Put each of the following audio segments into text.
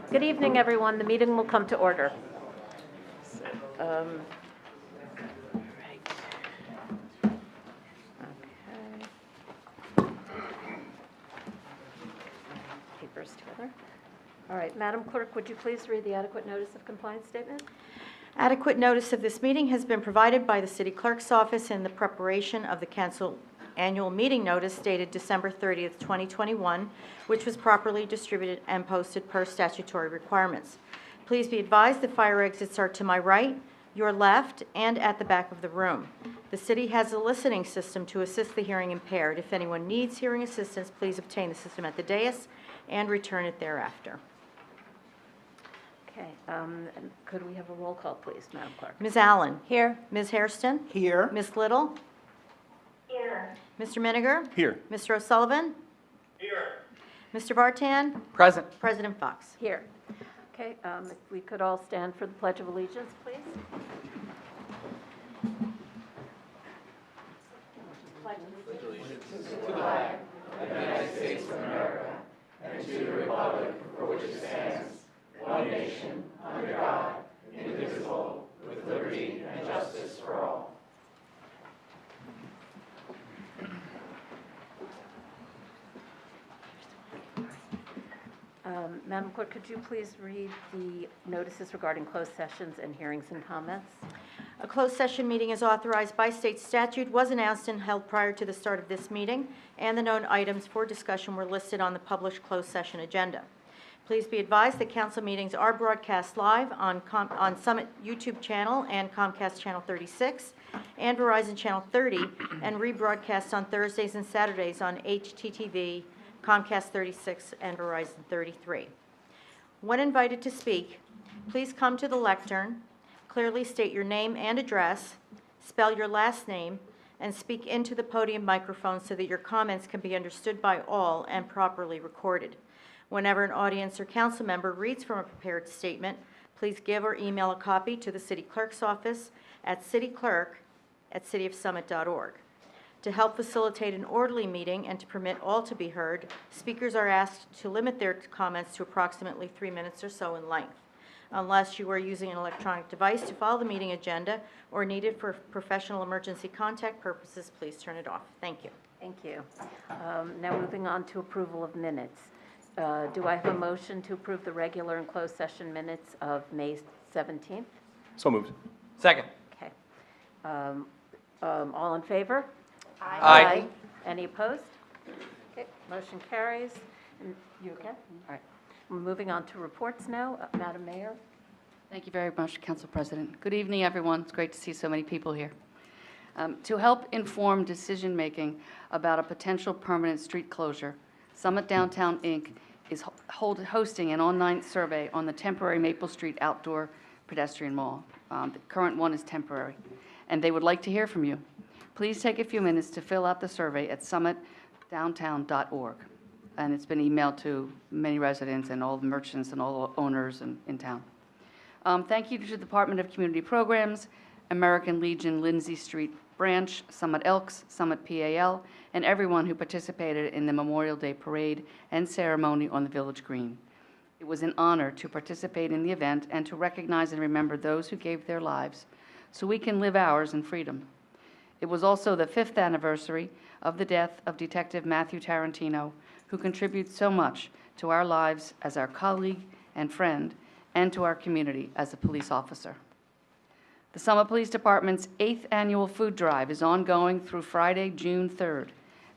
Good evening, everyone. The meeting will come to order. Right. Okay. Papers together. All right, Madam Clerk, would you please read the adequate notice of compliance statement? Adequate notice of this meeting has been provided by the City Clerk's office in the preparation of the council annual meeting notice dated December 30th, 2021, which was properly distributed and posted per statutory requirements. Please be advised the fire exits are to my right, your left, and at the back of the room. The city has a listening system to assist the hearing impaired. If anyone needs hearing assistance, please obtain the system at the dais and return it thereafter. Okay, and could we have a roll call, please, Madam Clerk? Ms. Allen? Here. Ms. Hairston? Here. Ms. Little? Here. Mr. Miniger? Here. Mr. O'Sullivan? Here. Mr. Vartan? Present. President Fox? Here. Okay, if we could all stand for the Pledge of Allegiance, please. Madam Clerk, could you please read the notices regarding closed sessions and hearings and comments? A closed session meeting is authorized by state statute, was announced and held prior to the start of this meeting, and the known items for discussion were listed on the published closed session agenda. Please be advised that council meetings are broadcast live on Summit YouTube channel and Comcast channel 36 and Verizon channel 30, and rebroadcast on Thursdays and Saturdays on HTTV, Comcast 36, and Verizon 33. When invited to speak, please come to the lectern, clearly state your name and address, spell your last name, and speak into the podium microphone so that your comments can be understood by all and properly recorded. Whenever an audience or council member reads from a prepared statement, please give or email a copy to the City Clerk's office at cityclerk@cityofsummit.org. To help facilitate an orderly meeting and to permit all to be heard, speakers are asked to limit their comments to approximately 3 minutes or so in length. Unless you are using an electronic device to follow the meeting agenda or need it for professional emergency contact purposes, please turn it off. Thank you. Thank you. Now moving on to approval of minutes. Do I have a motion to approve the regular and closed session minutes of May 17th? So moved. Second. Okay. All in favor? Aye. Any opposed? Okay, motion carries. And you okay? All right. We're moving on to reports now. Madam Mayor? Thank you very much, Council President. Good evening, everyone. It's great to see so many people here. To help inform decision-making about a potential permanent street closure, Summit Downtown, Inc. is hosting an online survey on the temporary Maple Street outdoor pedestrian mall. The current one is temporary, and they would like to hear from you. Please take a few minutes to fill out the survey at summitdowntown.org. And it's been emailed to many residents and all the merchants and all the owners in town. Thank you to the Department of Community Programs, American Legion Lindsay Street Branch, Summit Elks, Summit PAL, and everyone who participated in the Memorial Day Parade and ceremony on the Village Green. It was an honor to participate in the event and to recognize and remember those who gave their lives so we can live ours in freedom. It was also the 5th anniversary of the death of Detective Matthew Tarantino, who contributes so much to our lives as our colleague and friend, and to our community as a police officer. The Summit Police Department's 8th annual food drive is ongoing through Friday, June 3rd.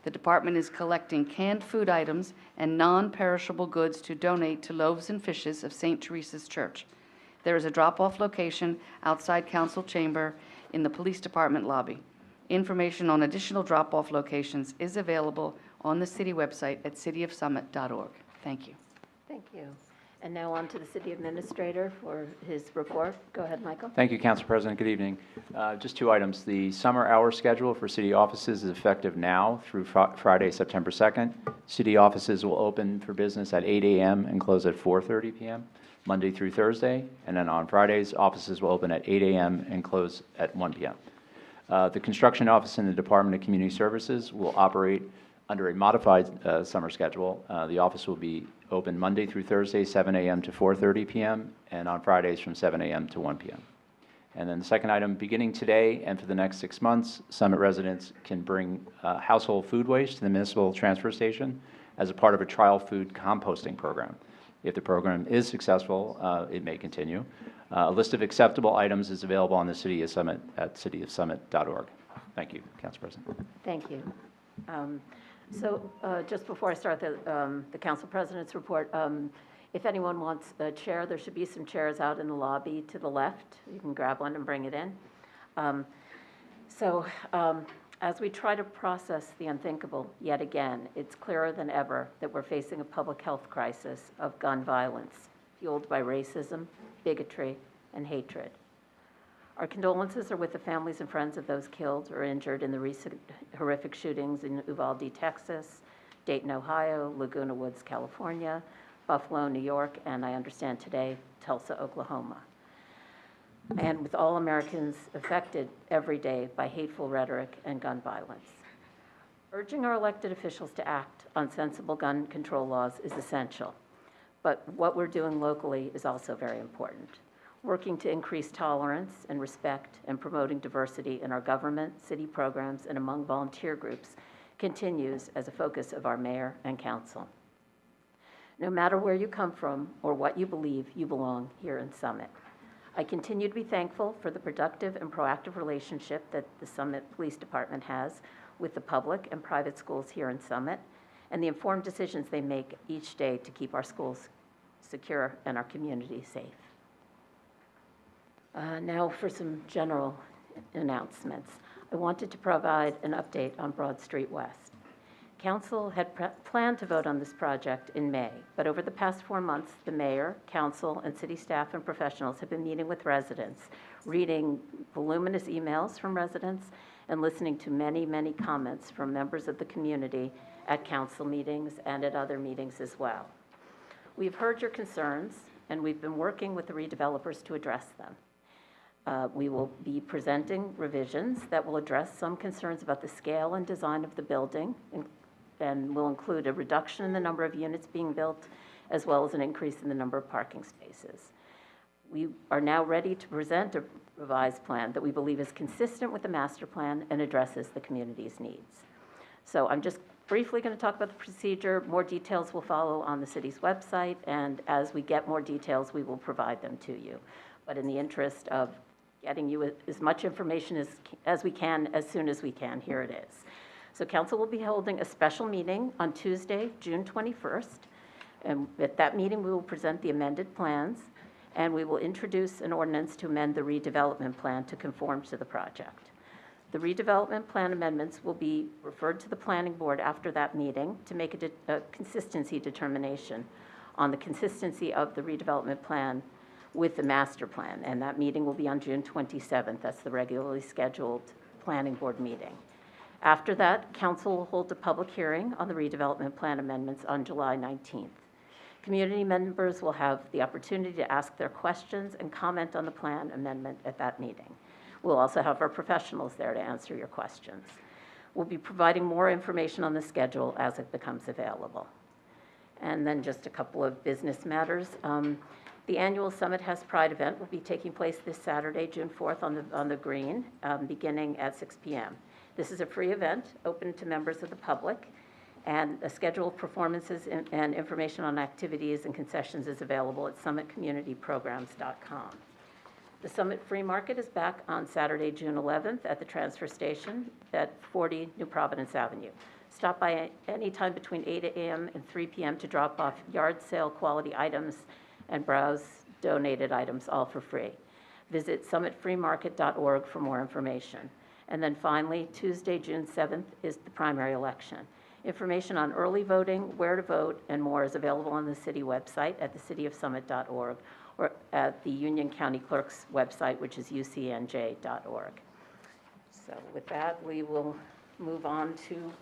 The department is collecting canned food items and non-perishable goods to donate to Loaves and Fishes of St. Teresa's Church. There is a drop-off location outside Council Chamber in the Police Department lobby. Information on additional drop-off locations is available on the city website at cityofsummit.org. Thank you. Thank you. And now on to the City Administrator for his report. Go ahead, Michael. Thank you, Council President. Good evening. Just 2 items. The summer hour schedule for city offices is effective now through Friday, September 2nd. City offices will open for business at 8 a.m. and close at 4:30 p.m., Monday through Thursday. And then on Fridays, offices will open at 8 a.m. and close at 1 p.m. The construction office in the Department of Community Services will operate Under a modified summer schedule, the office will be open Monday through Thursday, 7 a.m. to 4:30 p.m., and on Fridays from 7 a.m. to 1 p.m. And then the second item, beginning today and for the next 6 months, Summit residents can bring household food waste to the municipal transfer station as a part of a trial food composting program. If the program is successful, it may continue. A list of acceptable items is available on the City of Summit at cityofsummit.org. Thank you, Council President. Thank you. Just before I start the Council President's report, if anyone wants a chair, there should be some chairs out in the lobby to the left. You can grab one and bring it in. As we try to process the unthinkable yet again, it's clearer than ever that we're facing a public health crisis of gun violence, fueled by racism, bigotry, and hatred. Our condolences are with the families and friends of those killed or injured in the recent horrific shootings in Uvalde, Texas, Dayton, Ohio, Laguna Woods, California, Buffalo, New York, and I understand today, Tulsa, Oklahoma. And with all Americans affected every day by hateful rhetoric and gun violence. Urging our elected officials to act on sensible gun control laws is essential, but what we're doing locally is also very important. Working to increase tolerance and respect and promoting diversity in our government, city programs, and among volunteer groups continues as a focus of our mayor and council. No matter where you come from or what you believe, you belong here in Summit. I continue to be thankful for the productive and proactive relationship that the Summit Police Department has with the public and private schools here in Summit, and the informed decisions they make each day to keep our schools secure and our community safe. Now for some general announcements. I wanted to provide an update on Broad Street West. Council had planned to vote on this project in May, but over the past 4 months, the mayor, council, and city staff and professionals have been meeting with residents, reading voluminous emails from residents, and listening to many, many comments from members of the community at council meetings and at other meetings as well. We've heard your concerns, and we've been working with the redevelopers to address them. We will be presenting revisions that will address some concerns about the scale and design of the building, and will include a reduction in the number of units being built, as well as an increase in the number of parking spaces. We are now ready to present a revised plan that we believe is consistent with the master plan and addresses the community's needs. So I'm just briefly going to talk about the procedure. More details will follow on the city's website, and as we get more details, we will provide them to you. But in the interest of getting you as much information as we can, as soon as we can, here it is. So council will be holding a special meeting on Tuesday, June 21st. And at that meeting, we will present the amended plans, and we will introduce an ordinance to amend the redevelopment plan to conform to the project. The redevelopment plan amendments will be referred to the planning board after that meeting to make a consistency determination on the consistency of the redevelopment plan with the master plan, and that meeting will be on June 27th. That's the regularly scheduled planning board meeting. After that, council will hold a public hearing on the redevelopment plan amendments on July 19th. Community members will have the opportunity to ask their questions and comment on the plan amendment at that meeting. We'll also have our professionals there to answer your questions. We'll be providing more information on the schedule as it becomes available. And then just a couple of business matters. The annual Summit Has Pride event will be taking place this Saturday, June 4th on the Green, beginning at 6 p.m. This is a free event open to members of the public, and a schedule of performances and information on activities and concessions is available at summitcommunityprograms.com. The Summit Free Market is back on Saturday, June 11th at the transfer station at 40 New Providence Avenue. Stop by any time between 8 a.m. and 3 p.m. to drop off yard sale quality items and browse donated items, all for free. Visit summitfreemarket.org for more information. And then finally, Tuesday, June 7th is the primary election. Information on early voting, where to vote, and more is available on the city website at thecityofsummit.org or at the Union County Clerk's website, which is ucnj.org. So with that, we will move on to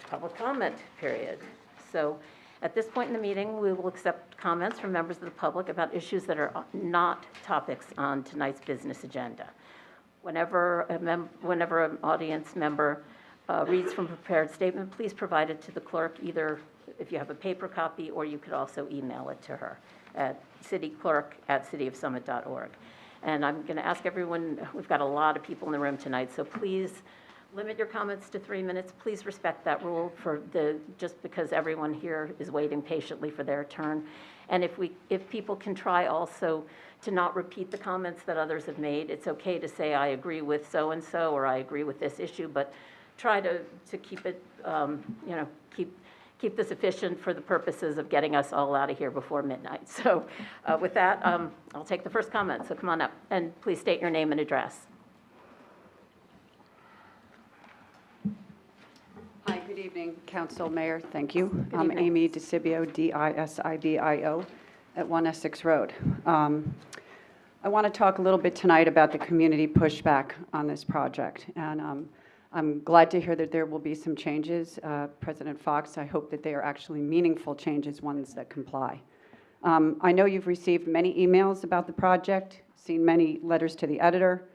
public comment period. So at this point in the meeting, we will accept comments from members of the public about issues that are not topics on tonight's business agenda. Whenever an audience member reads from prepared statement. Please provide it to the clerk, either if you have a paper copy, or you could also email it to her at cityclerk@cityofsummit.org. And I'm going to ask everyone, we've got a lot of people in the room tonight, so please limit your comments to 3 minutes. Please respect that rule just because everyone here is waiting patiently for their turn. And if people can try also to not repeat the comments that others have made, it's okay to say, I agree with so-and-so, or I agree with this issue, but try to keep it, keep this efficient for the purposes of getting us all out of here before midnight. So with that, I'll take the first comment. So come on up, and please state your name and address. Hi, good evening, Council, Mayor, thank you. I'm evening. Amy DiSibio, D-I-S-I-B-I-O, at 1 Essex Road. I want to talk a little bit tonight about the community pushback on this project, and I'm glad to hear that there will be some changes. President Fox, I hope that they are actually meaningful changes, ones that comply. I know you've received many emails about the project, seen many letters to the editor,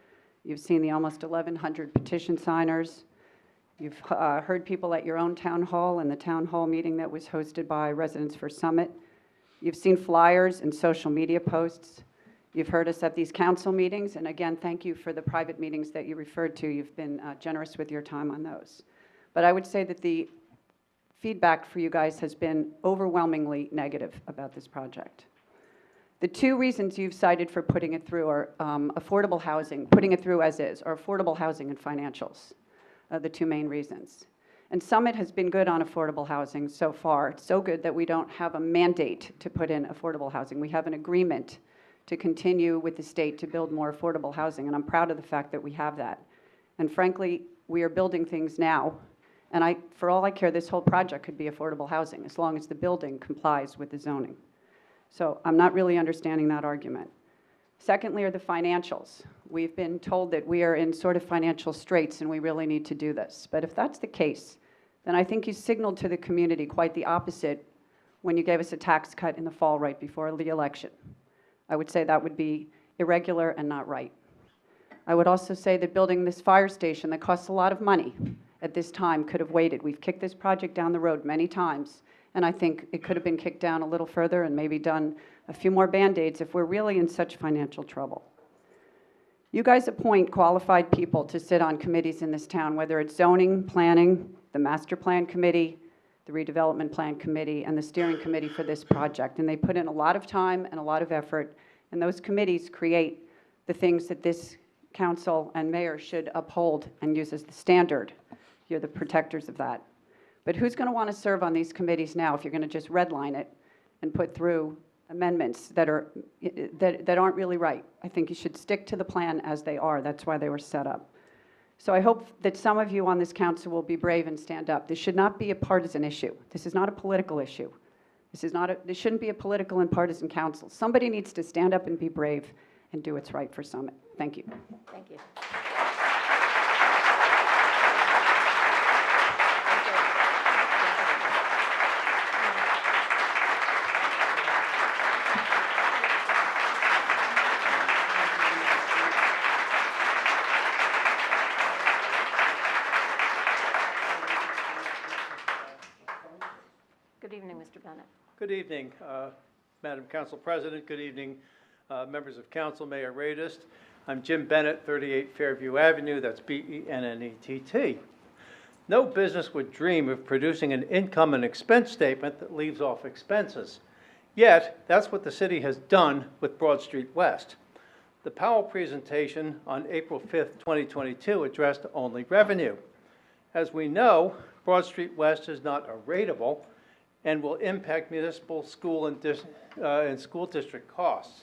you've seen the almost 1,100 petition signers. You've heard people at your own town hall and the town hall meeting that was hosted by Residents for Summit. You've seen flyers and social media posts. You've heard us at these council meetings, and again, thank you for the private meetings that you referred to. You've been generous with your time on those. But I would say that the feedback for you guys has been overwhelmingly negative about this project. The two reasons you've cited for putting it through are affordable housing, putting it through as is, or affordable housing and financials. The two main reasons. And Summit has been good on affordable housing so far. It's so good that we don't have a mandate to put in affordable housing. We have an agreement to continue with the state to build more affordable housing, and I'm proud of the fact that we have that. And frankly, we are building things now, and for all I care, this whole project could be affordable housing as long as the building complies with the zoning. So I'm not really understanding that argument. Secondly are the financials. We've been told that we are in sort of financial straits and we really need to do this. But if that's the case, then I think you signaled to the community quite the opposite when you gave us a tax cut in the fall right before the election. I would say that would be irregular and not right. I would also say that building this fire station that costs a lot of money at this time could have waited. We've kicked this project down the road many times, and I think it could have been kicked down a little further and maybe done a few more Band-Aids if we're really in such financial trouble. You guys appoint qualified people to sit on committees in this town, whether it's zoning, planning, the master plan committee, the redevelopment plan committee, and the steering committee for this project. And they put in a lot of time and a lot of effort, and those committees create the things that this council and mayor should uphold and use as the standard. You're the protectors of that. But who's going to want to serve on these committees now if you're going to just redline it and put through amendments that aren't really right? I think you should stick to the plan as they are. That's why they were set up. So I hope that some of you on this council will be brave and stand up. This should not be a partisan issue. This is not a political issue. This shouldn't be a political and partisan council. Somebody needs to stand up and be brave and do what's right for Summit. Thank you. Thank you. Good evening, Mr. Bennett. Good evening, Madam Council President. Good evening, members of council, Mayor Radist. I'm Jim Bennett, 38 Fairview Avenue. That's B-E-N-N-E-T-T. No business would dream of producing an income and expense statement that leaves off expenses. Yet, that's what the city has done with Broad Street West. The Powell presentation on April 5th, 2022 addressed only revenue. As we know, Broad Street West is not a rateable and will impact municipal school and school district costs.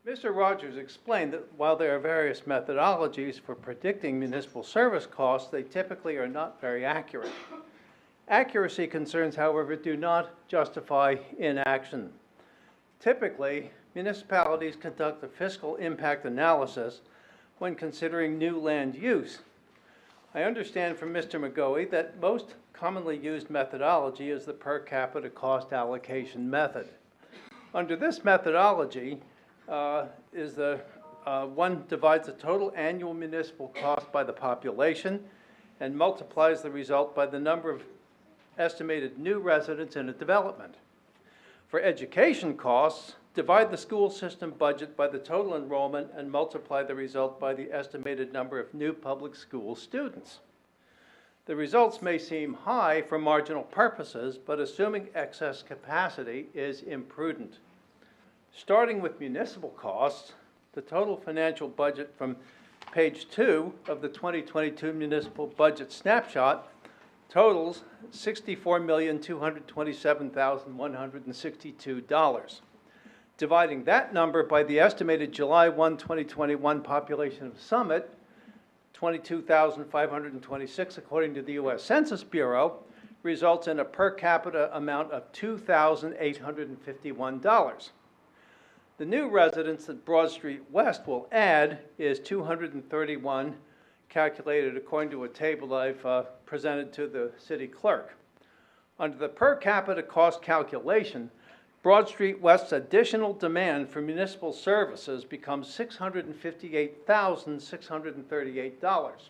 Mr. Rogers explained that while there are various methodologies for predicting municipal service costs, they typically are not very accurate. Accuracy concerns, however, do not justify inaction. Typically, municipalities conduct a fiscal impact analysis when considering new land use. I understand from Mr. McGoey that most commonly used methodology is the per capita cost allocation method. Under this methodology, one divides the total annual municipal cost by the population and multiplies the result by the number of estimated new residents in a development. For education costs, divide the school system budget by the total enrollment and multiply the result by the estimated number of new public school students. The results may seem high for marginal purposes, but assuming excess capacity is imprudent. Starting with municipal costs, the total financial budget from page 2 of the 2022 municipal budget snapshot totals $64,227,162. Dividing that number by the estimated July 1, 2021 population of Summit, 22,526 according to the U.S. Census Bureau, results in a per capita amount of $2,851. The new residents that Broad Street West will add is 231, calculated according to a table I've presented to the city clerk. Under the per capita cost calculation, Broad Street West's additional demand for municipal services becomes $658,638.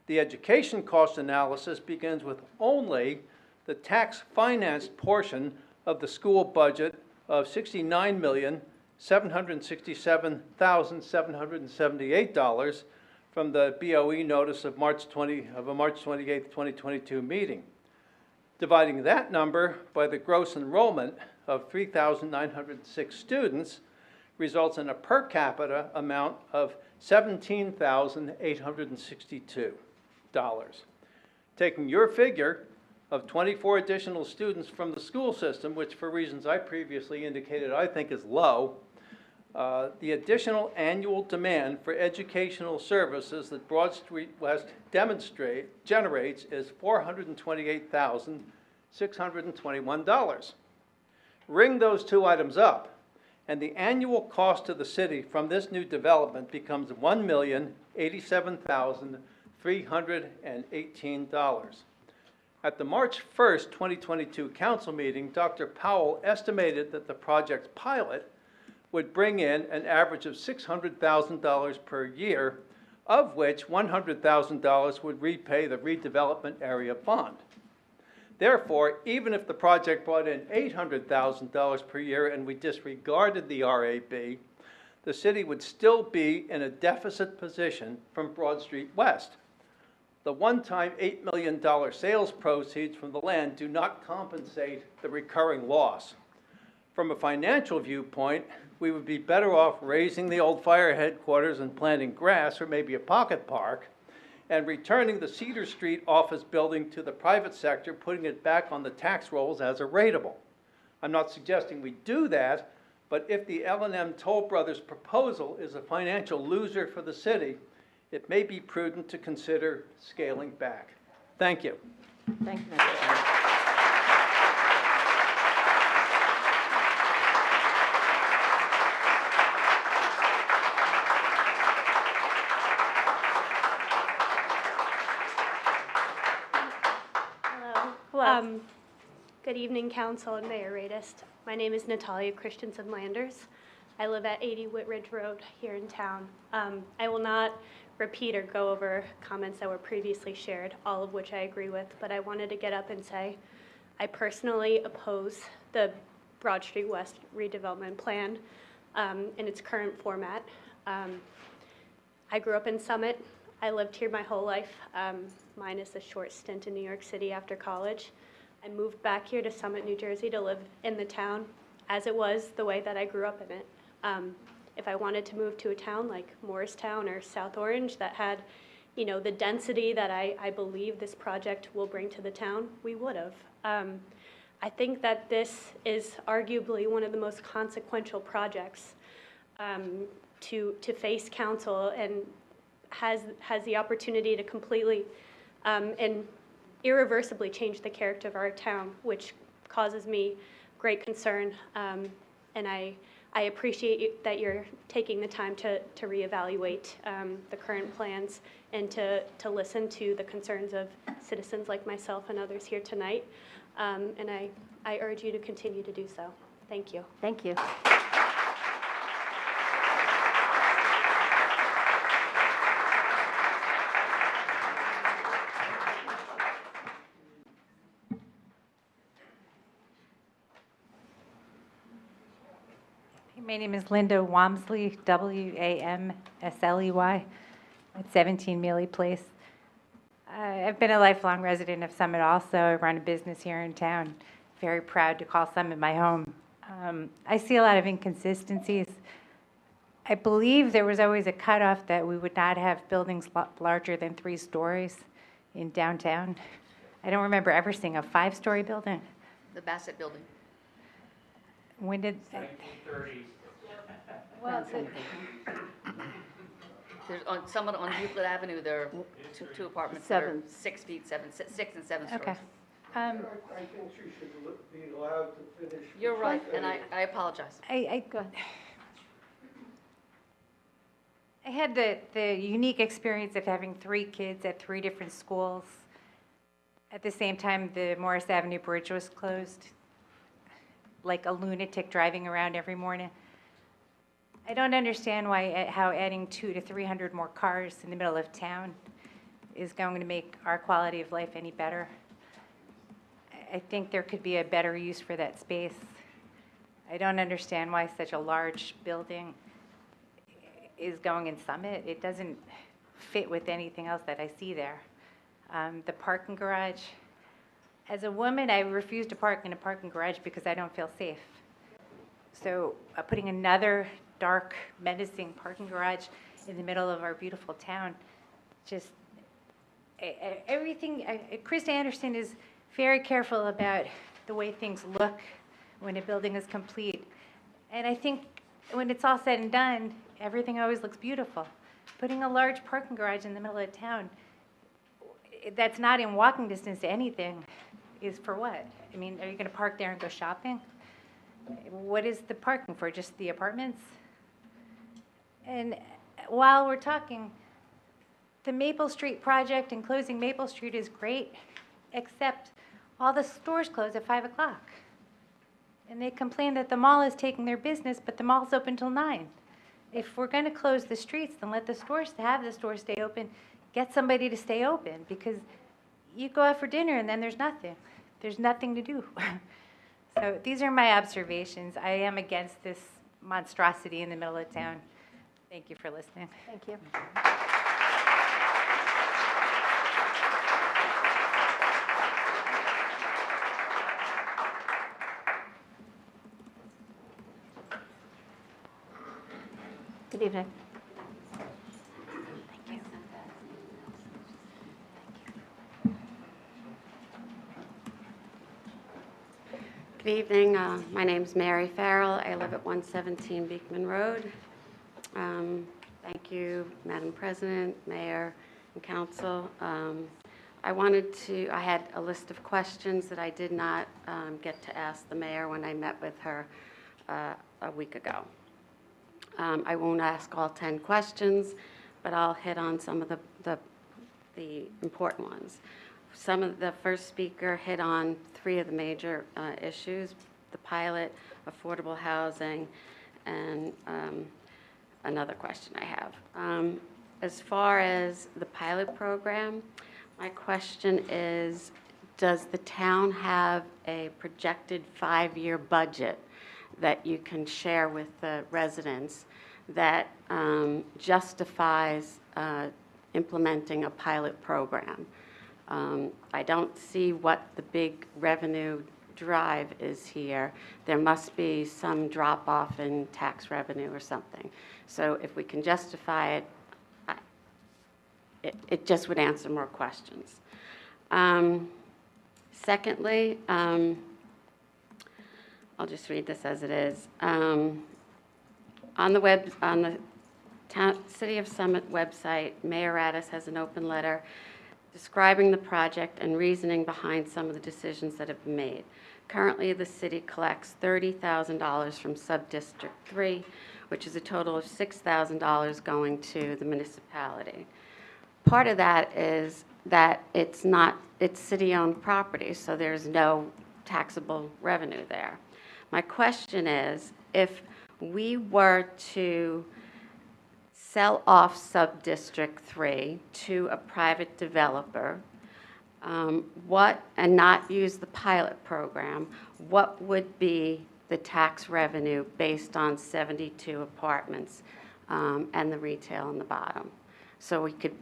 The education cost analysis begins with only the tax-financed portion of the school budget of $69,767,778 from the BOE notice of a March 28, 2022 meeting. Dividing that number by the gross enrollment of 3,906 students results in a per capita amount of $17,862. Taking your figure of 24 additional students from the school system, which for reasons I previously indicated I think is low, the additional annual demand for educational services that Broad Street West generates is $428,621. Ring those two items up, and the annual cost to the city from this new development becomes $1,087,318. At the March 1st, 2022 council meeting, Dr. Powell estimated that the project's pilot would bring in an average of $600,000 per year, of which $100,000 would repay the redevelopment area bond. Therefore, even if the project brought in $800,000 per year and we disregarded the RAB, the city would still be in a deficit position from Broad Street West. The one-time $8 million sales proceeds from the land do not compensate the recurring loss. From a financial viewpoint, we would be better off raising the old fire headquarters and planting grass, or maybe a pocket park, and returning the Cedar Street office building to the private sector, putting it back on the tax rolls as a rateable. I'm not suggesting we do that, but if the L&M Toll Brothers proposal is a financial loser for the city, it may be prudent to consider scaling back. Thank you. Thank you, Mr. Bennett. Hello. Good evening, Council and Mayor Radist. My name is Natalia Christensen-Landers. I live at 80 Whitridge Road here in town. I will not repeat or go over comments that were previously shared, all of which I agree with, but I wanted to get up and say I personally oppose the Broad Street West redevelopment plan in its current format. I grew up in Summit. I lived here my whole life, minus a short stint in New York City after college. I moved back here to Summit, New Jersey to live in the town as it was, the way that I grew up in it. If I wanted to move to a town like Morristown or South Orange that had, you know, the density that I believe this project will bring to the town, we would have. I think that this is arguably one of the most consequential projects to face council, and has the opportunity to completely and irreversibly change the character of our town, which causes me great concern. And I appreciate that you're taking the time to reevaluate the current plans and to listen to the concerns of citizens like myself and others here tonight. And I urge you to continue to do so. Thank you. Thank you. My name is Linda Wamsley, Wamsley, at 17 Mealy Place. I've been a lifelong resident of Summit also. I run a business here in town. Very proud to call Summit my home. I see a lot of inconsistencies. I believe there was always a cutoff that we would not have buildings larger than 3 stories in downtown. I don't remember ever seeing a 5-story building. The Bassett Building. When did? 1930s. Well, There's on Summit on Euclid Avenue, there are two apartments that are 7. 6 feet, 6 and 7 stories. okay. I think she should be allowed to finish. You're right, and I apologize. Go ahead. I had the unique experience of having 3 kids at 3 different schools. At the same time, the Morris Avenue Bridge was closed, like a lunatic driving around every morning. I don't understand how adding 200 to 300 more cars in the middle of town is going to make our quality of life any better. I think there could be a better use for that space. I don't understand why such a large building is going in Summit. It doesn't fit with anything else that I see there. The parking garage, as a woman, I refuse to park in a parking garage because I don't feel safe. So putting another dark, menacing parking garage in the middle of our beautiful town, just everything. Chris Anderson is very careful about the way things look when a building is complete. And I think when it's all said and done, everything always looks beautiful. Putting a large parking garage in the middle of town, that's not in walking distance to anything, is for what? I mean, are you going to park there and go shopping? What is the parking for? Just the apartments? And while we're talking, the Maple Street project and closing Maple Street is great, except all the stores close at 5 o'clock. And they complain that the mall is taking their business, but the mall's open till 9. If we're going to close the streets, then let the stores stay open. Get somebody to stay open, because you go out for dinner and then there's nothing. There's nothing to do. So these are my observations. I am against this monstrosity in the middle of town. Thank you for listening. Thank you. Good evening. Good evening. My name's Mary Farrell. I live at 117 Beekman Road. Thank you, Madam President, Mayor, and Council. I had a list of questions that I did not get to ask the Mayor when I met with her a week ago. I won't ask all 10 questions, but I'll hit on some of the important ones. The first speaker hit on 3 of the major issues: the pilot, affordable housing, and another question I have. As far as the pilot program, my question is, does the town have a projected 5-year budget that you can share with the residents that justifies implementing a pilot program? I don't see what the big revenue drive is here. There must be some drop-off in tax revenue or something. So if we can justify it, it just would answer more questions. Secondly, I'll just read this as it is. On the City of Summit website, Mayor Addis has an open letter describing the project and reasoning behind some of the decisions that have been made. Currently, the city collects $30,000 from Sub-District 3, which is a total of $6,000 going to the municipality. Part of that is that it's city-owned property, so there's no taxable revenue there. My question is, if we were to sell off Sub-District 3 to a private developer, and not use the pilot program, what would be the tax revenue based on 72 apartments and the retail in the bottom. So we could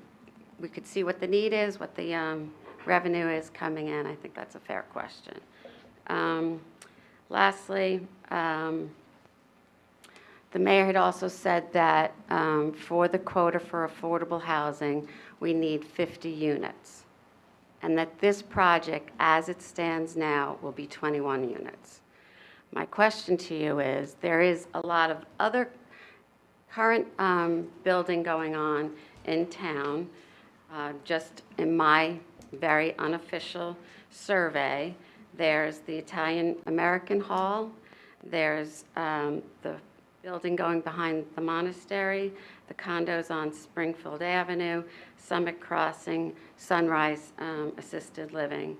see what the need is, what the revenue is coming in. I think that's a fair question. Lastly, the mayor had also said that for the quota for affordable housing, we need 50 units, and that this project, as it stands now, will be 21 units. My question to you is, there is a lot of other current building going on in town. Just in my very unofficial survey, there's the Italian American Hall, there's the building going behind the monastery, the condos on Springfield Avenue, Summit Crossing, Sunrise Assisted Living.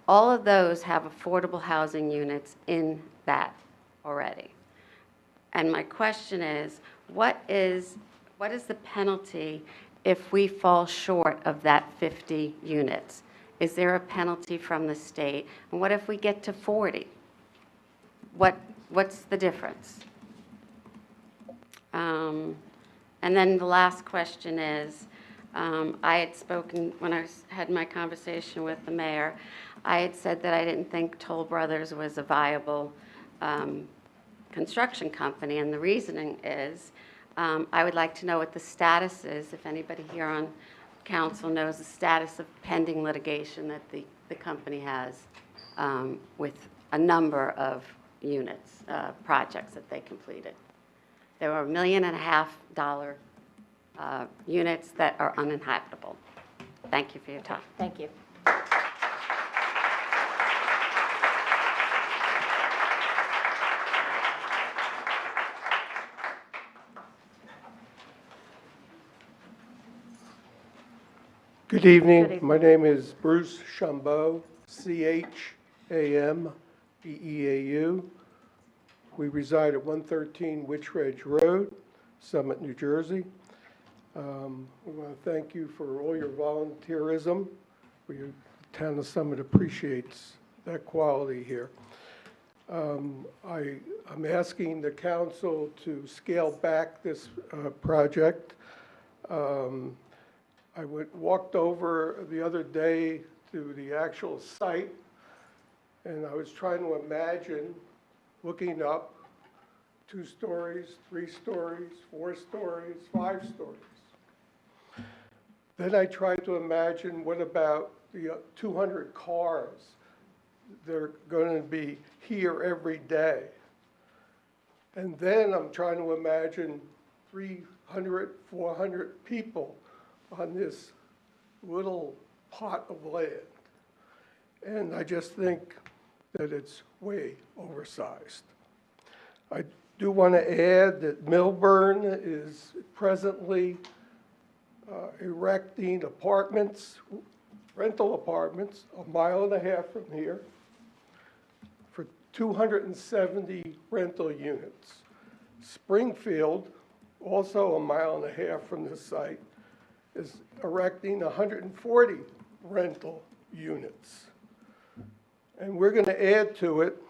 All of those have affordable housing units in that already. And my question is, what is the penalty if we fall short of that 50 units? Is there a penalty from the state? And what if we get to 40? What's the difference? And then the last question is, I had spoken, when I had my conversation with the mayor, I had said that I didn't think Toll Brothers was a viable construction company, and the reasoning is, I would like to know what the status is, if anybody here on council knows the status of pending litigation that the company has with a number of units, projects that they completed. There were $1.5 million units that are uninhabitable. Thank you for your time. Thank you. Good evening. Good evening. My name is Bruce Chambeau, C-H-A-M-B-E-A-U. We reside at 113 Witch Ridge Road, Summit, New Jersey. We want to thank you for all your volunteerism. The town of Summit appreciates that quality here. I'm asking the council to scale back this project. I walked over the other day to the actual site, and I was trying to imagine looking up 2 stories, 3 stories, 4 stories, 5 stories. Then I tried to imagine, what about the 200 cars? They're going to be here every day. And then I'm trying to imagine 300, 400 people on this little plot of land. And I just think that it's way oversized. I do want to add that Milburn is presently erecting apartments, rental apartments, 1.5 miles from here for 270 rental units. Springfield, also 1.5 miles from this site, is erecting 140 rental units. And we're going to add to it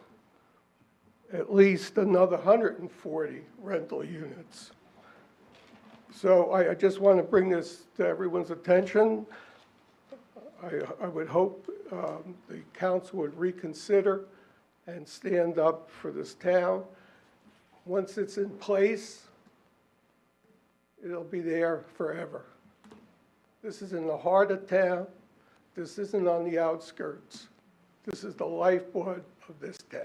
at least another 140 rental units. So I just want to bring this to everyone's attention. I would hope the council would reconsider and stand up for this town. Once it's in place, it'll be there forever. This is in the heart of town. This isn't on the outskirts. This is the lifeblood of this town.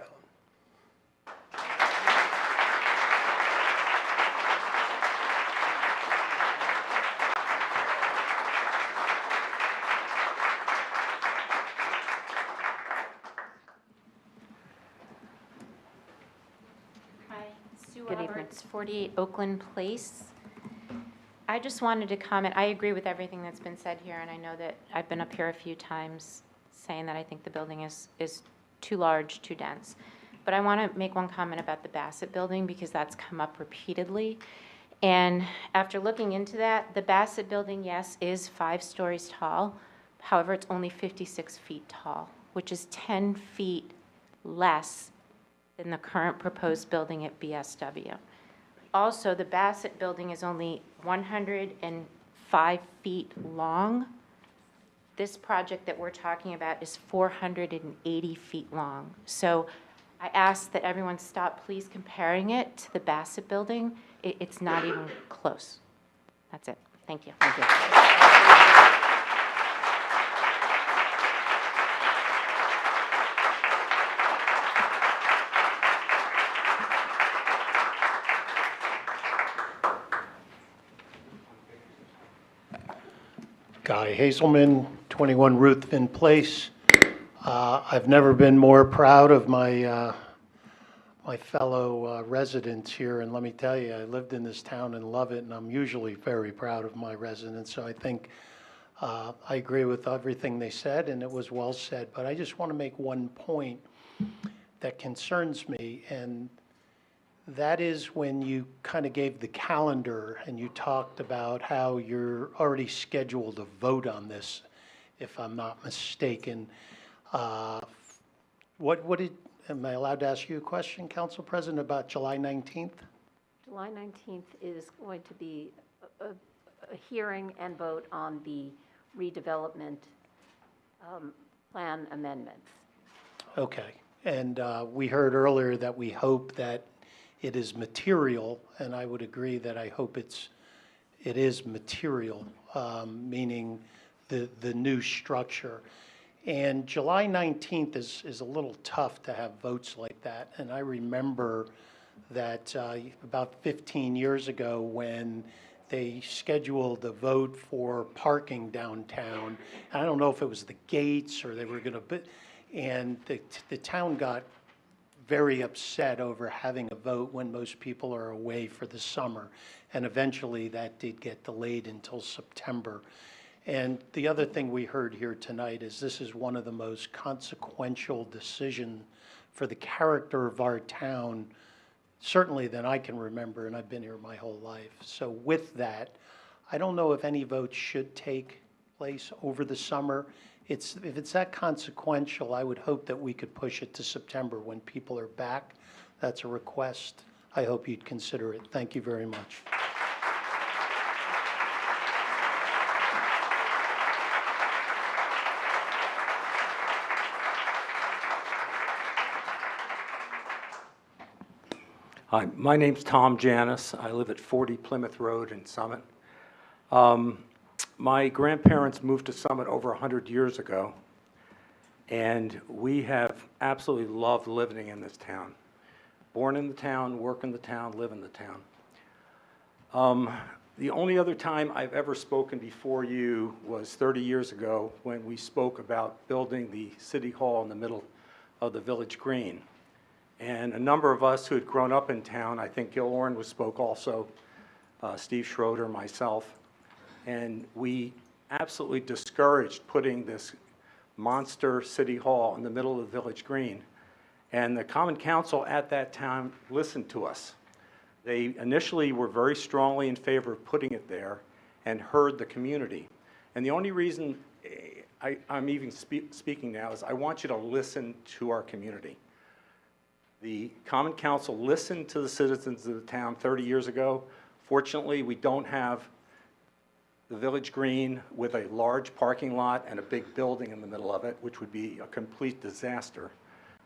Hi, Sue Good evening. Roberts, 48 Oakland Place. I just wanted to comment, I agree with everything that's been said here, and I know that I've been up here a few times saying that I think the building is too large, too dense. But I want to make one comment about the Bassett Building, because that's come up repeatedly. And after looking into that, the Bassett Building, yes, is 5 stories tall. However, it's only 56 feet tall, which is 10 feet less than the current proposed building at BSW. Also, the Bassett Building is only 105 feet long. This project that we're talking about is 480 feet long. So I ask that everyone stop please comparing it to the Bassett Building. It's not even close. That's it. Thank you. Thank you. Guy Hazelman, 21 Ruthven Place. I've never been more proud of my fellow residents here, and let me tell you, I lived in this town and love it, and I'm usually very proud of my residents, so I think I agree with everything they said, and it was well said, but I just want to make one point that concerns me, and that is when you kind of gave the calendar and you talked about how you're already scheduled to vote on this, if I'm not mistaken. Am I allowed to ask you a question, Council President, about July 19th? July 19th is going to be a hearing and vote on the redevelopment plan amendments. Okay, and we heard earlier that we hope that it is material, and I would agree that I hope it is material, meaning the new structure. And July 19th is a little tough to have votes like that. And I remember that about 15 years ago when they scheduled a vote for parking downtown. I don't know if it was the gates or they were going to, and the town got very upset over having a vote when most people are away for the summer. And eventually that did get delayed until September. And the other thing we heard here tonight is this is one of the most consequential decisions for the character of our town, certainly than I can remember, and I've been here my whole life. So with that, I don't know if any votes should take place over the summer. If it's that consequential, I would hope that we could push it to September when people are back. That's a request. I hope you'd consider it. Thank you very much. Hi, my name's Tom Janis. I live at 40 Plymouth Road in Summit. My grandparents moved to Summit over 100 years ago, and we have absolutely loved living in this town. Born in the town, work in the town, live in the town. The only other time I've ever spoken before you was 30 years ago when we spoke about building the City Hall in the middle of the Village Green. And a number of us who had grown up in town, I think Gil Orrin spoke also, Steve Schroeder, myself, and we absolutely discouraged putting this monster City Hall in the middle of the Village Green. And the Common Council at that time listened to us. They initially were very strongly in favor of putting it there and heard the community. And the only reason I'm even speaking now is I want you to listen to our community. The Common Council listened to the citizens of the town 30 years ago. Fortunately, we don't have the Village Green with a large parking lot and a big building in the middle of it, which would be a complete disaster.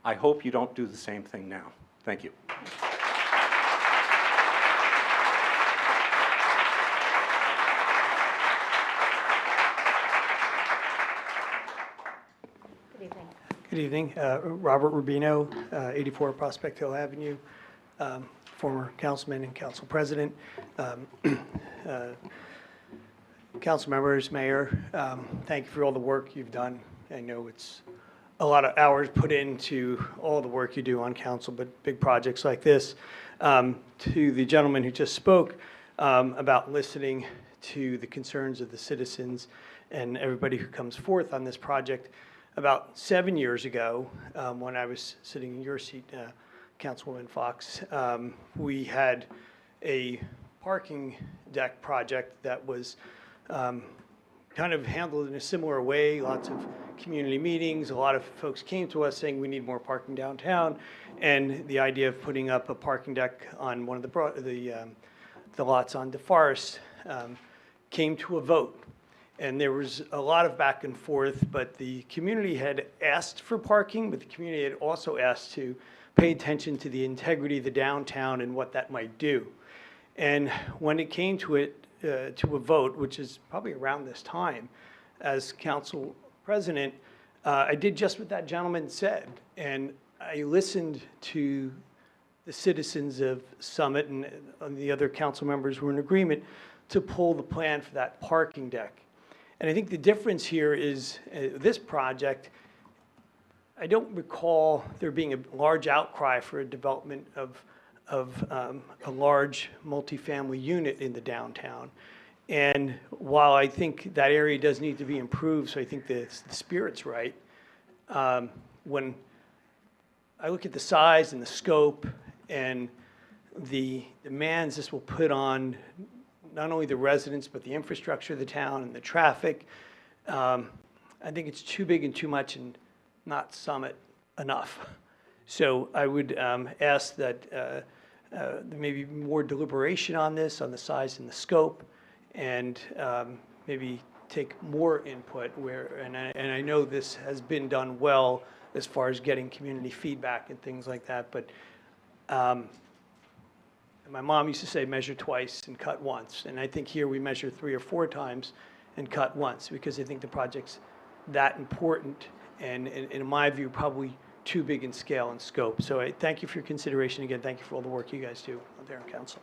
I hope you don't do the same thing now. Thank you. Good evening. Good evening. Robert Rubino, 84 Prospect Hill Avenue, former councilman and council president. Council members, mayor, thank you for all the work you've done. I know it's a lot of hours put into all the work you do on council, but big projects like this. To the gentleman who just spoke about listening to the concerns of the citizens and everybody who comes forth on this project, about 7 years ago, when I was sitting in your seat, Councilwoman Fox, we had a parking deck project that was kind kind of handled it in a similar way, lots of community meetings. A lot of folks came to us saying we need more parking downtown, and the idea of putting up a parking deck on one of the lots on DeForest came to a vote. And there was a lot of back and forth, but the community had asked for parking, but the community had also asked to pay attention to the integrity of the downtown and what that might do. And when it came to it, to a vote, which is probably around this time, as council president, I did just what that gentleman said. And I listened to the citizens of Summit, and the other council members were in agreement to pull the plan for that parking deck. And I think the difference here is this project, I don't recall there being a large outcry for a development of a large multifamily unit in the downtown. And while I think that area does need to be improved, so I think the spirit's right, when I look at the size and the scope and the demands this will put on not only the residents, but the infrastructure of the town and the traffic, I think it's too big and too much and not Summit enough. So I would ask that there may be more deliberation on this, on the size and the scope, and maybe take more input and I know this has been done well as far as getting community feedback and things like that, but my mom used to say measure twice and cut once, and I think here we measure 3 or 4 times and cut once, because I think the project's that important and in my view probably too big in scale and scope. So I thank you for your consideration. Again, thank you for all the work you guys do out there in council.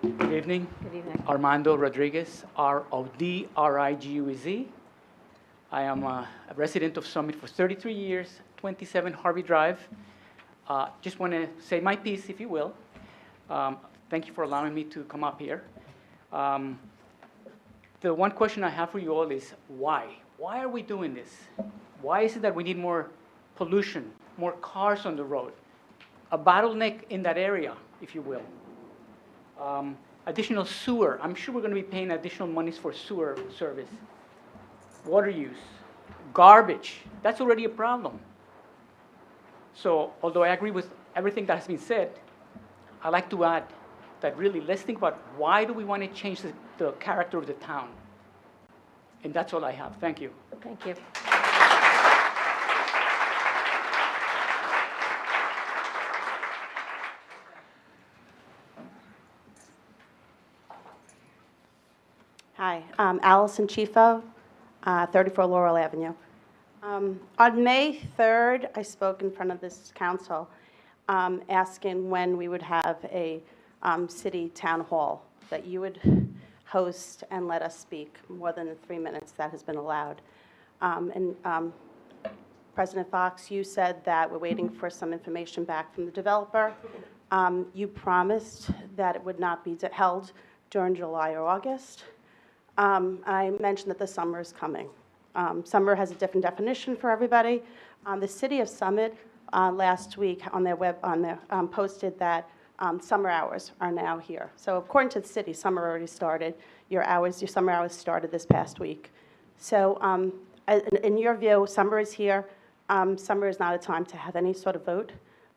Good evening. Good evening. Armando Rodriguez, R-O-D-R-I-G-U-E-Z. I am a resident of Summit for 33 years, 27 Harvey Drive. Just want to say my piece, if you will. Thank you for allowing me to come up here. The one question I have for you all is why? Why are we doing this? Why is it that we need more pollution, more cars on the road, a bottleneck in that area, if you will? Additional sewer. I'm sure we're going to be paying additional monies for sewer service. Water use. Garbage. That's already a problem. So although I agree with everything that has been said, I'd like to add that really let's think about why do we want to change the character of the town. And that's all I have. Thank you. Thank you. Hi, Allison Chifo, 34 Laurel Avenue. On May 3rd, I spoke in front of this council asking when we would have a city town hall that you would host and let us speak. More than the 3 minutes that has been allowed. President Fox, you said that we're waiting for some information back from the developer. You promised that it would not be held during July or August. I mentioned that the summer is coming. Summer has a different definition for everybody. The city of Summit last week on their posted that summer hours are now here. So according to the city, summer already started. Your summer hours started this past week. So in your view, summer is here. Summer is not a time to have any sort of vote.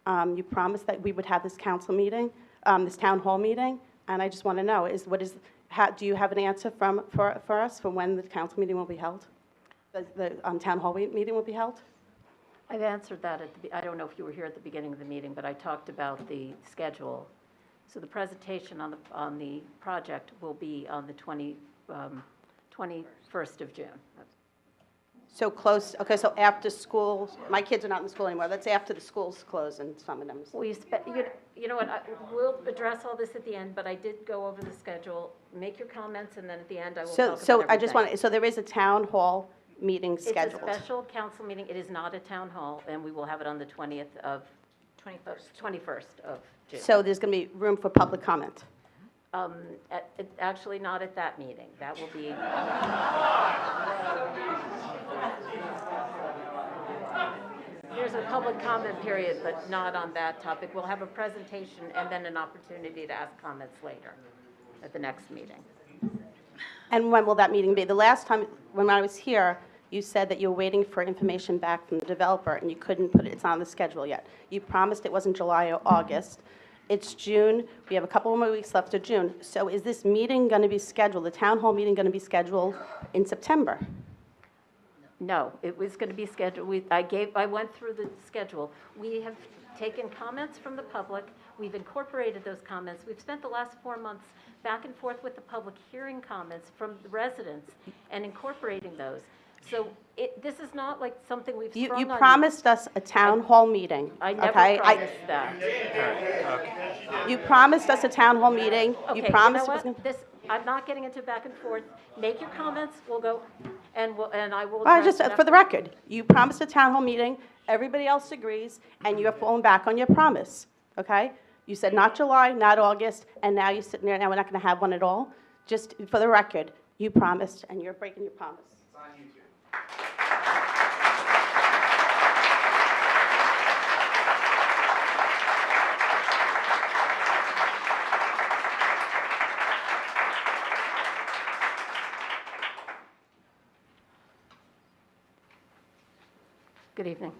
You promised that we would have this council meeting, this town hall meeting, and I just want to know do you have an answer for us for when the council meeting will be held? The town hall meeting will be held? I've answered that I don't know if you were here at the beginning of the meeting, but I talked about the schedule. So the presentation on the project will be on the 21st of June. So close, okay, so after school, my kids are not in school anymore. That's after the schools close and some of them. Well, you know what, we'll address all this at the end, but I did go over the schedule. Make your comments, and then at the end I will talk about So everything. I just want, so there is a town hall meeting scheduled? It's a special council meeting. It is not a town hall, and we will have it on the 21st of June. So there's going to be room for public comment? Actually, not at that meeting. That will be, there's a public comment period, but not on that topic. We'll have a presentation and then an opportunity to ask comments later at the next meeting. And when will that meeting be? The last time, when I was here, you said that you were waiting for information back from the developer, and you couldn't put it, it's not on the schedule yet. You promised it wasn't July or August. It's June. We have a couple more weeks left of June. So is this meeting going to be scheduled, the town hall meeting going to be scheduled in September? No, it was going to be scheduled. I went through the schedule. We have taken comments from the public. We've incorporated those comments. We've spent the last 4 months back and forth with the public, hearing comments from the residents and incorporating those. So this is not like something we've sprung on You you. promised us a town hall meeting. I never okay? promised that. You promised us a town hall meeting. Okay, You promised you know it was what? gonna- I'm not getting into back and forth. Make your comments, we'll go, and I will Well, address just it for the after. record, you promised a town hall meeting, everybody else agrees, and you have fallen back on your promise, okay? You said not July, not August, and now you're sitting there, now we're not going to have one at all. Just for the record, you promised, and you're breaking your promise. Good evening.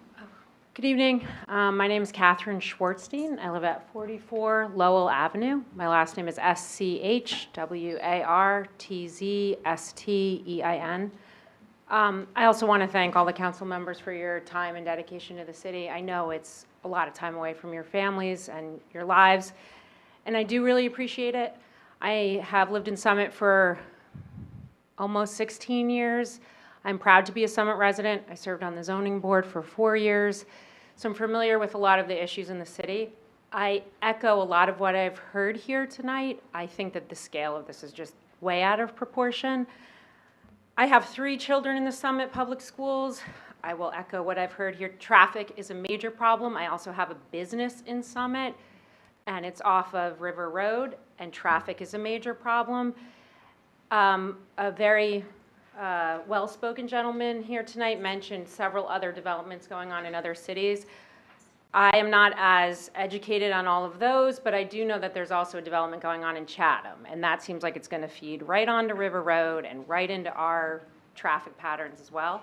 Good evening. My name is Catherine Schwartzstein. I live at 44 Lowell Avenue. My last name is SCHWARTZSTEIN. I also want to thank all the council members for your time and dedication to the city. I know it's a lot of time away from your families and your lives, and I do really appreciate it. I have lived in Summit for almost 16 years. I'm proud to be a Summit resident. I served on the zoning board for 4 years, so I'm familiar with a lot of the issues in the city. I echo a lot of what I've heard here tonight. I think that the scale of this is just way out of proportion. I have 3 children in the Summit Public Schools. I will echo what I've heard here. Traffic is a major problem. I also have a business in Summit, and it's off of River Road, and traffic is a major problem. A very well-spoken gentleman here tonight mentioned several other developments going on in other cities. I am not as educated on all of those, but I do know that there's also a development going on in Chatham, and that seems like it's going to feed right onto River Road and right into our traffic patterns as well.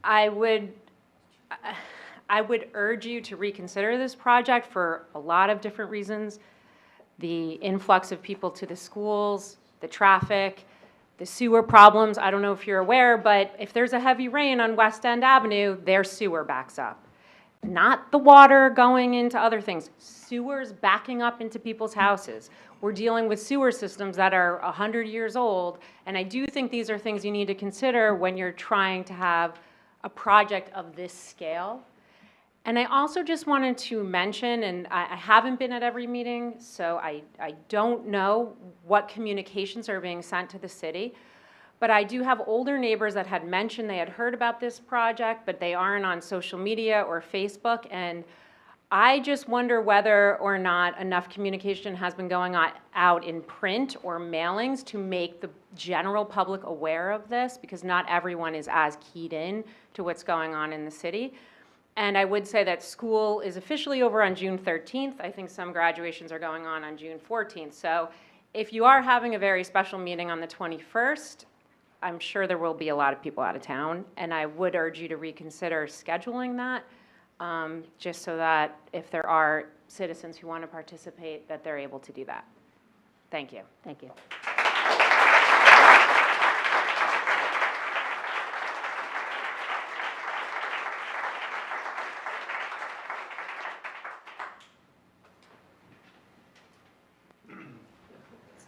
I would urge you to reconsider this project for a lot of different reasons. The influx of people to the schools, the traffic, the sewer problems. I don't know if you're aware, but if there's a heavy rain on West End Avenue, their sewer backs up. Not the water going into other things, sewers backing up into people's houses. We're dealing with sewer systems that are 100 years old, and I do think these are things you need to consider when you're trying to have a project of this scale. And I also just wanted to mention, and I haven't been at every meeting, so I don't know what communications are being sent to the city, but I do have older neighbors that had mentioned they had heard about this project, but they aren't on social media or Facebook, and I just wonder whether or not enough communication has been going on out in print or mailings to make the general public aware of this, because not everyone is as keyed in to what's going on in the city. And I would say that school is officially over on June 13th. I think some graduations are going on June 14th. So if you are having a very special meeting on the 21st, I'm sure there will be a lot of people out of town, and I would urge you to reconsider scheduling that, just so that if there are citizens who want to participate, that they're able to do that. Thank you. Thank you.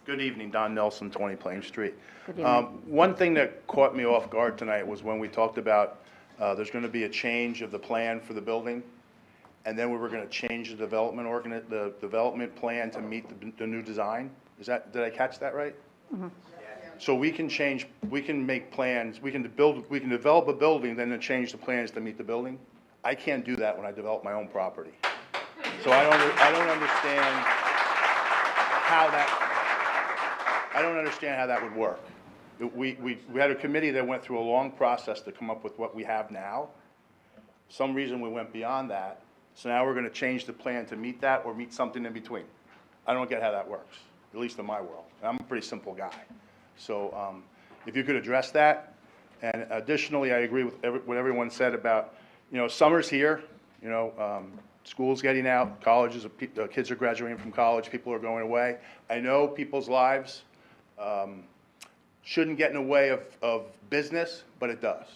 Good evening, Don Nelson, 20 Plain Street. Good evening. One thing that caught me off guard tonight was when we talked about there's going to be a change of the plan for the building, and then we were going to change the development plan to meet the new design. Did I catch that right? Mm-hmm. So we can make plans, we can develop a building, then change the plans to meet the building? I can't do that when I develop my own property. So I don't understand how that would work. We had a committee that went through a long process to come up with what we have now. Some reason we went beyond that, so now we're gonna change the plan to meet that or meet something in between. I don't get how that works, at least in my world. I'm a pretty simple guy. So, if you could address that, and additionally, I agree with what everyone said about, summer's here, school's getting out, colleges, kids are graduating from college, people are going away. I know people's lives shouldn't get in the way of business, but it does.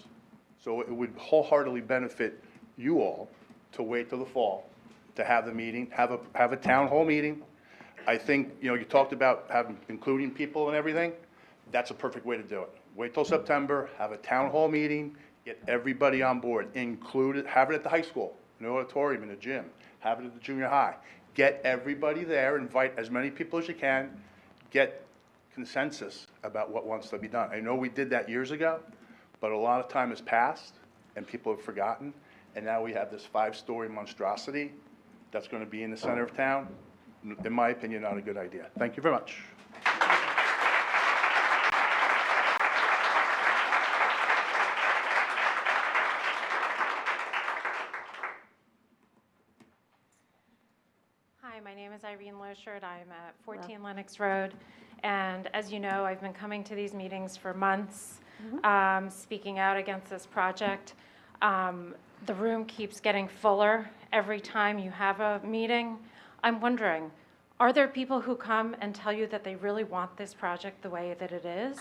So it would wholeheartedly benefit you all to wait till the fall, to have the meeting, have a town hall meeting. I think, you talked about including people and everything. That's a perfect way to do it. Wait till September, have a town hall meeting, get everybody on board, include it, have it at the high school, in the auditorium, in the gym, have it at the junior high. Get everybody there, invite as many people as you can, get consensus about what wants to be done. I know we did that years ago, but a lot of time has passed and people have forgotten, and now we have this 5-story monstrosity that's going to be in the center of town. In my opinion, not a good idea. Thank you very much. Hi, my name is Irene Loschert. I'm at 14 Lenox Road. And as you know, I've been coming to these meetings for months, speaking out against this project. The room keeps getting fuller every time you have a meeting. I'm wondering, are there people who come and tell you that they really want this project the way that it is?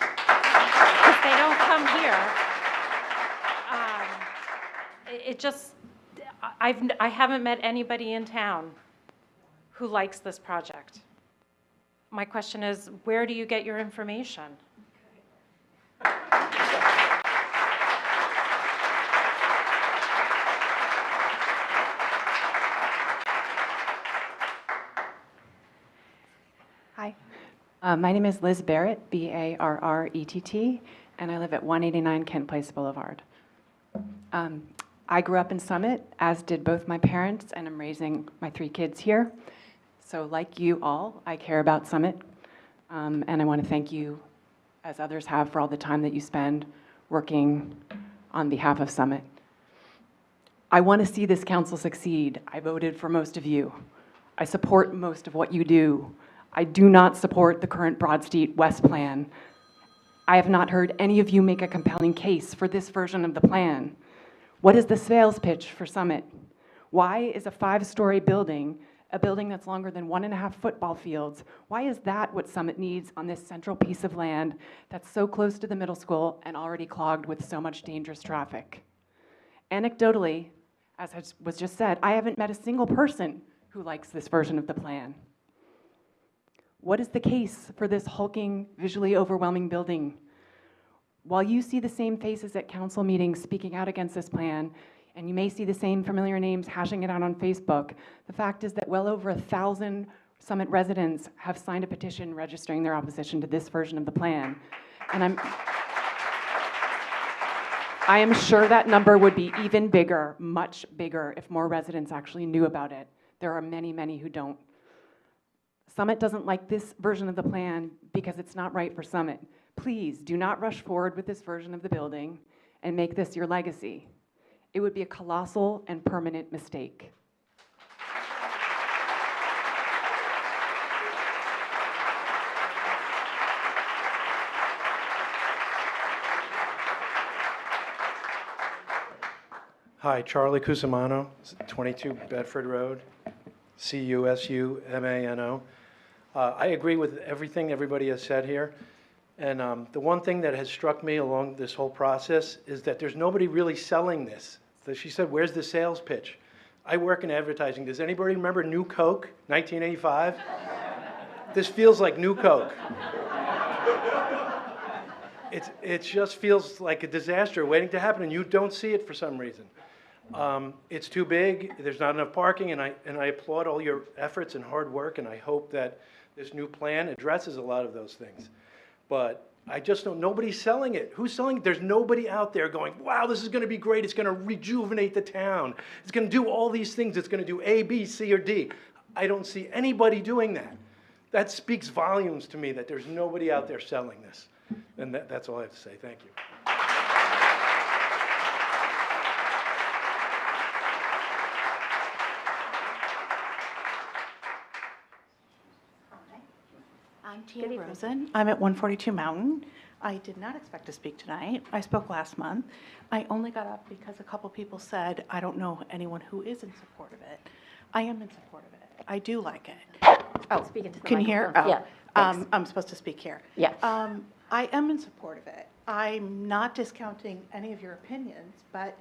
If they don't come here, I haven't met anybody in town who likes this project. My question is, where do you get your information? Hi, my name is Liz Barrett, B-A-R-R-E-T-T, and I live at 189 Kent Place Boulevard. I grew up in Summit, as did both my parents, and I'm raising my 3 kids here. So like you all, I care about Summit, and I want to thank you, as others have, for all the time that you spend working on behalf of Summit. I want to see this council succeed. I voted for most of you. I support most of what you do. I do not support the current Broad Street West plan. I have not heard any of you make a compelling case for this version of the plan. What is the sales pitch for Summit? Why is a 5-story building, a building that's longer than 1.5 football fields, why is that what Summit needs on this central piece of land that's so close to the middle school and already clogged with so much dangerous traffic? Anecdotally, as was just said, I haven't met a single person who likes this version of the plan. What is the case for this hulking, visually overwhelming building? While you see the same faces at council meetings speaking out against this plan, and you may see the same familiar names hashing it out on Facebook, the fact is that well over 1,000 Summit residents have signed a petition registering their opposition to this version of the plan. And I am sure that number would be even bigger, much bigger, if more residents actually knew about it. There are many, many who don't. Summit doesn't like this version of the plan because it's not right for Summit. Please do not rush forward with this version of the building and make this your legacy. It would be a colossal and permanent mistake. Hi, Charlie Cusimano, 22 Bedford Road, C-U-S-U-M-A-N-O. I agree with everything everybody has said here. And the one thing that has struck me along this whole process is that there's nobody really selling this. So she said, where's the sales pitch? I work in advertising. Does anybody remember New Coke, 1985? This feels like New Coke. It just feels like a disaster waiting to happen, and you don't see it for some reason. It's too big, there's not enough parking, and I applaud all your efforts and hard work, and I hope that this new plan addresses a lot of those things. But I just know nobody's selling it. Who's selling it? There's nobody out there going, wow, this is going to be great. It's going to rejuvenate the town. It's going to do all these things. It's going to do A, B, C, or D. I don't see anybody doing that. That speaks volumes to me that there's nobody out there selling this. And that's all I have to say. Thank you. Rosen. I'm at 142 Mountain. I did not expect to speak tonight. I spoke last month. I only got up because a couple people said, I don't know anyone who is in support of it. I am in support of it. I do like it. Oh, Speak into the can you hear? microphone. Yeah, thanks. I'm supposed to speak here. Yeah. I am in support of it. I'm not discounting any of your opinions, but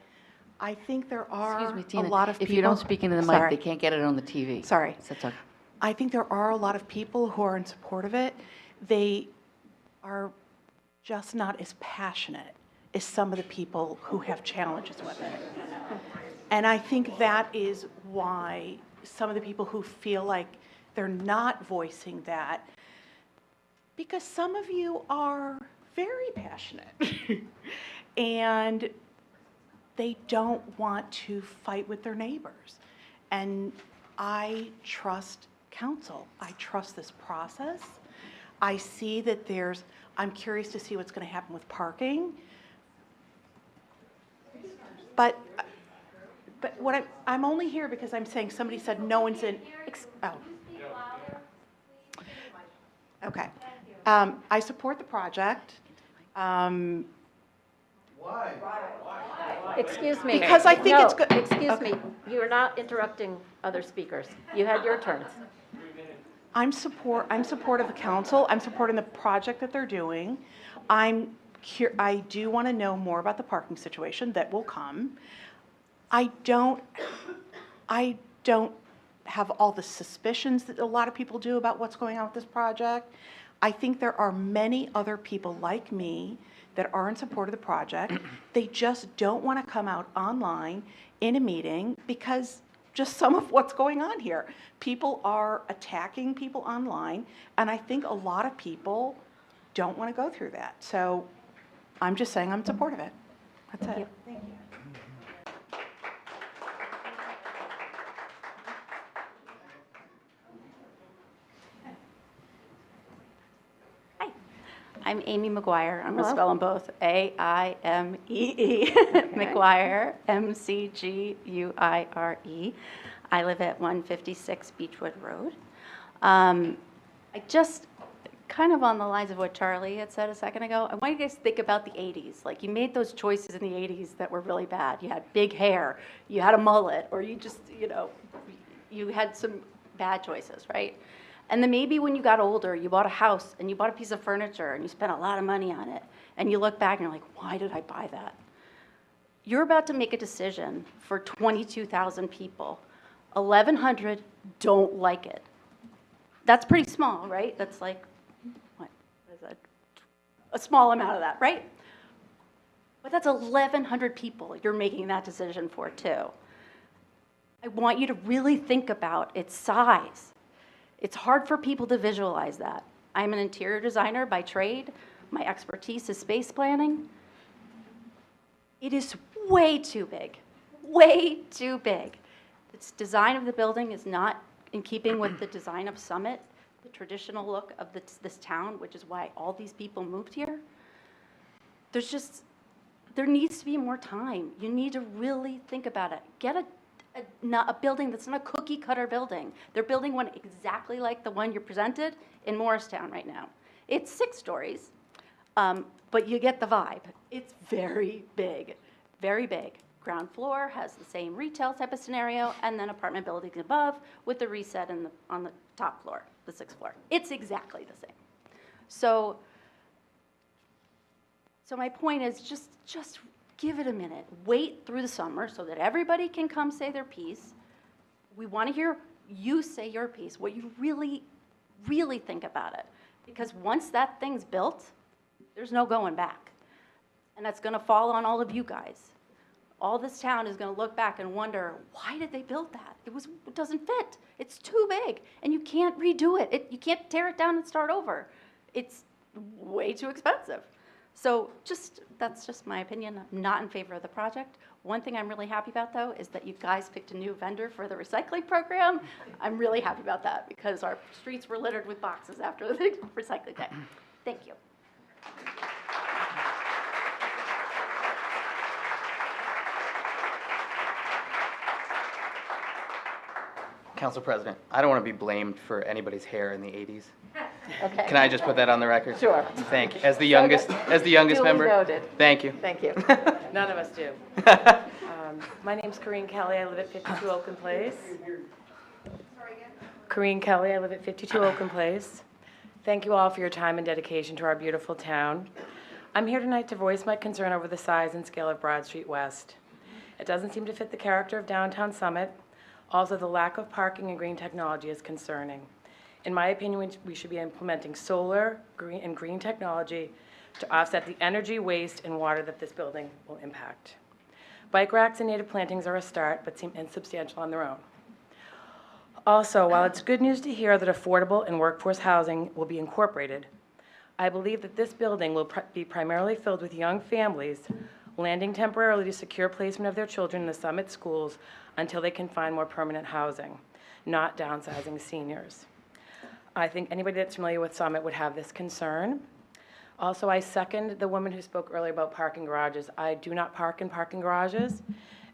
I think there are Excuse me, Tina, a lot of people. if you don't speak into the mic, Sorry. they can't get it on the TV. Sorry. That's okay. I think there are a lot of people who are in support of it. They are just not as passionate as some of the people who have challenges with it. And I think that is why some of the people who feel like they're not voicing that, because some of you are very passionate and they don't want to fight with their neighbors. And I trust council. I trust this process. I see that I'm curious to see what's going to happen with parking. But what I'm only here because I'm saying somebody said no one's in, oh. Okay. I support the project. Excuse me. Because I think it's good. Excuse me. You're not interrupting other speakers. You had your turn. I'm supportive of the council. I'm supporting the project that they're doing. I do want to know more about the parking situation that will come. I don't have all the suspicions that a lot of people do about what's going on with this project. I think there are many other people like me that are in support of the project. They just don't want to come out online in a meeting because just some of what's going on here. People are attacking people online, and I think a lot of people don't want to go through that. So I'm just saying I'm in support of it. That's it. Thank you. I'm Amy McGuire. I'm going to Hello. spell them both. A-I-M-E-E. McGuire, M-C-G-U-I-R-E. I live at 156 Beechwood Road. I just, kind of on the lines of what Charlie had said a second ago, I want you guys to think about the 80s. Like, you made those choices in the 80s that were really bad. You had big hair, you had a mullet, or you just, you had some bad choices, right? And then maybe when you got older, you bought a house and you bought a piece of furniture and you spent a lot of money on it. And you look back and you're like, why did I buy that? You're about to make a decision for 22,000 people. 1,100 don't like it. That's pretty small, right? That's like, what is that? A small amount of that, right? But that's 1,100 people you're making that decision for too. I want you to really think about its size. It's hard for people to visualize that. I'm an interior designer by trade. My expertise is space planning. It is way too big, way too big. The design of the building is not in keeping with the design of Summit, the traditional look of this town, which is why all these people moved here. There needs to be more time. You need to really think about it. Get a building that's not a cookie cutter building. They're building one exactly like the one you presented in Morristown right now. It's 6 stories, but you get the vibe. It's very big, very big. Ground floor has the same retail type of scenario, and then apartment buildings above with the reset on the top floor, the 6th floor. It's exactly the same. So my point is just give it a minute. Wait through the summer so that everybody can come say their piece. We want to hear you say your piece, what you really, really think about it. Because once that thing's built, there's no going back. And that's going to fall on all of you guys. All this town is going to look back and wonder, why did they build that? It doesn't fit. It's too big. And you can't redo it. You can't tear it down and start over. It's way too expensive. So that's just my opinion. I'm not in favor of the project. One thing I'm really happy about, though, is that you guys picked a new vendor for the recycling program. I'm really happy about that because our streets were littered with boxes after the recycling day. Thank you. Council President, I don't want to be blamed for anybody's hair in the 80s. Okay. Can I just put that on the record? Sure. Thank you. As the youngest Duly member. noted. Thank you. Thank you. None of us do. My name's Corinne Kelly. I live at 52 Oakland Place. Corinne Kelly. I live at 52 Oakland Place. Thank you all for your time and dedication to our beautiful town. I'm here tonight to voice my concern over the size and scale of Broad Street West. It doesn't seem to fit the character of downtown Summit. Also, the lack of parking and green technology is concerning. In my opinion, we should be implementing solar and green technology to offset the energy, waste, and water that this building will impact. Bike racks and native plantings are a start, but seem insubstantial on their own. Also, while it's good news to hear that affordable and workforce housing will be incorporated, I believe that this building will be primarily filled with young families landing temporarily to secure placement of their children in the Summit schools until they can find more permanent housing, not downsizing seniors. I think anybody that's familiar with Summit would have this concern. Also, I second the woman who spoke earlier about parking garages. I do not park in parking garages.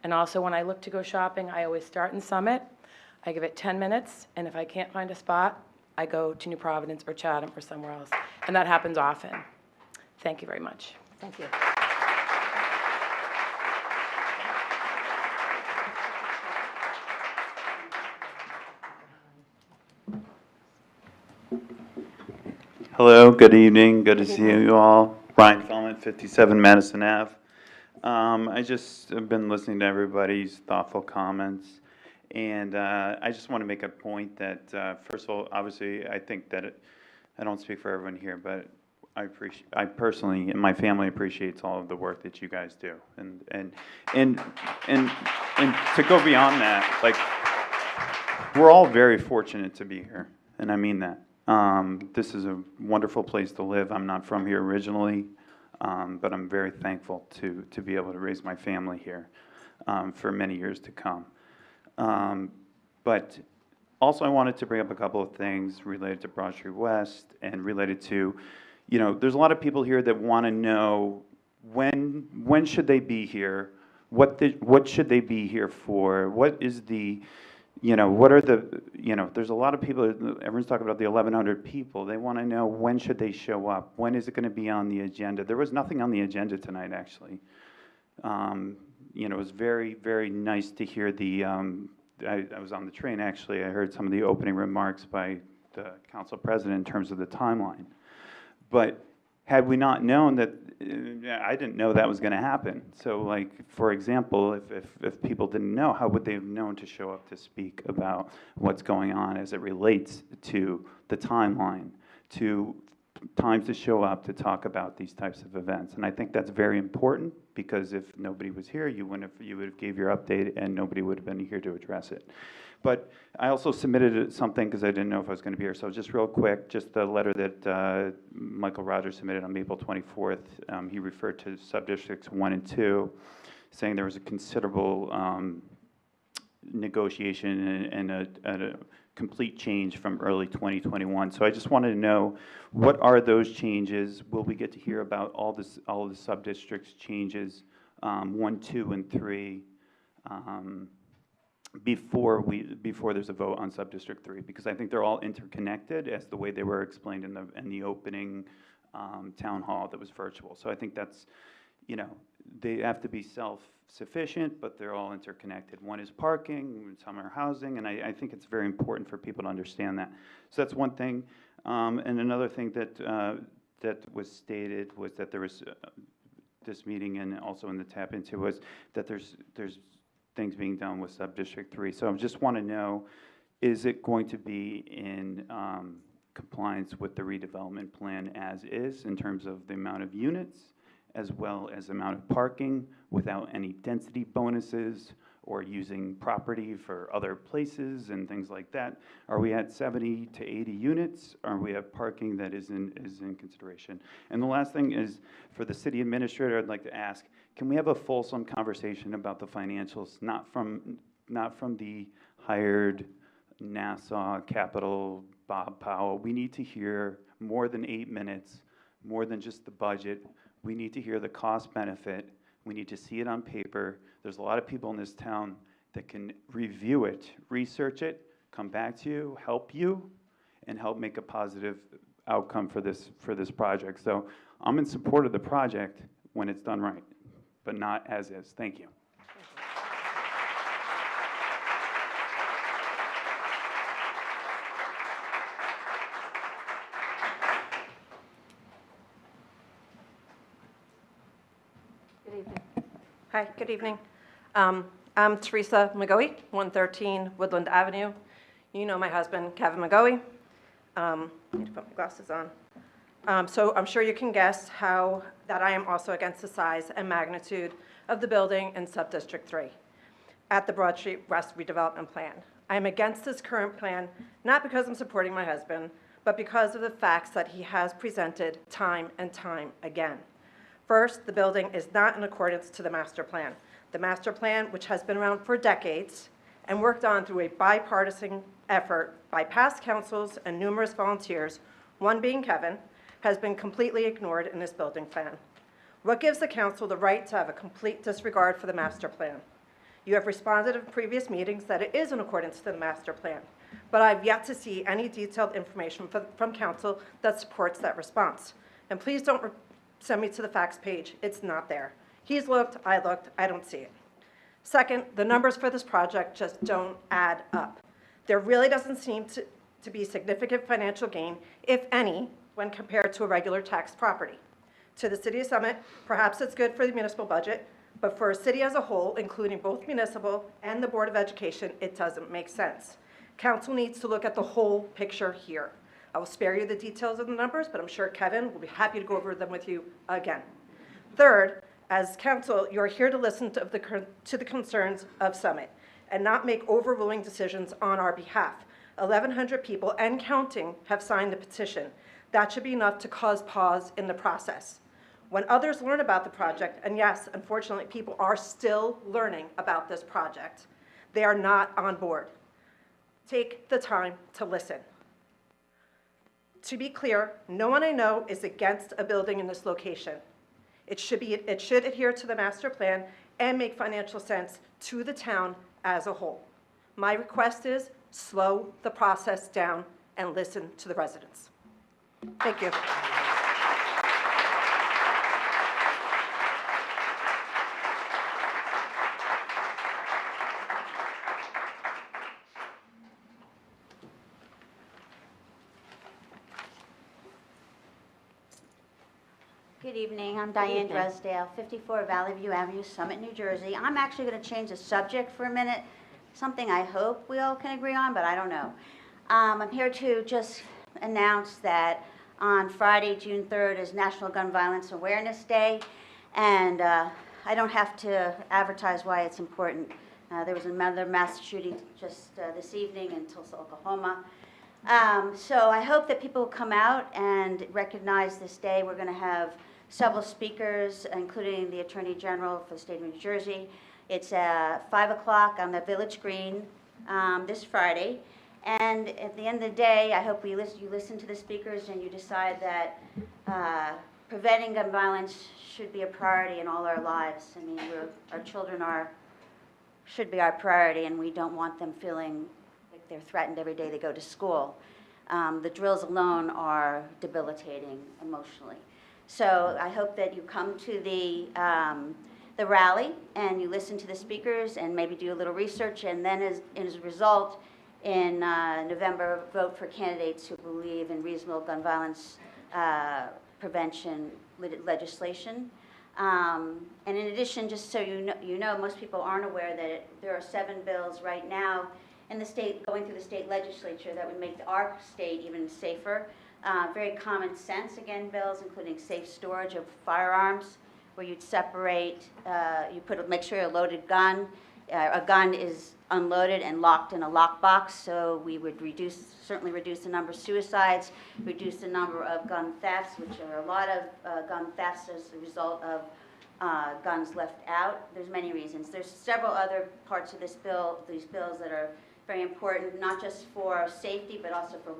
And also, when I look to go shopping, I always start in Summit. I give it 10 minutes, and if I can't find a spot, I go to New Providence or Chatham or somewhere else. And that happens often. Thank you very much. Thank you. Hello, good evening. Good to see you all. Brian Fellman, 57 Madison Ave. I just have been listening to everybody's thoughtful comments, and I just want to make a point that, first of all, obviously, I think that I don't speak for everyone here, but I personally and my family appreciates all of the work that you guys do, and to go beyond that, like, we're all very fortunate to be here, and I mean that. This is a wonderful place to live. I'm not from here originally, but I'm very thankful to be able to raise my family here for many years to come. But also I wanted to bring up a couple of things related to Broad Street West and related to, there's a lot of people here that want to know when should they be here? What should they be here for? What is the what are the, there's a lot of people, everyone's talking about the 1,100 people. They want to know when should they show up? When is it going to be on the agenda? There was nothing on the agenda tonight, actually. It was very, very nice to hear I was on the train, actually. I heard some of the opening remarks by the council president in terms of the timeline. But had we not known that, I didn't know that was going to happen. So, like, for example, if people didn't know, how would they have known to show up to speak about what's going on as it relates to the timeline, to times to show up to talk about these types of events? And I think that's very important, because if nobody was here, you would have gave your update and nobody would have been here to address it. But I also submitted something because I didn't know if I was going to be here. So just real quick, just the letter that Michael Rogers submitted on April 24th. He referred to sub-districts 1 and 2, saying there was a considerable negotiation and a complete change from early 2021. So I just wanted to know, what are those changes? Will we get to hear about all of the sub-districts changes, 1, 2, and 3? Before there's a vote on Sub-District 3, because I think they're all interconnected as the way they were explained in the opening town hall that was virtual. So I think that's, they have to be self-sufficient, but they're all interconnected. One is parking, some are housing, and I think it's very important for people to understand that. So that's one thing. And another thing that was stated was that there was this meeting, and also in the tap into, was that there's things being done with Sub-District 3. So I just want to know, is it going to be in compliance with the redevelopment plan as is, in terms of the amount of units, as well as the amount of parking, without any density bonuses or using property for other places and things like that? Are we at 70 to 80 units? Or we have parking that is in consideration? And the last thing is, for the city administrator, I'd like to ask, can we have a fulsome conversation about the financials, not from the hired Nassau Capital Bob Powell? We need to hear more than 8 minutes, more than just the budget. We need to hear the cost benefit. We need to see it on paper. There's a lot of people in this town that can review it, research it, come back to you, and help make a positive outcome for this project. So I'm in support of the project when it's done right, but not as is. Thank you. Good evening. Hi, good evening. I'm Teresa McGoey, 113 Woodland Avenue. You know my husband, Kevin McGoey. Need to put my glasses on. So I'm sure you can guess that I am also against the size and magnitude of the building in Subdistrict 3 at the Broad Street West redevelopment plan. I am against this current plan, not because I'm supporting my husband, but because of the facts that he has presented time and time again. First, the building is not in accordance to the master plan. The master plan, which has been around for decades and worked on through a bipartisan effort by past councils and numerous volunteers, one being Kevin, has been completely ignored in this building plan. What gives the council the right to have a complete disregard for the master plan? You have responded in previous meetings that it is in accordance to the master plan, but I've yet to see any detailed information from council that supports that response. And please don't send me to the facts page. It's not there. He's looked, I don't see it. Second, the numbers for this project just don't add up. There really doesn't seem to be significant financial gain, if any, when compared to a regular tax property. To the City of Summit, perhaps it's good for the municipal budget, but for a city as a whole, including both municipal and the Board of Education, it doesn't make sense. Council needs to look at the whole picture here. I will spare you the details of the numbers, but I'm sure Kevin will be happy to go over them with you again. Third, as council, you're here to listen to the concerns of Summit and not make overruling decisions on our behalf. 1,100 people and counting have signed the petition. That should be enough to cause pause in the process. When others learn about the project, and yes, unfortunately, people are still learning about this project, they are not on board. Take the time to listen. To be clear, no one I know is against a building in this location. It should adhere to the master plan and make financial sense to the town as a whole. My request is slow the process down and listen to the residents. Thank you. Good evening, I'm Diane Dresdale, 54 Valley View Avenue, Summit, New Jersey. I'm actually going to change the subject for a minute, something I hope we all can agree on, but I don't know. I'm here to just announce that on Friday, June 3rd is National Gun Violence Awareness Day, and I don't have to advertise why it's important. There was another mass shooting just this evening in Tulsa, Oklahoma. So I hope that people will come out and recognize this day. We're going to have several speakers, including the Attorney General for the state of New Jersey. It's 5 o'clock on the Village Green this Friday. And at the end of the day, I hope you listen to the speakers and you decide that preventing gun violence should be a priority in all our lives. I mean, our children should be our priority, and we don't want them feeling like they're threatened every day they go to school. The drills alone are debilitating emotionally. So I hope that you come to the rally and you listen to the speakers and maybe do a little research, and then as a result, in November, vote for candidates who believe in reasonable gun violence prevention legislation. And in addition, just so you know, most people aren't aware that there are 7 bills right now in the state, going through the state legislature, that would make our state even safer. Very common sense, again, bills, including safe storage of firearms, where you'd separate, make sure a loaded gun, a gun is unloaded and locked in a lockbox, so we would certainly reduce the number of suicides, reduce the number of gun thefts, which are a lot of gun thefts as a result of guns left out. There's many reasons. There's several other parts of these bills that are very important, not just for safety, but also for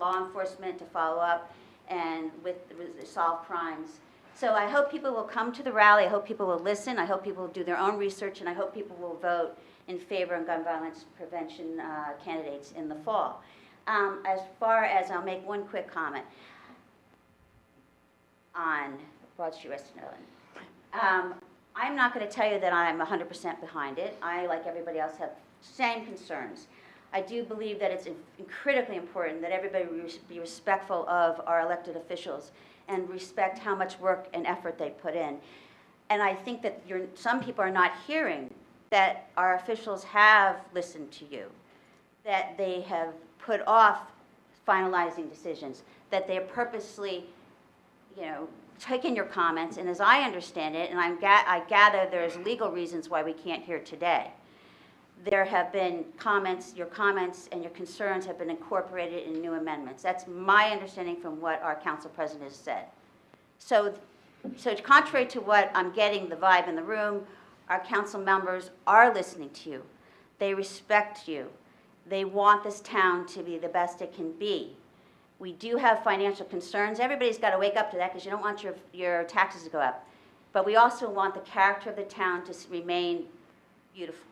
law enforcement to follow up and solve crimes. So I hope people will come to the rally. I hope people will listen. I hope people will do their own research, and I hope people will vote in favor of gun violence prevention candidates in the fall. As far as, I'll make one quick comment. on Broad Street West in Northern. I'm not going to tell you that I'm 100% behind it. I, like everybody else, have same concerns. I do believe that it's critically important that everybody be respectful of our elected officials and respect how much work and effort they put in. And I think that some people are not hearing that our officials have listened to you, that they have put off finalizing decisions, that they're purposely, taking your comments, and as I understand it, and I gather there's legal reasons why we can't hear today. There have been comments, your comments and your concerns have been incorporated in new amendments. That's my understanding from what our council president has said. So contrary to what I'm getting the vibe in the room, our council members are listening to you. They respect you. They want this town to be the best it can be. We do have financial concerns. Everybody's got to wake up to that because you don't want your taxes to go up. But we also want the character of the town to remain beautiful.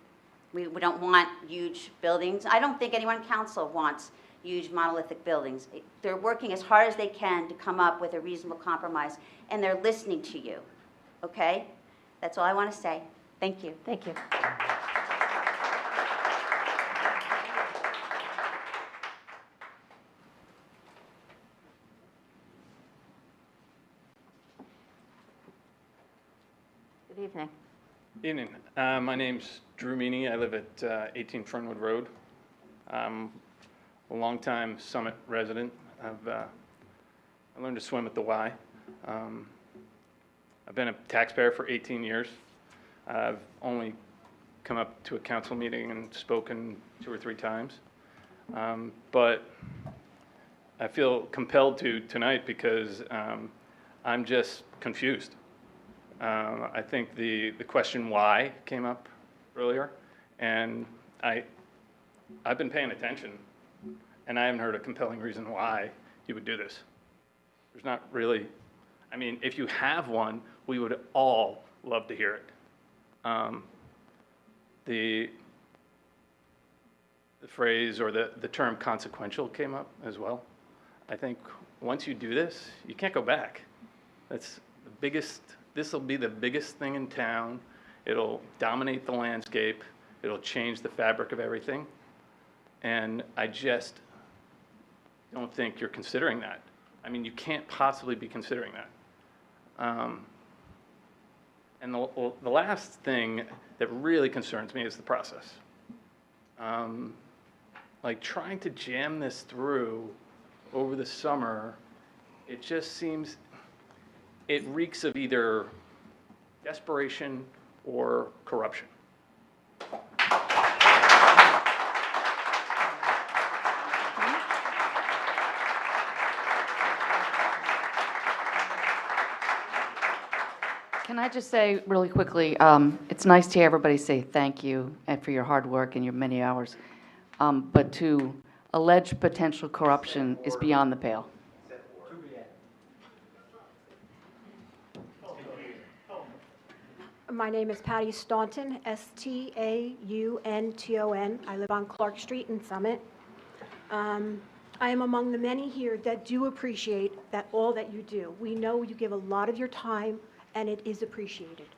We don't want huge buildings. I don't think anyone in council wants huge monolithic buildings. They're working as hard as they can to come up with a reasonable compromise, and they're listening to you, okay? That's all I want to say. Thank you. Thank you. Good evening. Evening. My name's Drew Meany. I live at 18 Fernwood Road. I'm a longtime Summit resident. I learned to swim at the Y. I've been a taxpayer for 18 years. I've only come up to a council meeting and spoken 2 or 3 times. But I feel compelled to tonight because I'm just confused. I think the question why came up earlier, and I've been paying attention, and I haven't heard a compelling reason why you would do this. There's not really, I mean, if you have one, we would all love to hear it. The phrase or the term consequential came up as well. I think once you do this, you can't go back. That's the biggest. This will be the biggest thing in town. It'll dominate the landscape. It'll change the fabric of everything. And I just don't think you're considering that. I mean, you can't possibly be considering that. And the last thing that really concerns me is the process. Like trying to jam this through over the summer, it just seems, it reeks of either desperation or corruption. Can I just say really quickly, it's nice to hear everybody say thank you and for your hard work and your many hours. But to allege potential corruption is beyond the pale. My name is Patty Staunton, S-T-A-U-N-T-O-N. I live on Clark Street in Summit. I am among the many here that do appreciate that all that you do. We know you give a lot of your time, and it is appreciated.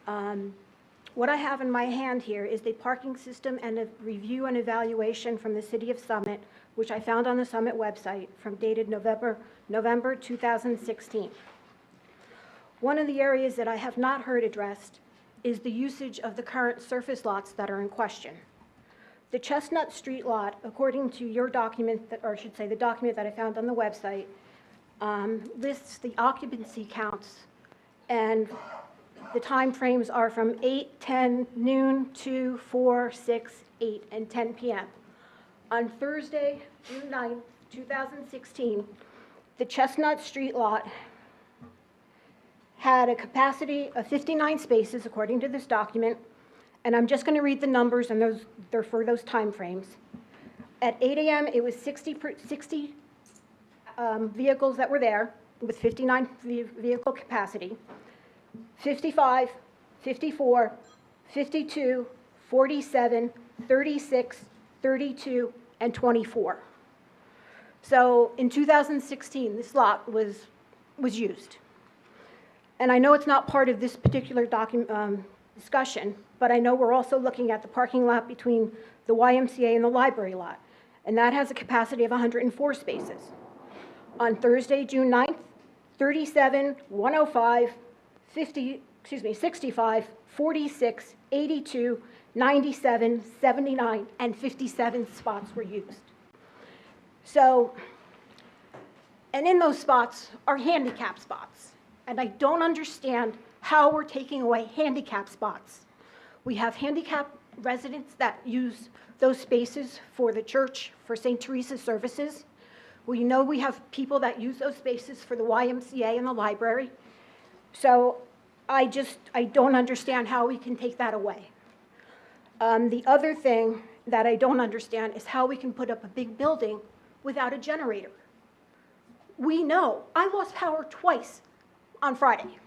What I have in my hand here is the parking system and a review and evaluation from the City of Summit, which I found on the Summit website from dated November 2016. One of the areas that I have not heard addressed is the usage of the current surface lots that are in question. The Chestnut Street lot, according to your document, or I should say the document that I found on the website, lists the occupancy counts, and the time frames are from 8, 10, noon, 2, 4, 6, 8, and 10 p.m. On Thursday, June 9th, 2016, the Chestnut Street lot had a capacity of 59 spaces, according to this document, and I'm just going to read the numbers, and they're for those time frames. At 8 a.m., it was 60 vehicles that were there, with 59 vehicle capacity, 55, 54, 52, 47, 36, 32, and 24. So in 2016, this lot was used. and I know it's not part of this particular discussion, but I know we're also looking at the parking lot between the YMCA and the library lot, and that has a capacity of 104 spaces. On Thursday, June 9th, 37, 105, 65, 46, 82, 97, 79, and 57 spots were used. So, and in those spots are handicap spots. And I don't understand how we're taking away handicap spots. We have handicap residents that use those spaces for the church, for St. Teresa's services. We know we have people that use those spaces for the YMCA and the library. So I don't understand how we can take that away. The other thing that I don't understand is how we can put up a big building without a generator. We know, I lost power twice on Friday.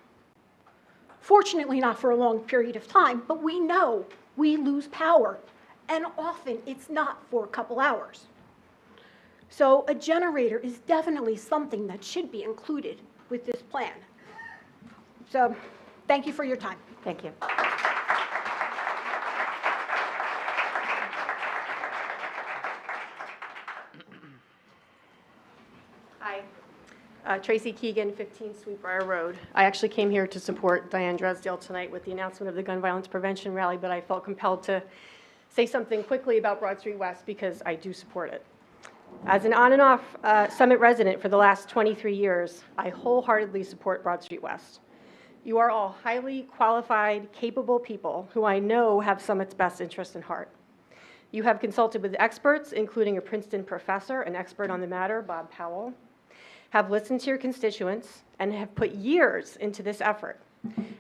Fortunately, not for a long period of time, but we know we lose power, and often it's not for a couple hours. So a generator is definitely something that should be included with this plan. So thank you for your time. Thank you. Hi. Tracy Keegan, 15 Sweetbriar Road. I actually came here to support Diane Dresdale tonight with the announcement of the gun violence prevention rally, but I felt compelled to say something quickly about Broad Street West because I do support it. As an on and off Summit resident for the last 23 years, I wholeheartedly support Broad Street West. You are all highly qualified, capable people who I know have Summit's best interest in heart. You have consulted with experts, including a Princeton professor, an expert on the matter, Bob Powell, have listened to your constituents, and have put years into this effort.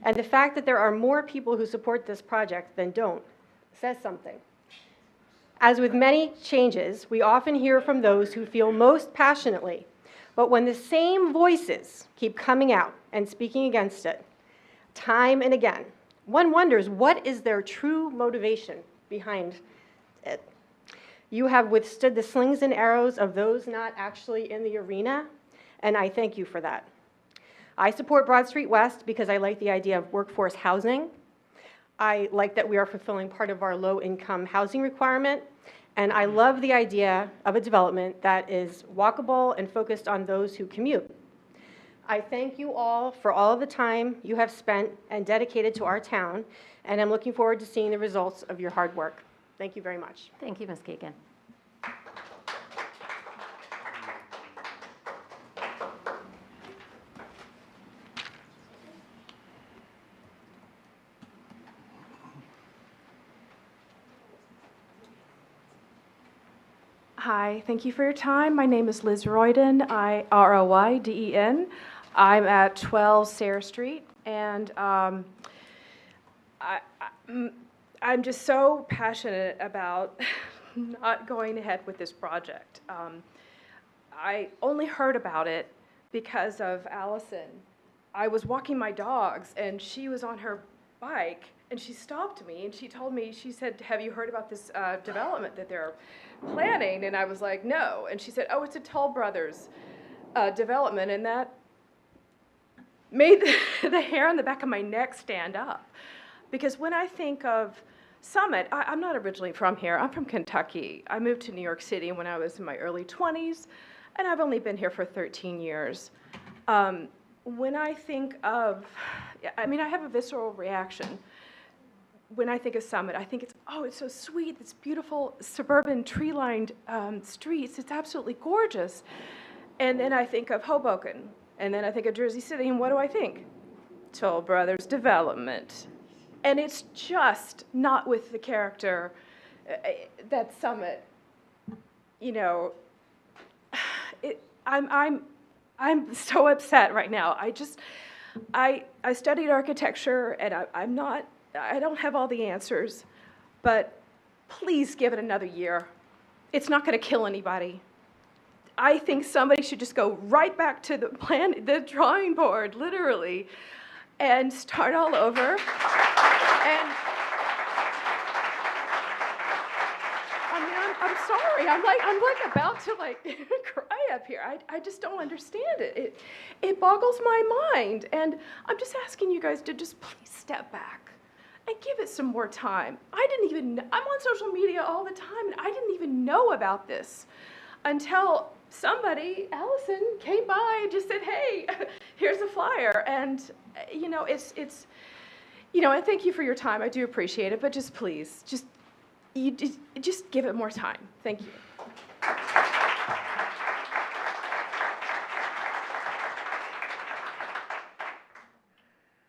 And the fact that there are more people who support this project than don't says something. As with many changes, we often hear from those who feel most passionately, but when the same voices keep coming out and speaking against it, time and again, one wonders what is their true motivation behind it. You have withstood the slings and arrows of those not actually in the arena, and I thank you for that. I support Broad Street West because I like the idea of workforce housing. I like that we are fulfilling part of our low-income housing requirement, and I love the idea of a development that is walkable and focused on those who commute. I thank you all for all of the time you have spent and dedicated to our town, and I'm looking forward to seeing the results of your hard work. Thank you very much. Thank you, Ms. Keegan. Hi, thank you for your time. My name is Liz Royden, R-O-Y-D-E-N. I'm at 12 Sayre Street, and I'm just so passionate about not going ahead with this project. I only heard about it because of Allison. I was walking my dogs, and she was on her bike, and she stopped me, and she told me, she said, "Have you heard about this development that they're planning?" And I was like, "No." And she said, "Oh, it's a Toll Brothers development," and that made the hair on the back of my neck stand up. Because when I think of Summit, I'm not originally from here. I'm from Kentucky. I moved to New York City when I was in my early 20s, and I've only been here for 13 years. When I think of, I mean, I have a visceral reaction. When I think of Summit, I think it's so sweet, it's beautiful suburban tree-lined streets, it's absolutely gorgeous. And then I think of Hoboken, and then I think of Jersey City, and what do I think? Toll Brothers development. And it's just not with the character that Summit, you know, I'm so upset right now. I studied architecture, and I don't have all the answers, but please give it another year. It's not going to kill anybody. I think somebody should just go right back to the drawing board, literally, and start all over. And I mean, I'm sorry. I'm like about to cry up here. I just don't understand it. It boggles my mind. And I'm just asking you guys to just please step back and give it some more time. I'm on social media all the time, and I didn't even know about this until somebody, Allison, came by and just said, hey, here's a flyer. And, and thank you for your time. I do appreciate it, but just please, just give it more time. Thank you.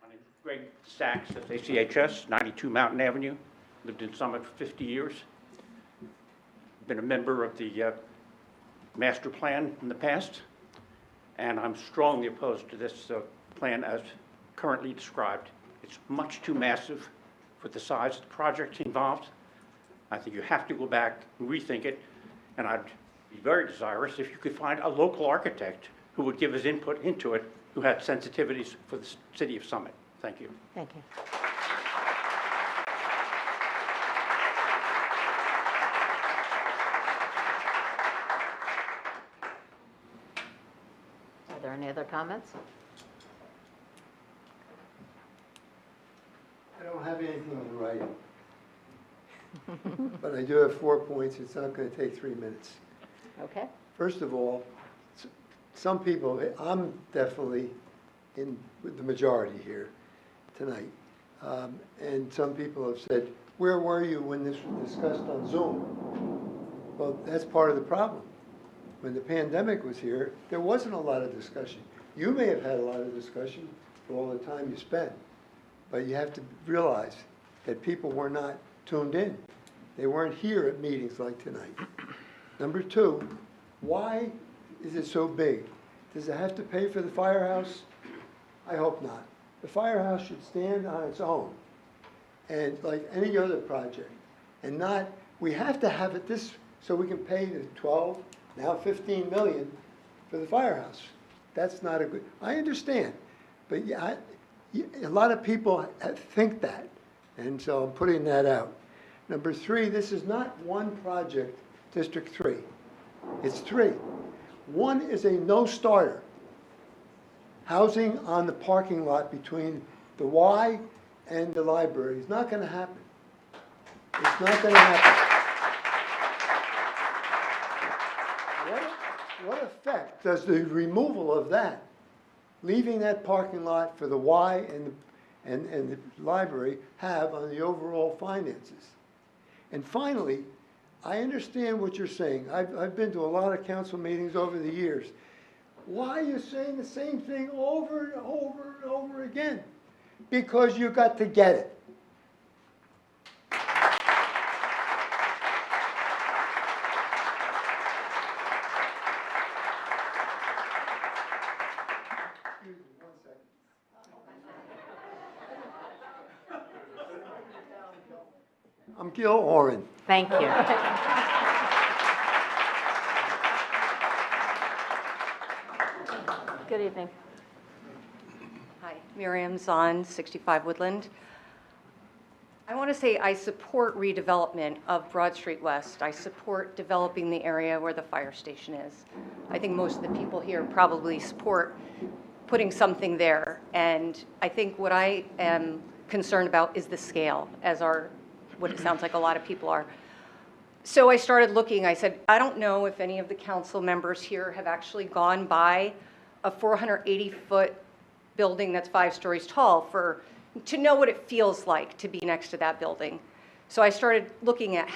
My name is Greg Sachs at ACHS, 92 Mountain Avenue. Lived in Summit for 50 years. Been a member of the master plan in the past, and I'm strongly opposed to this plan as currently described. It's much too massive for the size of the project involved. I think you have to go back and rethink it, and I'd be very desirous if you could find a local architect who would give his input into it, who had sensitivities for the city of Summit. Thank you. Thank you. Are there any other comments? I don't have anything in writing. But I do have 4 points. It's not going to take 3 minutes. Okay. First of all, some people, I'm definitely in with the majority here tonight. And some people have said, where were you when this was discussed on Zoom? Well, that's part of the problem. When the pandemic was here, there wasn't a lot of discussion. You may have had a lot of discussion for all the time you spent, but you have to realize that people were not tuned in. They weren't here at meetings like tonight. Number two, why is it so big? Does it have to pay for the firehouse? I hope not. The firehouse should stand on its own, and like any other project, and not, we have to have it this, so we can pay the 12, now 15 million for the firehouse. That's not a good, I understand, but yeah, a lot of people think that, and so I'm putting that out. Number three, this is not one project, District 3. It's 3. One is a no-starter. Housing on the parking lot between the Y and the library is not going to happen. It's not going to happen. What effect does the removal of that, leaving that parking lot for the Y and the library, have on the overall finances? And finally, I understand what you're saying. I've been to a lot of council meetings over the years. Why are you saying the same thing over and over and over again? Because you got to get it. Excuse me, 1 second. I'm Gil Oren. Thank you. Good evening. Hi, Miriam Zahn, 65 Woodland. I want to say I support redevelopment of Broad Street West. I support developing the area where the fire station is. I think most of the people here probably support putting something there. And I think what I am concerned about is the scale, as what it sounds like a lot of people are. So I started looking. I said, I don't know if any of the council members here have actually gone by a 480-foot building that's 5 stories tall to know what it feels like to be next to that building. So I started looking at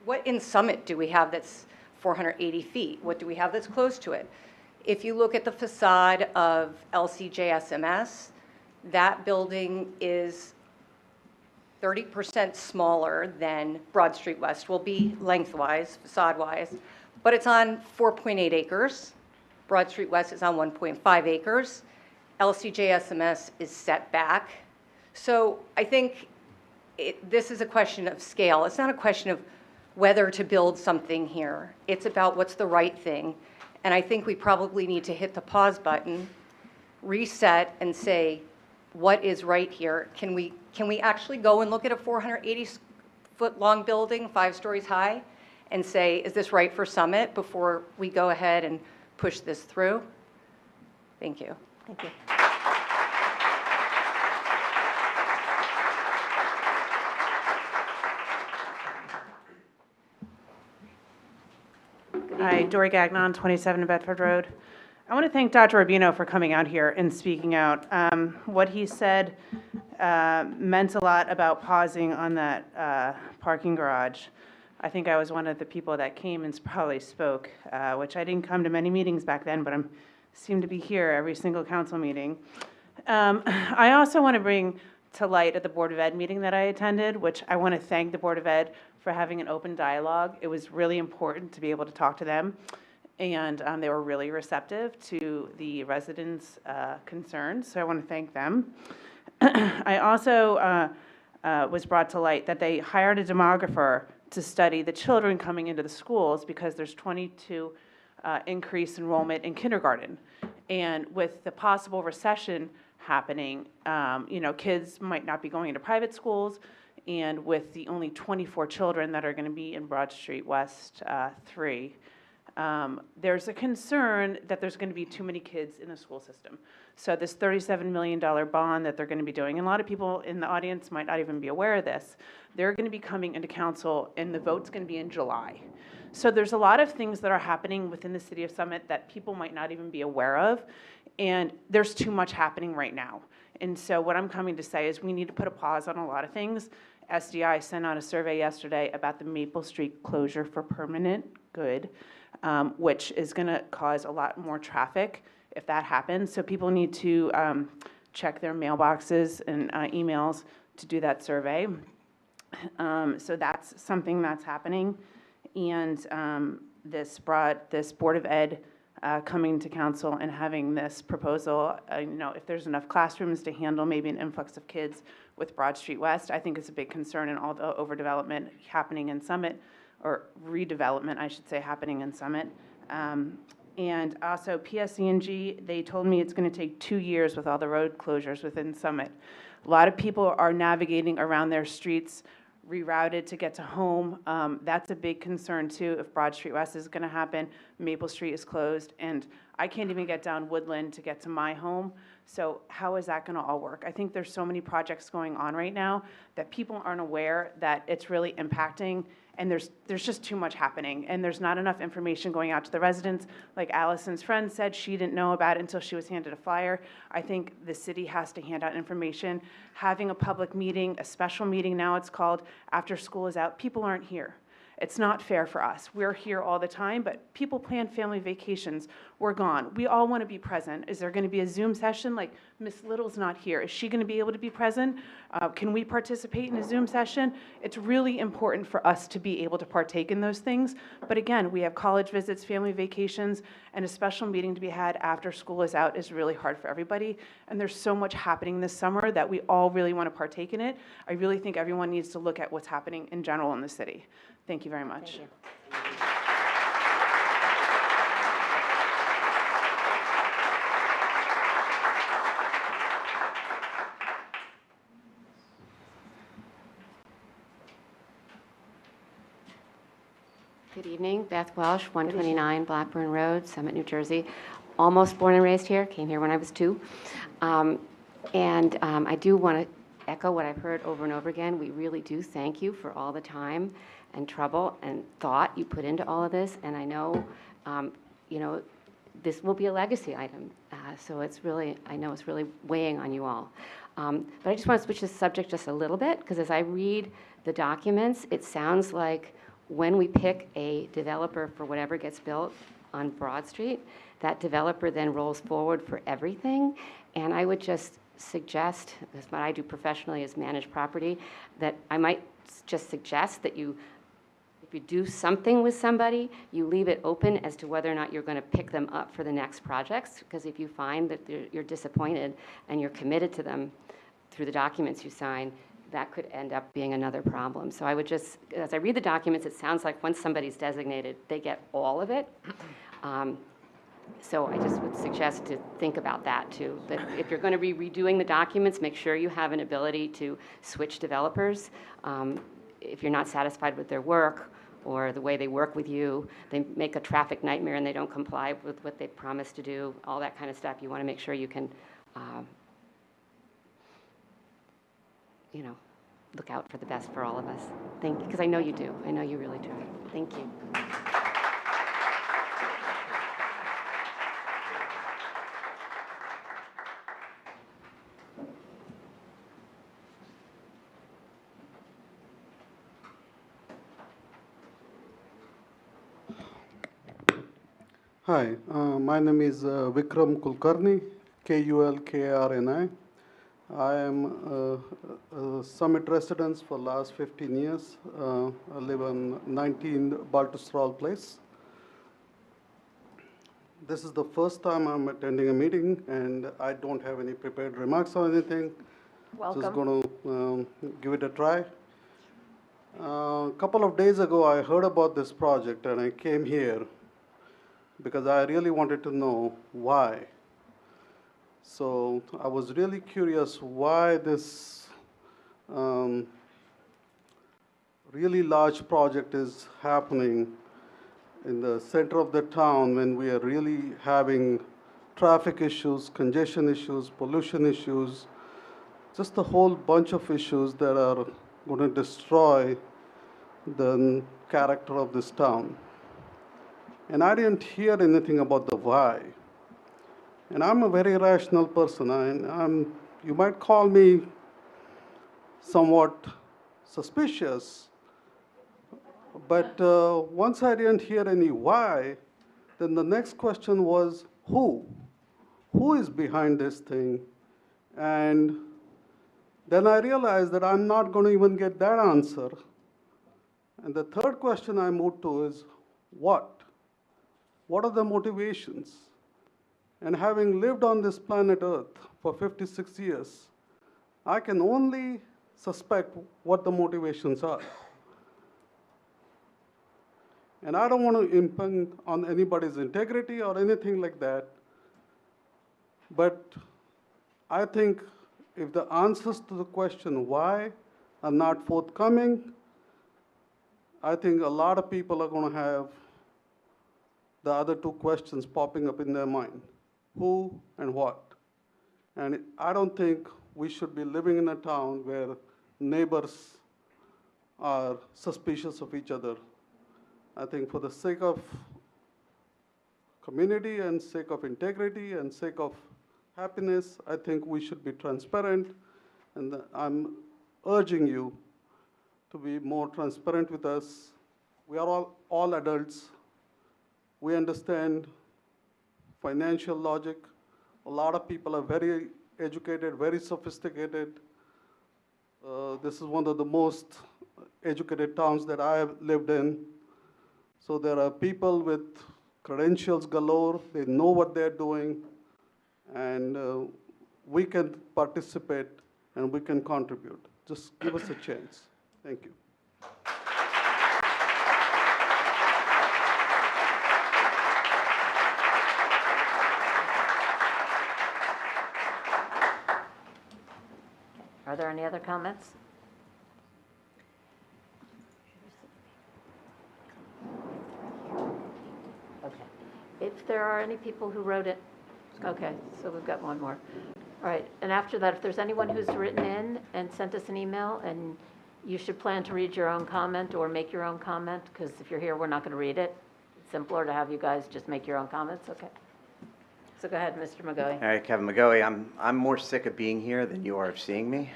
what in Summit do we have that's 480 feet? What do we have that's close to it? If you look at the facade of LCJSMS, that building is 30% smaller than Broad Street West will be lengthwise, facade-wise, but it's on 4.8 acres. Broad Street West is on 1.5 acres. LCJSMS is set back. So I think this is a question of scale. It's not a question of whether to build something here. It's about what's the right thing. And I think we probably need to hit the pause button, reset, and say, what is right here? Can we actually go and look at a 480-foot long building, 5 stories high, and say, is this right for Summit before we go ahead and push this through? Thank you. Thank you. Hi, Dory Gagnon, 27 Bedford Road. I want to thank Dr. Rubino for coming out here and speaking out. What he said meant a lot about pausing on that parking garage. I think I was one of the people that came and probably spoke, which I didn't come to many meetings back then, but I seem to be here every single council meeting. I also want to bring to light at the Board of Ed meeting that I attended, which I want to thank the Board of Ed for having an open dialogue. It was really important to be able to talk to them, and they were really receptive to the residents' concerns, so I want to thank them. I also was brought to light that they hired a demographer to study the children coming into the schools because there's 22 increase enrollment in kindergarten. And with the possible recession happening, kids might not be going into private schools, and with the only 24 children that are going to be in Broad Street West 3, there's a concern that there's going to be too many kids in the school system. So this $37 million bond that they're going to be doing, and a lot of people in the audience might not even be aware of this, they're going to be coming into council, and the vote's going to be in July. So there's a lot of things that are happening within the city of Summit that people might not even be aware of, and there's too much happening right now. And so what I'm coming to say is we need to put a pause on a lot of things. SDI sent out a survey yesterday about the Maple Street closure for permanent good, which is going to cause a lot more traffic if that happens. So people need to check their mailboxes and emails to do that survey. So that's something that's happening. And this Board of Ed coming to council and having this proposal, if there's enough classrooms to handle maybe an influx of kids with Broad Street West, I think it's a big concern in all the overdevelopment happening in Summit, or redevelopment, I should say, happening in Summit. And also PSE&G, they told me it's going to take 2 years with all the road closures within Summit. A lot of people are navigating around their streets, rerouted to get to home. That's a big concern too. If Broad Street West is going to happen, Maple Street is closed, and I can't even get down Woodland to get to my home. So how is that going to all work? I think there's so many projects going on right now that people aren't aware that it's really impacting, and there's just too much happening, and there's not enough information going out to the residents. Like Allison's friend said, she didn't know about it until she was handed a flyer. I think the city has to hand out information. Having a public meeting, a special meeting now it's called, after school is out, people aren't here. It's not fair for us. We're here all the time, but people plan family vacations. We're gone. We all want to be present. Is there going to be a Zoom session? Like Miss Little's not here. Is she going to be able to be present? Can we participate in a Zoom session? It's really important for us to be able to partake in those things. But again, we have college visits, family vacations, and a special meeting to be had after school is out is really hard for everybody. And there's so much happening this summer that we all really want to partake in it. I really think everyone needs to look at what's happening in general in the city. Thank you very much. Thank you. Good evening, Beth Welsh, 129 Blackburn Road, Summit, New Jersey. Almost born and raised here, came here when I was 2. I do want to echo what I've heard over and over again. We really do thank you for all the time and trouble and thought you put into all of this. And I know, this will be a legacy item. So it's really, I know it's really weighing on you all. But I just want to switch the subject just a little bit, because as I read the documents, it sounds like when we pick a developer for whatever gets built on Broad Street, that developer then rolls forward for everything. And I would just suggest, because what I do professionally is manage property, that I might just suggest that if you do something with somebody, you leave it open as to whether or not you're going to pick them up for the next projects. Because if you find that you're disappointed and you're committed to them through the documents you sign, that could end up being another problem. So I would just, as I read the documents, it sounds like once somebody's designated, they get all of it. So I just would suggest to think about that too, that if you're going to be redoing the documents, make sure you have an ability to switch developers. If you're not satisfied with their work, or the way they work with you. They make a traffic nightmare and they don't comply with what they promised to do, all that kind of stuff. You want to make sure you can, you know, look out for the best for all of us. Thank you, because I know you do. I know you really do. Thank you. Hi, my name is Vikram Kulkarni, Kulkrni. I am a Summit resident for last 15 years. I live on 19 Baltusrol Place. This is the first time I'm attending a meeting, and I don't have any prepared remarks or anything. Welcome. Just going to give it a try. A couple of days ago, I heard about this project, and I came here because I really wanted to know why. So I was really curious why this really large project is happening in the center of the town when we are really having traffic issues, congestion issues, pollution issues, just a whole bunch of issues that are going to destroy the character of this town. And I didn't hear anything about the why. And I'm a very rational person. You might call me somewhat suspicious, but once I didn't hear any why, then the next question was who? Who is behind this thing? And then I realized that I'm not going to even get that answer. And the third question I moved to is what? What are the motivations? And having lived on this planet Earth for 56 years, I can only suspect what the motivations are. And I don't want to impinge on anybody's integrity or anything like that. But I think if the answers to the question why are not forthcoming, I think a lot of people are going to have the other two questions popping up in their mind. Who and what? And I don't think we should be living in a town where neighbors are suspicious of each other. I think for the sake of community and sake of integrity and sake of happiness, I think we should be transparent. And I'm urging you to be more transparent with us. We are all adults. We understand financial logic. A lot of people are very educated, very sophisticated. This is one of the most educated towns that I have lived in. So there are people with credentials galore. They know what they're doing. And we can participate and we can contribute. Just give us a chance. Thank you. Are there any other comments? Okay. If there are any people who wrote it, okay, so we've got one more. All right, and after that, if there's anyone who's written in and sent us an email, and you should plan to read your own comment or make your own comment, because if you're here, we're not going to read it. It's simpler to have you guys just make your own comments, okay? So go ahead, Mr. McGoey. All right, Kevin McGoey, I'm more sick of being here than you are of seeing me.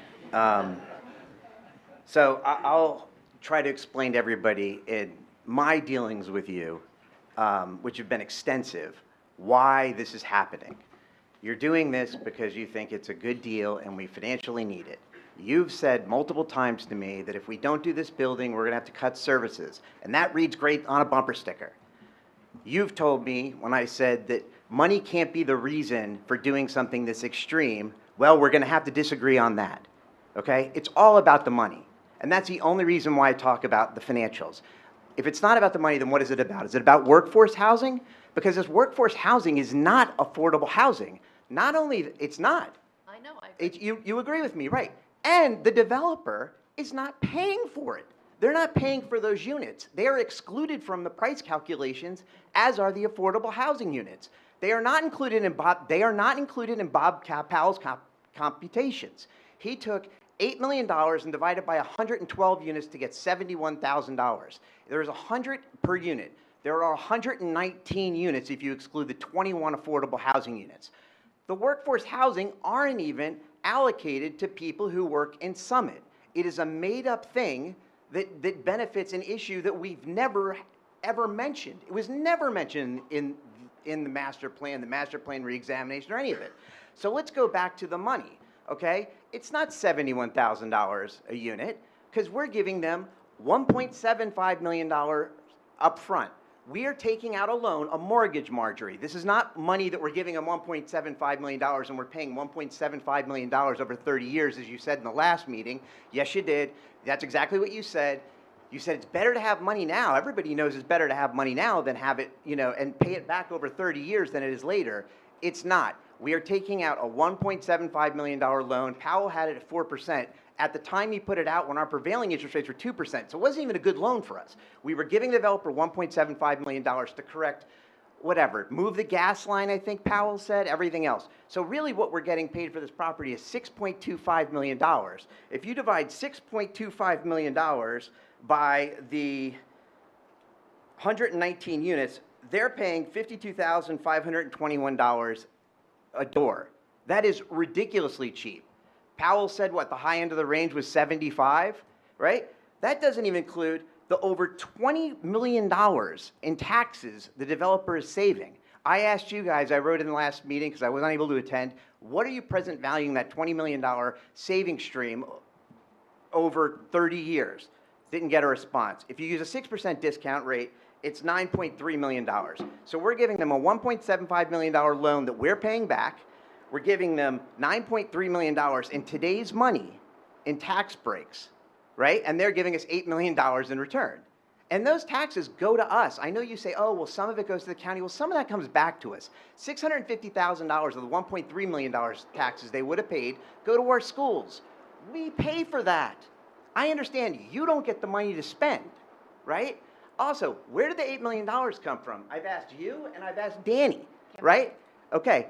So I'll try to explain to everybody in my dealings with you, which have been extensive, why this is happening. You're doing this because you think it's a good deal and we financially need it. You've said multiple times to me that if we don't do this building, we're going to have to cut services. And that reads great on a bumper sticker. You've told me when I said that money can't be the reason for doing something this extreme, well, we're going to have to disagree on that. Okay? It's all about the money. And that's the only reason why I talk about the financials. If it's not about the money, then what is it about? Is it about workforce housing? Because this workforce housing is not affordable housing. Not only, it's not. I know. You agree with me, right? And the developer is not paying for it. They're not paying for those units. They are excluded from the price calculations, as are the affordable housing units. They are not included in Bob Powell's computations. He took $8 million and divided by 112 units to get $71,000. There's 100 per unit. There are 119 units if you exclude the 21 affordable housing units. The workforce housing aren't even allocated to people who work in Summit. It is a made-up thing that benefits an issue that we've never, ever mentioned. It was never mentioned in the master plan reexamination, or any of it. So let's go back to the money, okay? It's not $71,000 a unit, because we're giving them $1.75 million up front. We are taking out a loan, a mortgage, Marjorie. This is not money that we're giving them $1.75 million and we're paying $1.75 million over 30 years, as you said in the last meeting. Yes, you did. That's exactly what you said. You said it's better to have money now. Everybody knows it's better to have money now than have it, and pay it back over 30 years than it is later. It's not. We are taking out a $1.75 million loan. Powell had it at 4%. At the time he put it out, when our prevailing interest rates were 2%. So it wasn't even a good loan for us. We were giving the developer $1.75 million to correct whatever. Move the gas line, I think Powell said, everything else. So really what we're getting paid for this property is $6.25 million. If you divide $6.25 million by the 119 units, they're paying $52,521 a door. That is ridiculously cheap. Powell said, what, the high end of the range was 75, right? That doesn't even include the over $20 million in taxes the developer is saving. I asked you guys, I wrote in the last meeting because I was unable to attend, what are you present valuing that $20 million saving stream over 30 years? Didn't get a response. If you use a 6% discount rate, it's $9.3 million. So we're giving them a $1.75 million loan that we're paying back. We're giving them $9.3 million in today's money in tax breaks, right? And they're giving us $8 million in return. And those taxes go to us. I know you say, oh, well, some of it goes to the county. Well, some of that comes back to us. $650,000 of the $1.3 million taxes they would have paid go to our schools. We pay for that. I understand you don't get the money to spend, right? Also, where did the $8 million come from? I've asked you and I've asked Danny, right? Okay,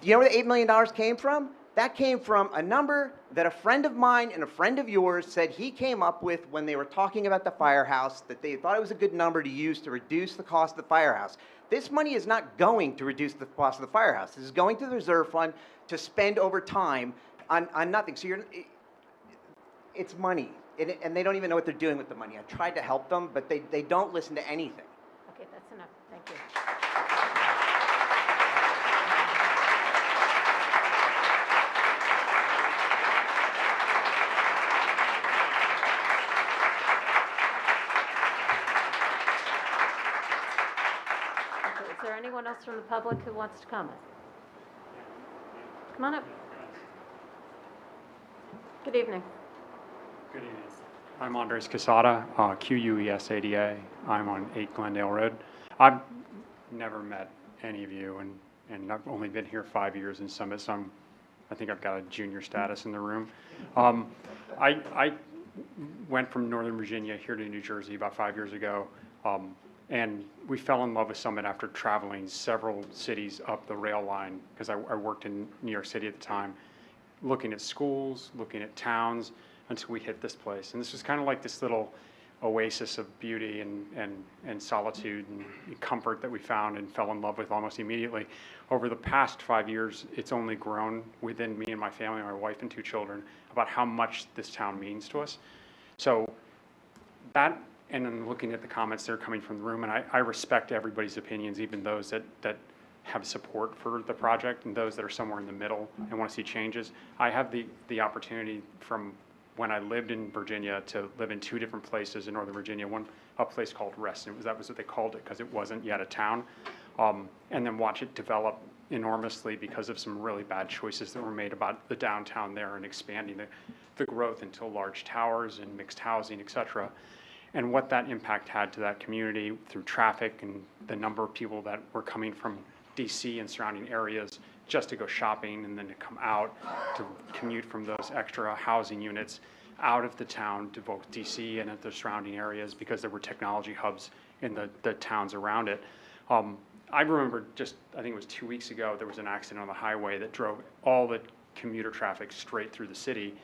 do you know where the $8 million came from? That came from a number that a friend of mine and a friend of yours said he came up with when they were talking about the firehouse, that they thought it was a good number to use to reduce the cost of the firehouse. This money is not going to reduce the cost of the firehouse. This is going to the reserve fund to spend over time on nothing. So it's money, and they don't even know what they're doing with the money. I tried to help them, but they don't listen to anything. Okay, that's enough. Thank you. Is there anyone else from the public who wants to comment? Come on up. Good evening. Good evening. I'm Andres Quesada, QUESADA. I'm on 8 Glendale Road. I've never met any of you, and I've only been here 5 years in Summit, so I think I've got a junior status in the room. I went from Northern Virginia here to New Jersey about 5 years ago, and we fell in love with Summit after traveling several cities up the rail line, because I worked in New York City at the time, looking at schools, looking at towns, until we hit this place. And this was kind of like this little oasis of beauty and solitude and comfort that we found and fell in love with almost immediately. Over the past 5 years, it's only grown within me and my family, my wife and 2 children, about how much this town means to us. So that, and then looking at the comments that are coming from the room, and I respect everybody's opinions, even those that have support for the project and those that are somewhere in the middle and want to see changes. I have the opportunity from when I lived in Virginia to live in 2 different places in Northern Virginia, a place called Reston, that was what they called it because it wasn't yet a town, and then watch it develop enormously because of some really bad choices that were made about the downtown there and expanding the growth into large towers and mixed housing, et cetera. And what that impact had to that community through traffic and the number of people that were coming from DC and surrounding areas just to go shopping and then to come out to commute from those extra housing units out of the town to both DC and at the surrounding areas because there were technology hubs in the towns around it. I remember just, I think it was 2 weeks ago, there was an accident on the highway that drove all the commuter traffic straight through the city.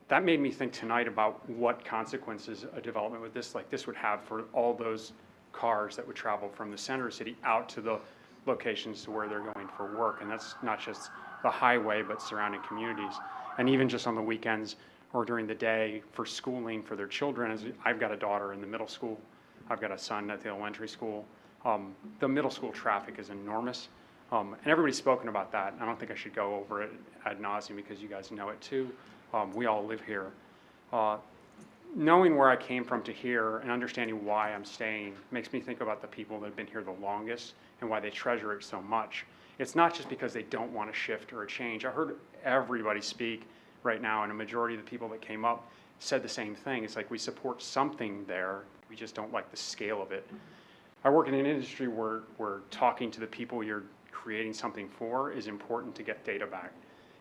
That made me think tonight about what consequences a development with this, like this, would have for all those cars that would travel from the center of the city out to the locations to where they're going for work. And that's not just the highway, but surrounding communities. And even just on the weekends or during the day for schooling for their children. As I've got a daughter in the middle school, I've got a son at the elementary school. The middle school traffic is enormous. And everybody's spoken about that. I don't think I should go over it ad nauseum because you guys know it too. We all live here. Knowing where I came from to here and understanding why I'm staying makes me think about the people that have been here the longest and why they treasure it so much. It's not just because they don't want to shift or a change. I heard everybody speak right now, and a majority of the people that came up said the same thing. It's like we support something there, we just don't like the scale of it. I work in an industry where talking to the people you're creating something for is important to get data back.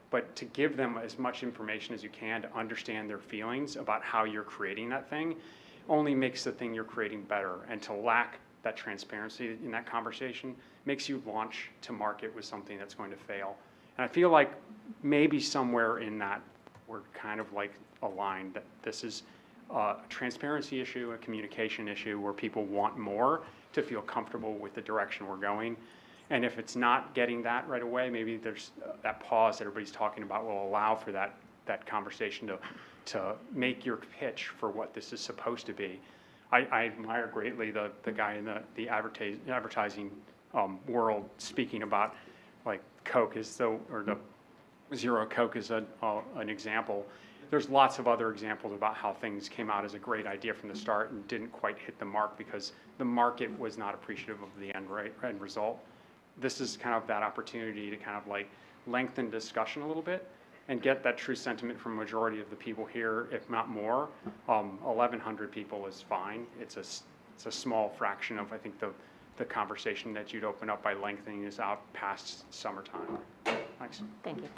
But to give them as much information as you can to understand their feelings about how you're creating that thing only makes the thing you're creating better. And to lack that transparency in that conversation makes you launch to market with something that's going to fail. And I feel like maybe somewhere in that we're kind of like aligned, that this is a transparency issue, a communication issue where people want more to feel comfortable with the direction we're going. And if it's not getting that right away, maybe there's that pause that everybody's talking about will allow for that conversation to make your pitch for what this is supposed to be. I admire greatly the guy in the advertising world speaking about like Coke is or the Zero Coke is an example. There's lots of other examples about how things came out as a great idea from the start and didn't quite hit the mark because the market was not appreciative of the end result. This is kind of that opportunity to kind of like lengthen discussion a little bit and get that true sentiment from a majority of the people here, if not more. 1,100 people is fine. It's a small fraction of, I think, the conversation that you'd open up by lengthening this out past summertime. Thanks. Thank you.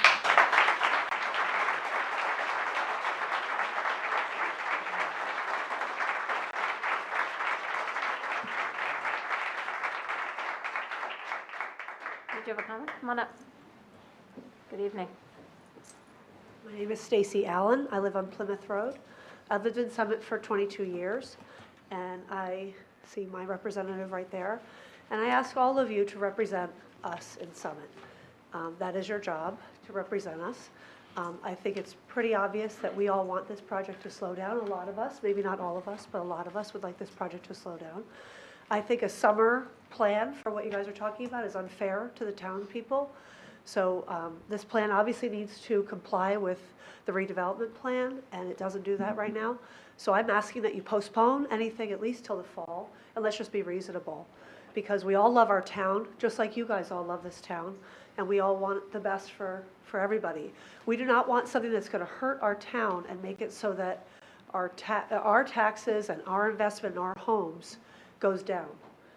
Did you have a comment? Come on up. Good evening. My name is Stacy Allen. I live on Plymouth Road. I've lived in Summit for 22 years, and I see my representative right there. And I ask all of you to represent us in Summit. That is your job, to represent us. I think it's pretty obvious that we all want this project to slow down. A lot of us, maybe not all of us, but a lot of us would like this project to slow down. I think a summer plan for what you guys are talking about is unfair to the town people. So this plan obviously needs to comply with the redevelopment plan, and it doesn't do that right now. So I'm asking that you postpone anything at least till the fall, and let's just be reasonable. Because we all love our town, just like you guys all love this town, and we all want the best for everybody. We do not want something that's going to hurt our town and make it so that our taxes and our investment in our homes goes down.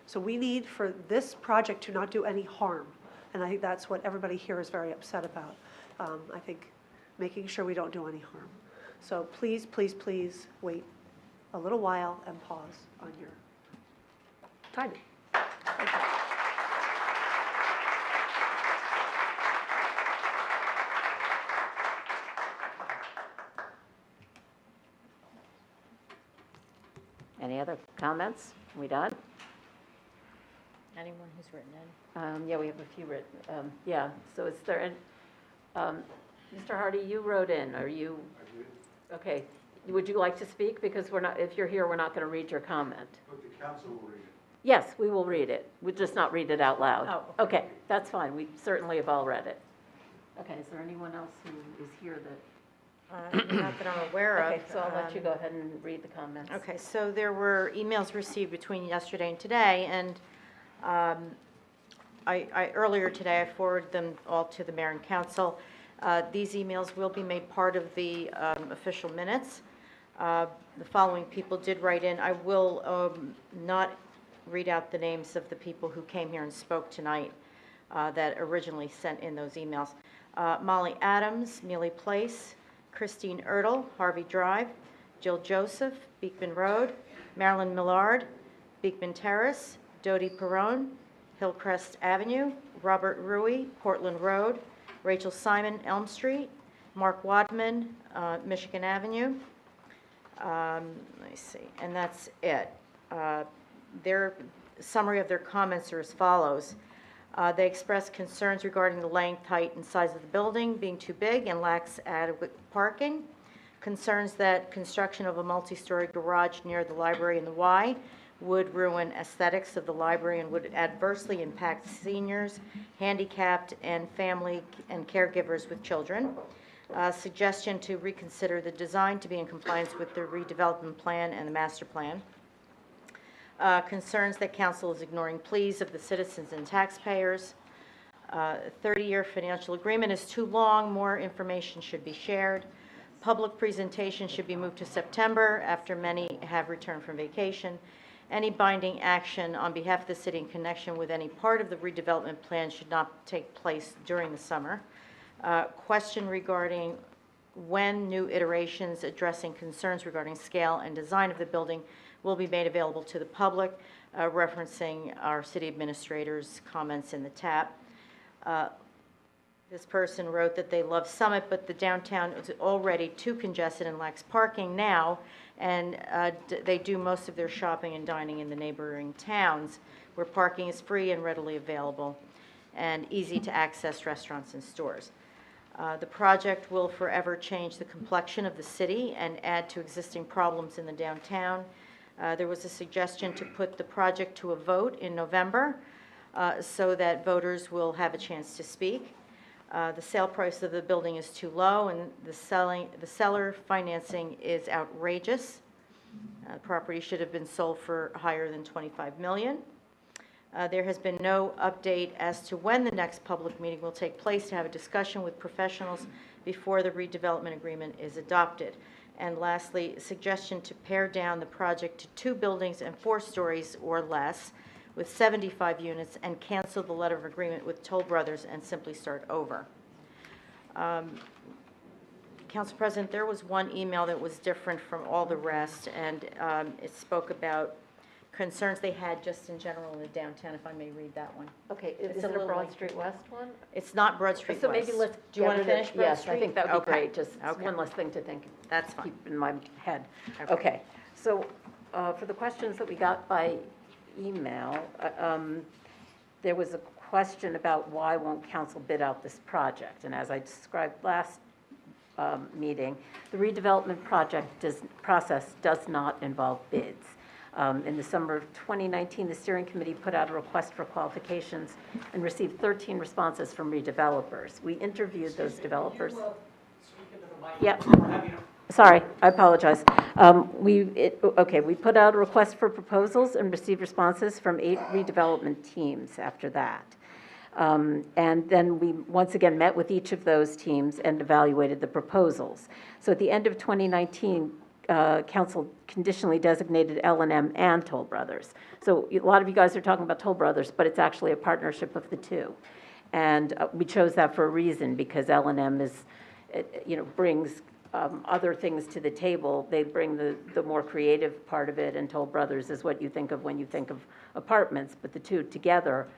So we need for this project to not do any harm. And I think that's what everybody here is very upset about. I think making sure we don't do any harm. So please, please, please wait a little while and pause on your timing. Thank you. Any other comments? We done? Anyone who's written in? Yeah, we have a few written. Yeah, so is there, Mr. Hardy, you wrote in. Are you? Okay. Would you like to speak? Because we're not, if you're here, we're not going to read your comment. But the council will read it. Yes, we will read it. We'll just not read it out loud. Oh, okay, that's fine. We certainly have all read it. Okay, is there anyone else who is here that? Not that I'm aware of. Okay, so I'll let you go ahead and read the comments. Okay, so there were emails received between yesterday and today, and I earlier today I forwarded them all to the mayor and council. These emails will be made part of the official minutes. The following people did write in. I will not read out the names of the people who came here and spoke tonight that originally sent in those emails. Molly Adams, Mealy Place, Christine Ertl, Harvey Drive, Jill Joseph, Beekman Road, Marilyn Millard, Beekman Terrace, Dodie Perrone, Hillcrest Avenue, Robert Rui, Portland Road, Rachel Simon, Elm Street, Mark Wadman, Michigan Avenue. Let me see, and that's it. Their summary of their comments are as follows. They expressed concerns regarding the length, height, and size of the building being too big and lacks adequate parking. Concerns that construction of a multi-story garage near the library in the Y would ruin aesthetics of the library and would adversely impact seniors, handicapped, and family and caregivers with children. Suggestion to reconsider the design to be in compliance with the redevelopment plan and the master plan. Concerns that council is ignoring pleas of the citizens and taxpayers. 30-year financial agreement is too long. More information should be shared. Public presentation should be moved to September after many have returned from vacation. Any binding action on behalf of the city in connection with any part of the redevelopment plan should not take place during the summer. Question regarding when new iterations addressing concerns regarding scale and design of the building will be made available to the public, referencing our city administrator's comments in the TAP. This person wrote that they love Summit, but the downtown is already too congested and lacks parking now, and they do most of their shopping and dining in the neighboring towns where parking is free and readily available and easy to access restaurants and stores. The project will forever change the complexion of the city and add to existing problems in the downtown. There was a suggestion to put the project to a vote in November so that voters will have a chance to speak. The sale price of the building is too low, and the seller financing is outrageous. Property should have been sold for higher than $25 million. There has been no update as to when the next public meeting will take place to have a discussion with professionals before the redevelopment agreement is adopted. And lastly, suggestion to pare down the project to 2 buildings and 4 stories or less with 75 units and cancel the letter of agreement with Toll Brothers and simply start over. Council President, there was one email that was different from all the rest, and it spoke about concerns they had just in general in the downtown, if I may read that one. Okay, It's is a it a little Broad lengthy. Street West one? It's not Broad Street So West. maybe let's. Do you want to get rid of- finish Broad Street? Yes, I think that would be Okay. great, just Okay. one less thing to think. That's fine. Keep in my head. Okay. Okay, so for the questions that we got by email, there was a question about why won't council bid out this project? And as I described last meeting, the redevelopment process does not involve bids. In the summer of 2019, the steering committee put out a request for qualifications and received 13 responses from redevelopers. We interviewed those developers. Yep. Sorry, I apologize. We put out a request for proposals and received responses from 8 redevelopment teams after that. And then we once again met with each of those teams and evaluated the proposals. So at the end of 2019, council conditionally designated L&M and Toll Brothers. So a lot of you guys are talking about Toll Brothers, but it's actually a partnership of the two. And we chose that for a reason, because L&M is, brings other things to the table. They bring the more creative part of it, and Toll Brothers is what you think of when you think of apartments, but the two together,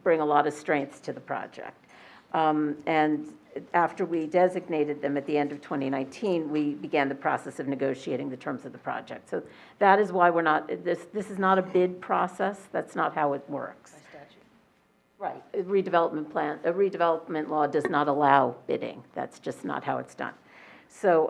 bring a lot of strengths to the project. And after we designated them at the end of 2019, we began the process of negotiating the terms of the project. So that is why we're not, this is not a bid process. That's not how it works. By statute. Right. A redevelopment law does not allow bidding. That's just not how it's done. So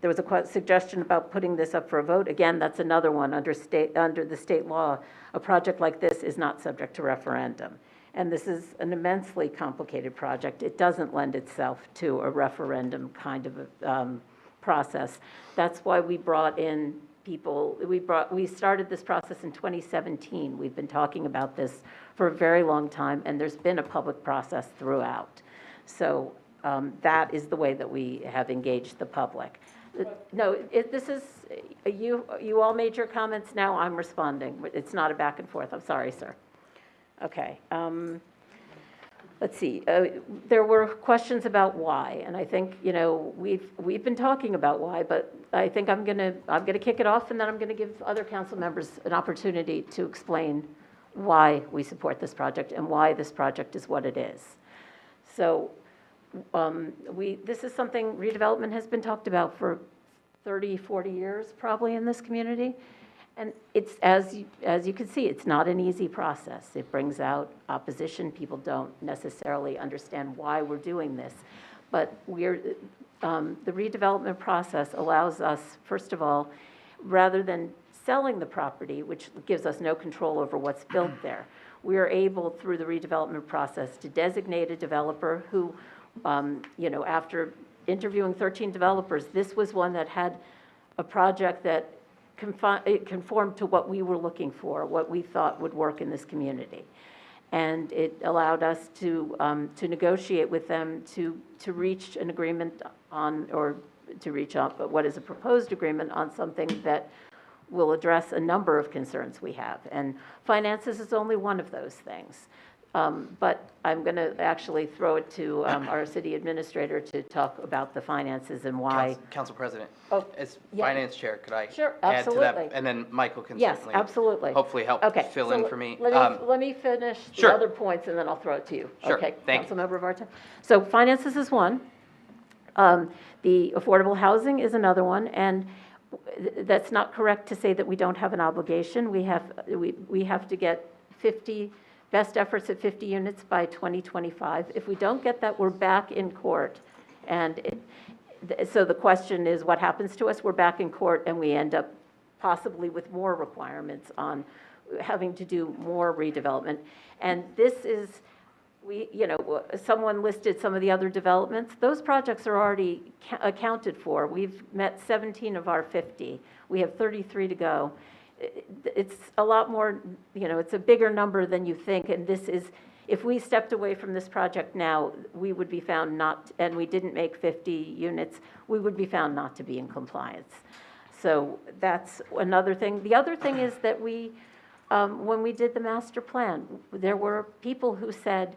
there was a suggestion about putting this up for a vote. Again, that's another one under the state law. A project like this is not subject to referendum. And this is an immensely complicated project. It doesn't lend itself to a referendum kind of process. That's why we brought in people. We started this process in 2017. We've been talking about this for a very long time, and there's been a public process throughout. So that is the way that we have engaged the public. No, this is, you all made your comments, now I'm responding. It's not a back and forth. I'm sorry, sir. Okay. let's see, there were questions about why, and I think, we've been talking about why, but I think I'm gonna kick it off, and then I'm gonna give other council members an opportunity to explain why we support this project and why this project is what it is. So, this is something redevelopment has been talked about for 30, 40 years probably in this community. And it's, as you can see, it's not an easy process. It brings out opposition. People don't necessarily understand why we're doing this. But the redevelopment process allows us, first of all, rather than selling the property, which gives us no control over what's built there, we are able, through the redevelopment process, to designate a developer who, after interviewing 13 developers, this was one that had a project that it conformed to what we were looking for, what we thought would work in this community. And it allowed us to negotiate with them to reach an agreement on, or to reach out, but what is a proposed agreement on something that will address a number of concerns we have. And finances is only one of those things. But I'm going to actually throw it to our city administrator to talk about the finances and why. Council President, Oh, as yeah. finance chair, could I Sure, add to that? absolutely. And then Michael can Yes, certainly, absolutely. hopefully help Okay, fill so in for me. Let me finish the Sure. other points, and then I'll throw it to you. Sure, Okay, thank you. Councilmember Vartan. So finances is one. The affordable housing is another one, and that's not correct to say that we don't have an obligation. We have to get best efforts at 50 units by 2025. If we don't get that, we're back in court. And so the question is, what happens to us? We're back in court, and we end up possibly with more requirements on having to do more redevelopment. And this is, someone listed some of the other developments. Those projects are already accounted for. We've met 17 of our 50. We have 33 to go. It's a lot more, it's a bigger number than you think, and this is, if we stepped away from this project now, we would be found not, and we didn't make 50 units, we would be found not to be in compliance. So that's another thing. The other thing is that when we did the master plan, there were people who said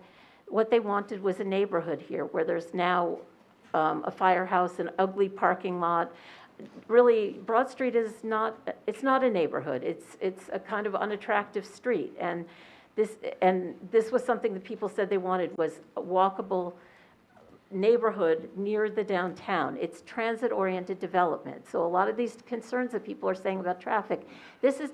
what they wanted was a neighborhood here where there's now a firehouse, an ugly parking lot. Really, Broad Street is not, it's not a neighborhood. It's a kind of unattractive street. And this was something that people said they wanted, was a walkable neighborhood near the downtown. It's transit-oriented development. So a lot of these concerns that people are saying about traffic, this was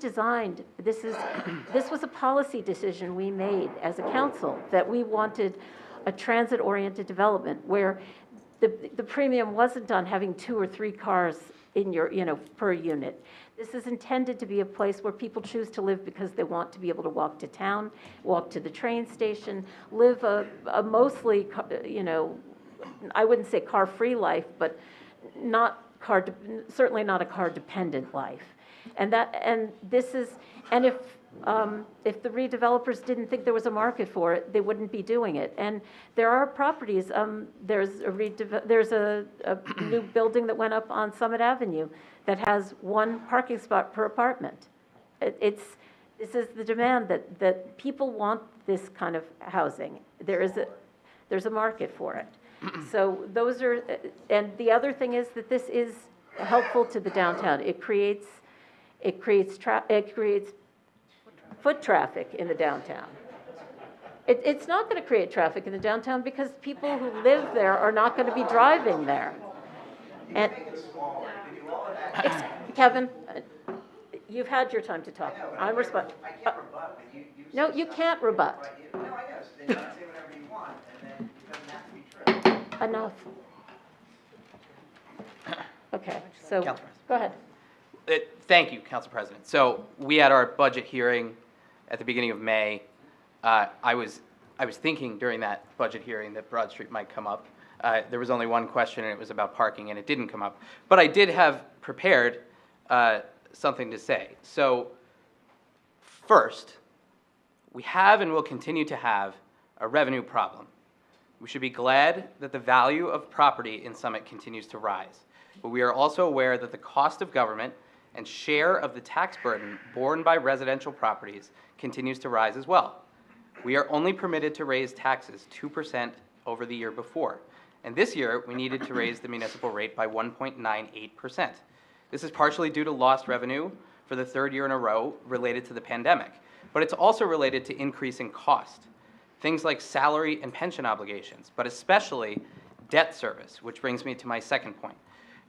a policy decision we made as a council, that we wanted a transit-oriented development where the premium wasn't on having 2 or 3 cars in your, per unit. This is intended to be a place where people choose to live because they want to be able to walk to town, walk to the train station, live a mostly, I wouldn't say car-free life, but certainly not a car-dependent life. And if the redevelopers didn't think there was a market for it, they wouldn't be doing it. And there are properties, there's a new building that went up on Summit Avenue that has 1 parking spot per apartment. This is the demand that people want this kind of housing. There's a market for it. So those are, and the other thing is that this is helpful to the downtown. It creates foot traffic in the downtown. It's not going to create traffic in the downtown because people who live there are not going to be driving there. And Kevin, you've had your time to talk. I'm responding. I can't rebut, but you No, you can't rebut. No, I know. So then you can say whatever you want, and then it doesn't have to be true. Enough. Okay, so, Council go ahead. Thank you, Council President. So we had our budget hearing at the beginning of May. I was thinking during that budget hearing that Broad Street might come up. There was only one question, and it was about parking, and it didn't come up. But I did have prepared something to say. So first, we have and will continue to have a revenue problem. We should be glad that the value of property in Summit continues to rise. But we are also aware that the cost of government and share of the tax burden borne by residential properties continues to rise as well. We are only permitted to raise taxes 2% over the year before. And this year, we needed to raise the municipal rate by 1.98%. This is partially due to lost revenue for the third year in a row related to the pandemic, but it's also related to increasing cost. Things like salary and pension obligations, but especially debt service, which brings me to my second point.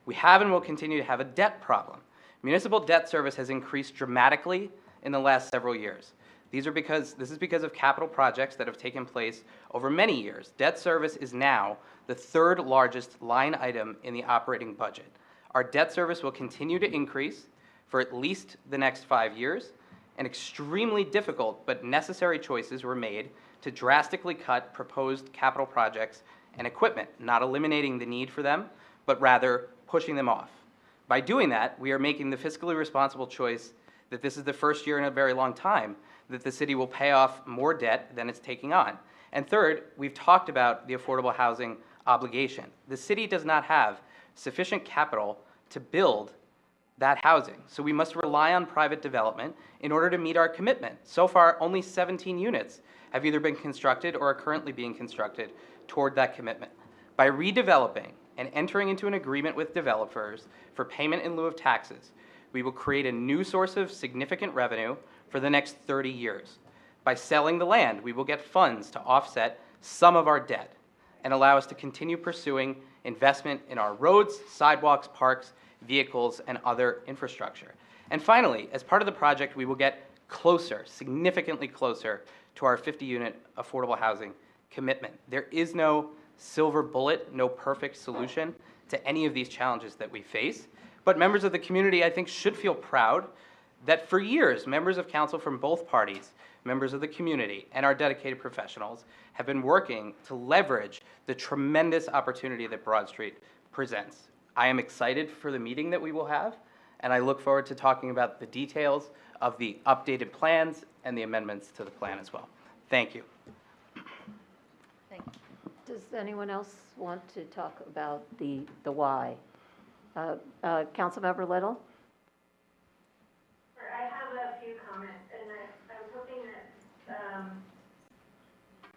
We have and will continue to have a debt problem. Municipal debt service has increased dramatically in the last several years. This is because of capital projects that have taken place over many years. Debt service is now the third largest line item in the operating budget. Our debt service will continue to increase for at least the next 5 years, and extremely difficult but necessary choices were made to drastically cut proposed capital projects and equipment, not eliminating the need for them, but rather pushing them off. By doing that, we are making the fiscally responsible choice that this is the first year in a very long time that the city will pay off more debt than it's taking on. And third, we've talked about the affordable housing obligation. The city does not have sufficient capital to build that housing, so we must rely on private development in order to meet our commitment. So far, only 17 units have either been constructed or are currently being constructed toward that commitment. By redeveloping and entering into an agreement with developers for payment in lieu of taxes, we will create a new source of significant revenue for the next 30 years. By selling the land, we will get funds to offset some of our debt and allow us to continue pursuing investment in our roads, sidewalks, parks, vehicles, and other infrastructure. And finally, as part of the project, we will get closer, significantly closer, to our 50-unit affordable housing commitment. There is no silver bullet, no perfect solution to any of these challenges that we face. But members of the community, I think, should feel proud that for years, members of council from both parties, members of the community, and our dedicated professionals have been working to leverage the tremendous opportunity that Broad Street presents. I am excited for the meeting that we will have, and I look forward to talking about the details of the updated plans and the amendments to the plan as well. Thank you. Does anyone else want to talk about the why? Councilmember Little? I have a few comments, and I was hoping that,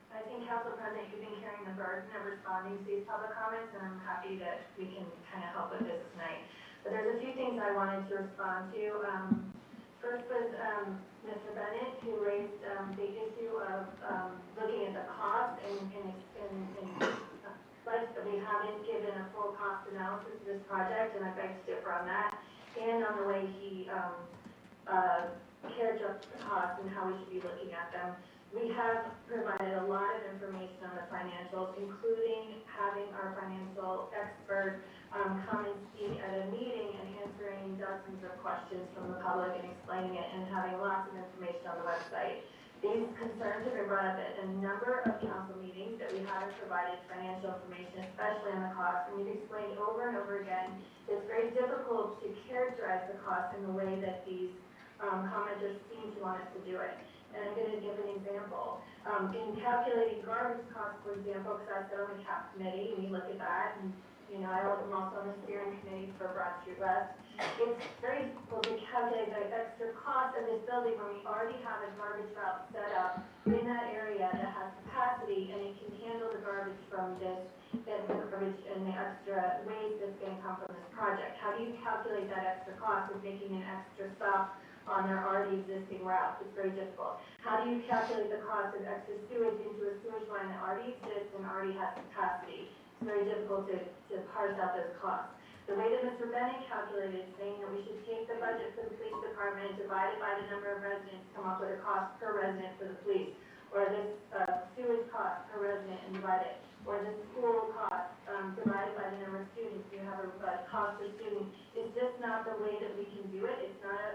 I think Council President, you've been carrying the burden of responding to these public comments, and I'm happy that we can kind of help with this tonight. But there's a few things I wanted to respond to. First was Mr. Bennett, who raised the issue of looking at the cost but we haven't given a full cost analysis of this project, and I beg to differ on that, and on the way he characterized the costs and how we should be looking at them. We have provided a lot of information on the financials, including having our financial expert come and speak at a meeting and answering dozens of questions from the public and explaining it and having lots of information on the website. These concerns have been brought up at a number of council meetings that we haven't provided financial information, especially on the cost. And we've explained over and over again, it's very difficult to characterize the cost in the way that these commenters seem to want us to do it. And I'm going to give an example. In calculating garbage costs, for example, because I sit on the CAP committee, and we look at that, and I'm also on the steering committee for Broad Street West. It's very difficult to calculate the extra cost of this building when we already have a garbage route set up in that area that has capacity, and it can handle the garbage from this, and the garbage and the extra waste that's going to come from this project. How do you calculate that extra cost of making an extra stop on their already existing route? It's very difficult. How do you calculate the cost of extra sewage into a sewage line that already exists and already has capacity? It's very difficult to parse out those costs. The way that Mr. Bennett calculated, saying that we should take the budget for the police department and divide it by the number of residents, come up with a cost per resident for the police, or this sewage cost per resident and divide it, or the school cost divided by the number of students. You have a cost per student. It's just not the way that we can do it. It's not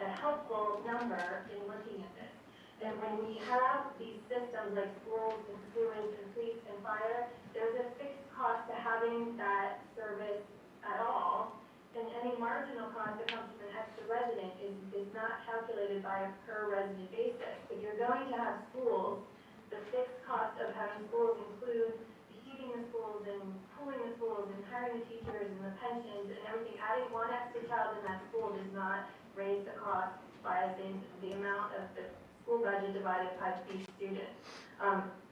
a helpful number in looking at this. And when we have these systems like schools and sewage and police and fire, there's a fixed cost to having that service at all. And any marginal cost that comes from an extra resident is not calculated by a per resident basis. If you're going to have schools, the fixed cost of having schools include heating the schools and cooling the schools and hiring the teachers and the pensions and everything. Adding one extra child in that school does not raise the cost by the amount of the school budget divided by each student.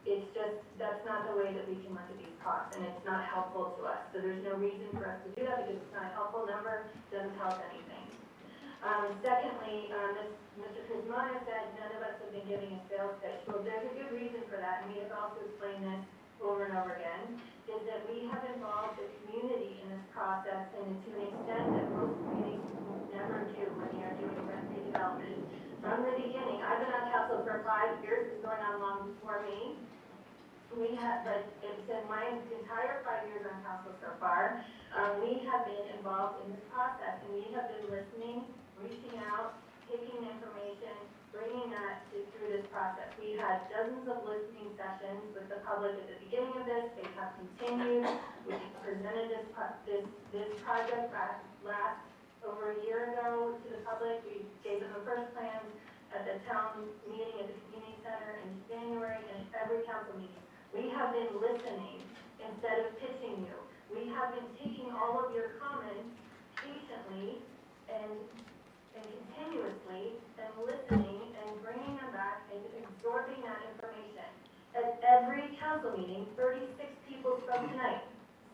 It's just, that's not the way that we can look at these costs, and it's not helpful to us. So there's no reason for us to do that because it's not a helpful number, doesn't help anything. Secondly, Mr. Kuzmana said none of us have been giving a sales pitch. Well, there's a good reason for that, and we have also explained this over and over again, is that we have involved the community in this process, and to an extent that most communities never do when they are doing rent redevelopment. From the beginning, I've been on council for 5 years, it's going on long before me. We have, but it's in my entire 5 years on council so far, we have been involved in this process, and we have been listening, reaching out, taking information, bringing that through this process. We had dozens of listening sessions with the public at the beginning of this. They have continued. We presented this project last over a year ago to the public. We gave them the first plans at the town meeting at the community center in January and every council meeting. We have been listening instead of pitching you. We have been taking all of your comments patiently and continuously and listening and bringing them back and absorbing that information. At every council meeting, 36 people spoke tonight.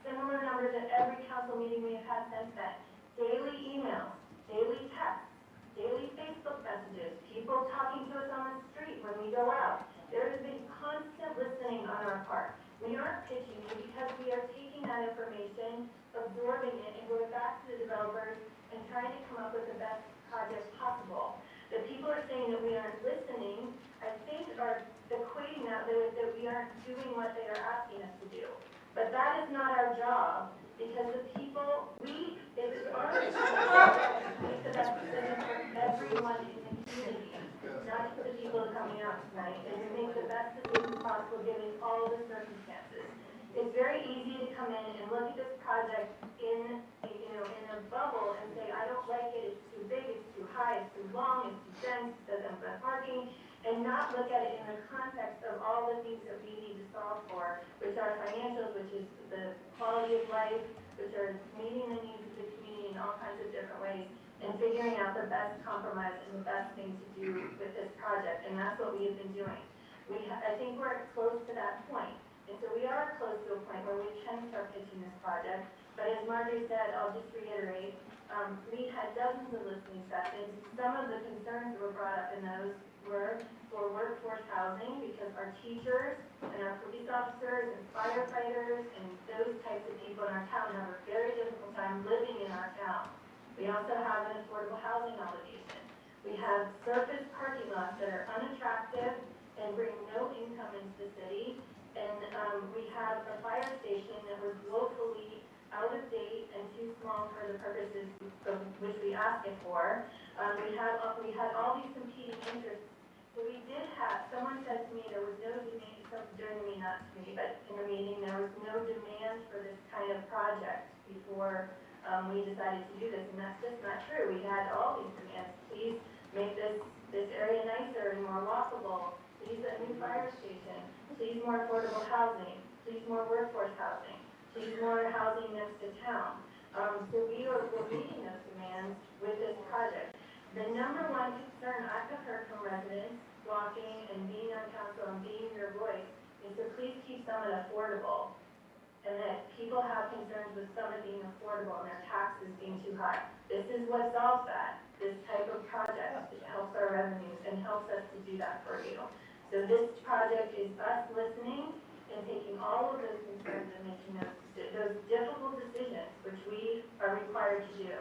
Similar numbers at every council meeting we have had since then. Daily emails, daily texts, daily Facebook messages, people talking to us on the street when we go out. There has been constant listening on our part. We aren't pitching you because we are taking that information, absorbing it, and going back to the developers and trying to come up with the best project possible. The people are saying that we aren't listening, I think are equating that with that we aren't doing what they are asking us to do. But that is not our job, because the people, it is our job to make the best decision for everyone in the community, not just the people coming out tonight, and to make the best decisions possible given all the circumstances. It's very easy to come in and look at this project in a bubble and say, I don't like it, it's too big, it's too high, it's too long, it's too dense, it doesn't have parking, and not look at it in the context of all the things that we need to solve for, which are financials, which is the quality of life, which are meeting the needs of the community in all kinds of different ways, and figuring out the best compromise and the best thing to do with this project, and that's what we have been doing. I think we're close to that point. And so we are close to a point where we can start pitching this project. But as Marjorie said, I'll just reiterate, we had dozens of listening sessions. Some of the concerns that were brought up in those were for workforce housing, because our teachers and our police officers and firefighters and those types of people in our town have a very difficult time living in our town. We also have an affordable housing obligation. We have surface parking lots that are unattractive and bring no income into the city. And we have a fire station that was woefully out of date and too small for the purposes of which we asked it for. We had all these competing interests. So we did have, someone said to me there was no demand, during the meeting, not to me, but in the meeting, there was no demand for this kind of project before we decided to do this, and that's just not true. We had all these demands. Please make this area nicer and more walkable. Please a new fire station. Please more affordable housing. Please more workforce housing. Please more housing next to town. So we're meeting those demands with this project. The number one concern I've heard from residents walking and being on council and being your voice is to please keep Summit affordable. And that people have concerns with Summit being affordable and their taxes being too high. This is what solves that. This type of project helps our revenues and helps us to do that for you. So this project is us listening and taking all of those concerns and making those difficult decisions, which we are required to do.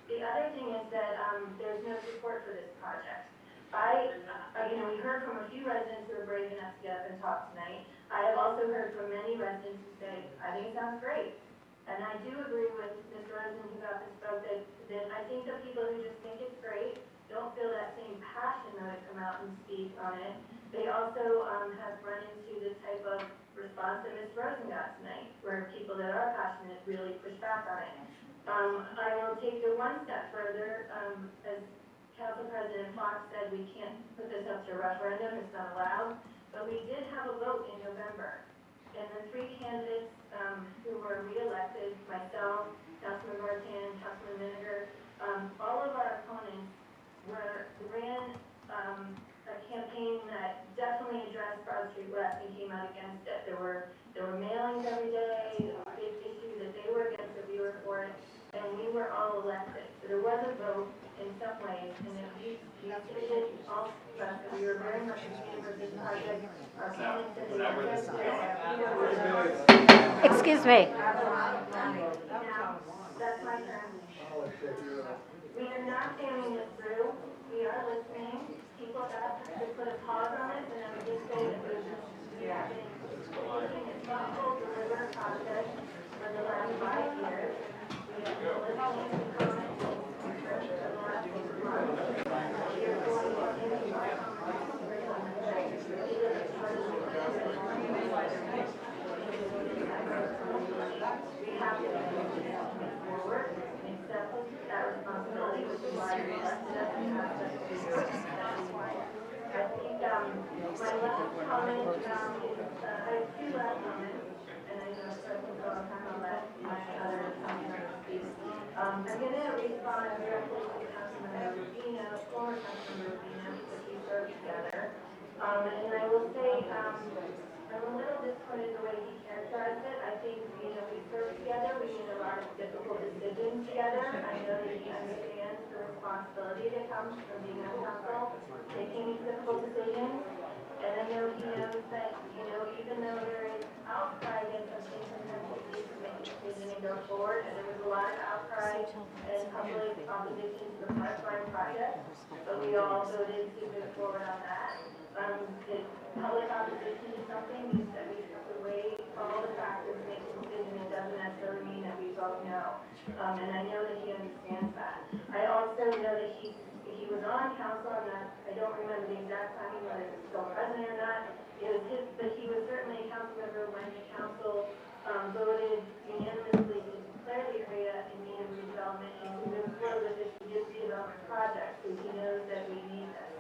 The other thing is that there's no support for this project. We heard from a few residents who are brave enough to get up and talk tonight. I have also heard from many residents who say, I think it sounds great. And I do agree with Ms. Rosen who got this vote that I think the people who just think it's great don't feel that same passion though to come out and speak on it. They also have run into the type of response that Ms. Rosen got tonight, where people that are passionate really push back on it. I will take it one step further. As Council President Fox said, we can't put this up to referendum, it's not allowed, but we did have a vote in November. And the three candidates who were reelected, myself, Councilman Martin, Councilman Miniger, all of our opponents there was a vote in some ways, and that we stated all that we were very much in favor of this project. Our comments to the Excuse me. That's my turn. We are not jamming this through. We are listening. People asked us to put a pause on it, and I would just say that we're just taking a thoughtful, deliberate process for the last 5 years. We have been listening to comments and concerns for the last 6 months. We are going to continue our comments for some of the we have to move forward and accept that responsibility, which is why we elected us and asked us to do this. I think my last comment is, I have 2 last comments, and I know so I can go on time, I'll let my other members speak. I'm going to respond directly to Councilmember Rubino, former Councilmember Rubino, because we served together. And I will say, I'm a little disappointed in the way he characterized it. I think, we served together, we made a lot of difficult decisions together. I know that he understands the responsibility that comes from being on council, making these difficult decisions. And I know he knows that, even though there is outcry against some things, sometimes he needs to make a decision and go forward. And there was a lot of outcry and public opposition to the pipeline project, but we all voted to move forward on that. The public opposition is something that we have to weigh all the factors and make a decision. It doesn't necessarily mean that we vote no. And I know that he understands that. I also know that he was on council, and I don't remember the exact timing, whether he was still president or not. But he was certainly a council member when the council voted unanimously to declare the area in need of redevelopment and to move forward with this redevelopment project, because he knows that we need this.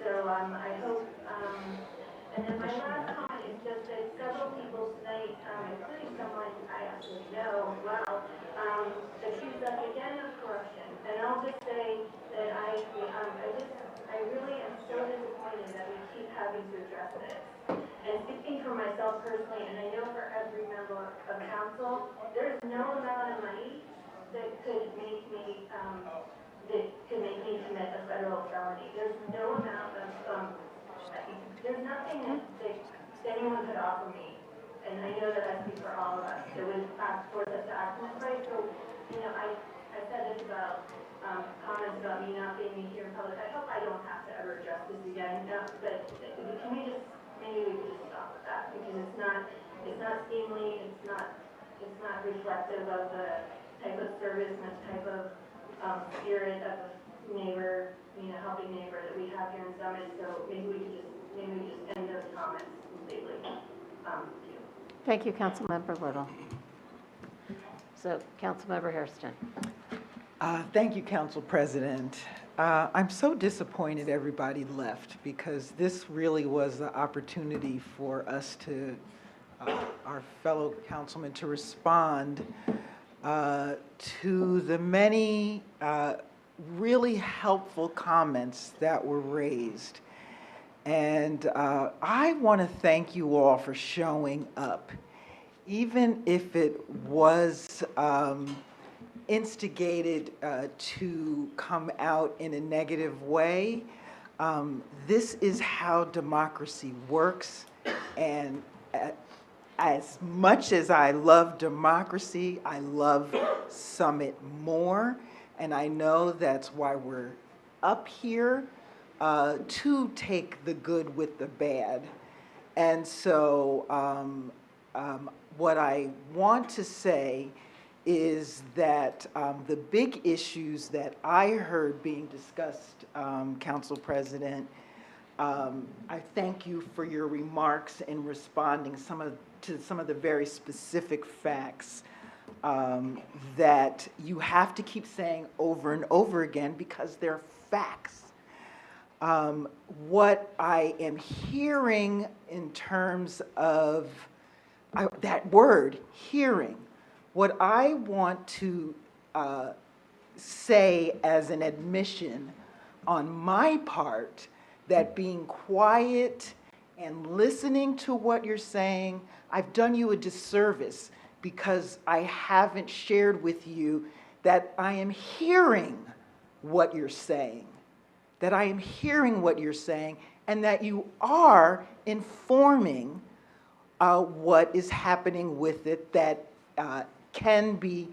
So I hope, and then my last comment is just that several people tonight, including someone I actually know well, accused us again of corruption. And I'll just say that I really am so disappointed that we keep having to address this. And speaking for myself personally, and I know for every member of council, there is no amount of money that could make me commit a federal felony. There's no amount of, there's nothing that anyone could offer me. And I know that I speak for all of us. It would force us to act in this way. So, I said this about comments about me not being here in public. I hope I don't have to ever address this again. But can we just, maybe we could just stop with that, because it's not seemly, it's not reflective of the type of service and the type of spirit of neighbor, helping neighbor that we have here in Summit. So maybe we just end those comments completely. Thank you, Councilmember Little. So, Councilmember Hairston. Thank you, Council President. I'm so disappointed everybody left, because this really was the opportunity for us to, our fellow councilmen, to respond to the many really helpful comments that were raised. And I want to thank you all for showing up. Even if it was instigated to come out in a negative way, this is how democracy works. And as much as I love democracy, I love Summit more. And I know that's why we're up here, to take the good with the bad. And so what I want to say is that the big issues that I heard being discussed, Council President, I thank you for your remarks in responding to some of the very specific facts that you have to keep saying over and over again, because they're facts. What I am hearing in terms of that word, hearing, what I want to say as an admission on my part, that being quiet and listening to what you're saying, I've done you a disservice, because I haven't shared with you that I am hearing what you're saying, that I am hearing what you're saying, and that you are informing what is happening with it that can be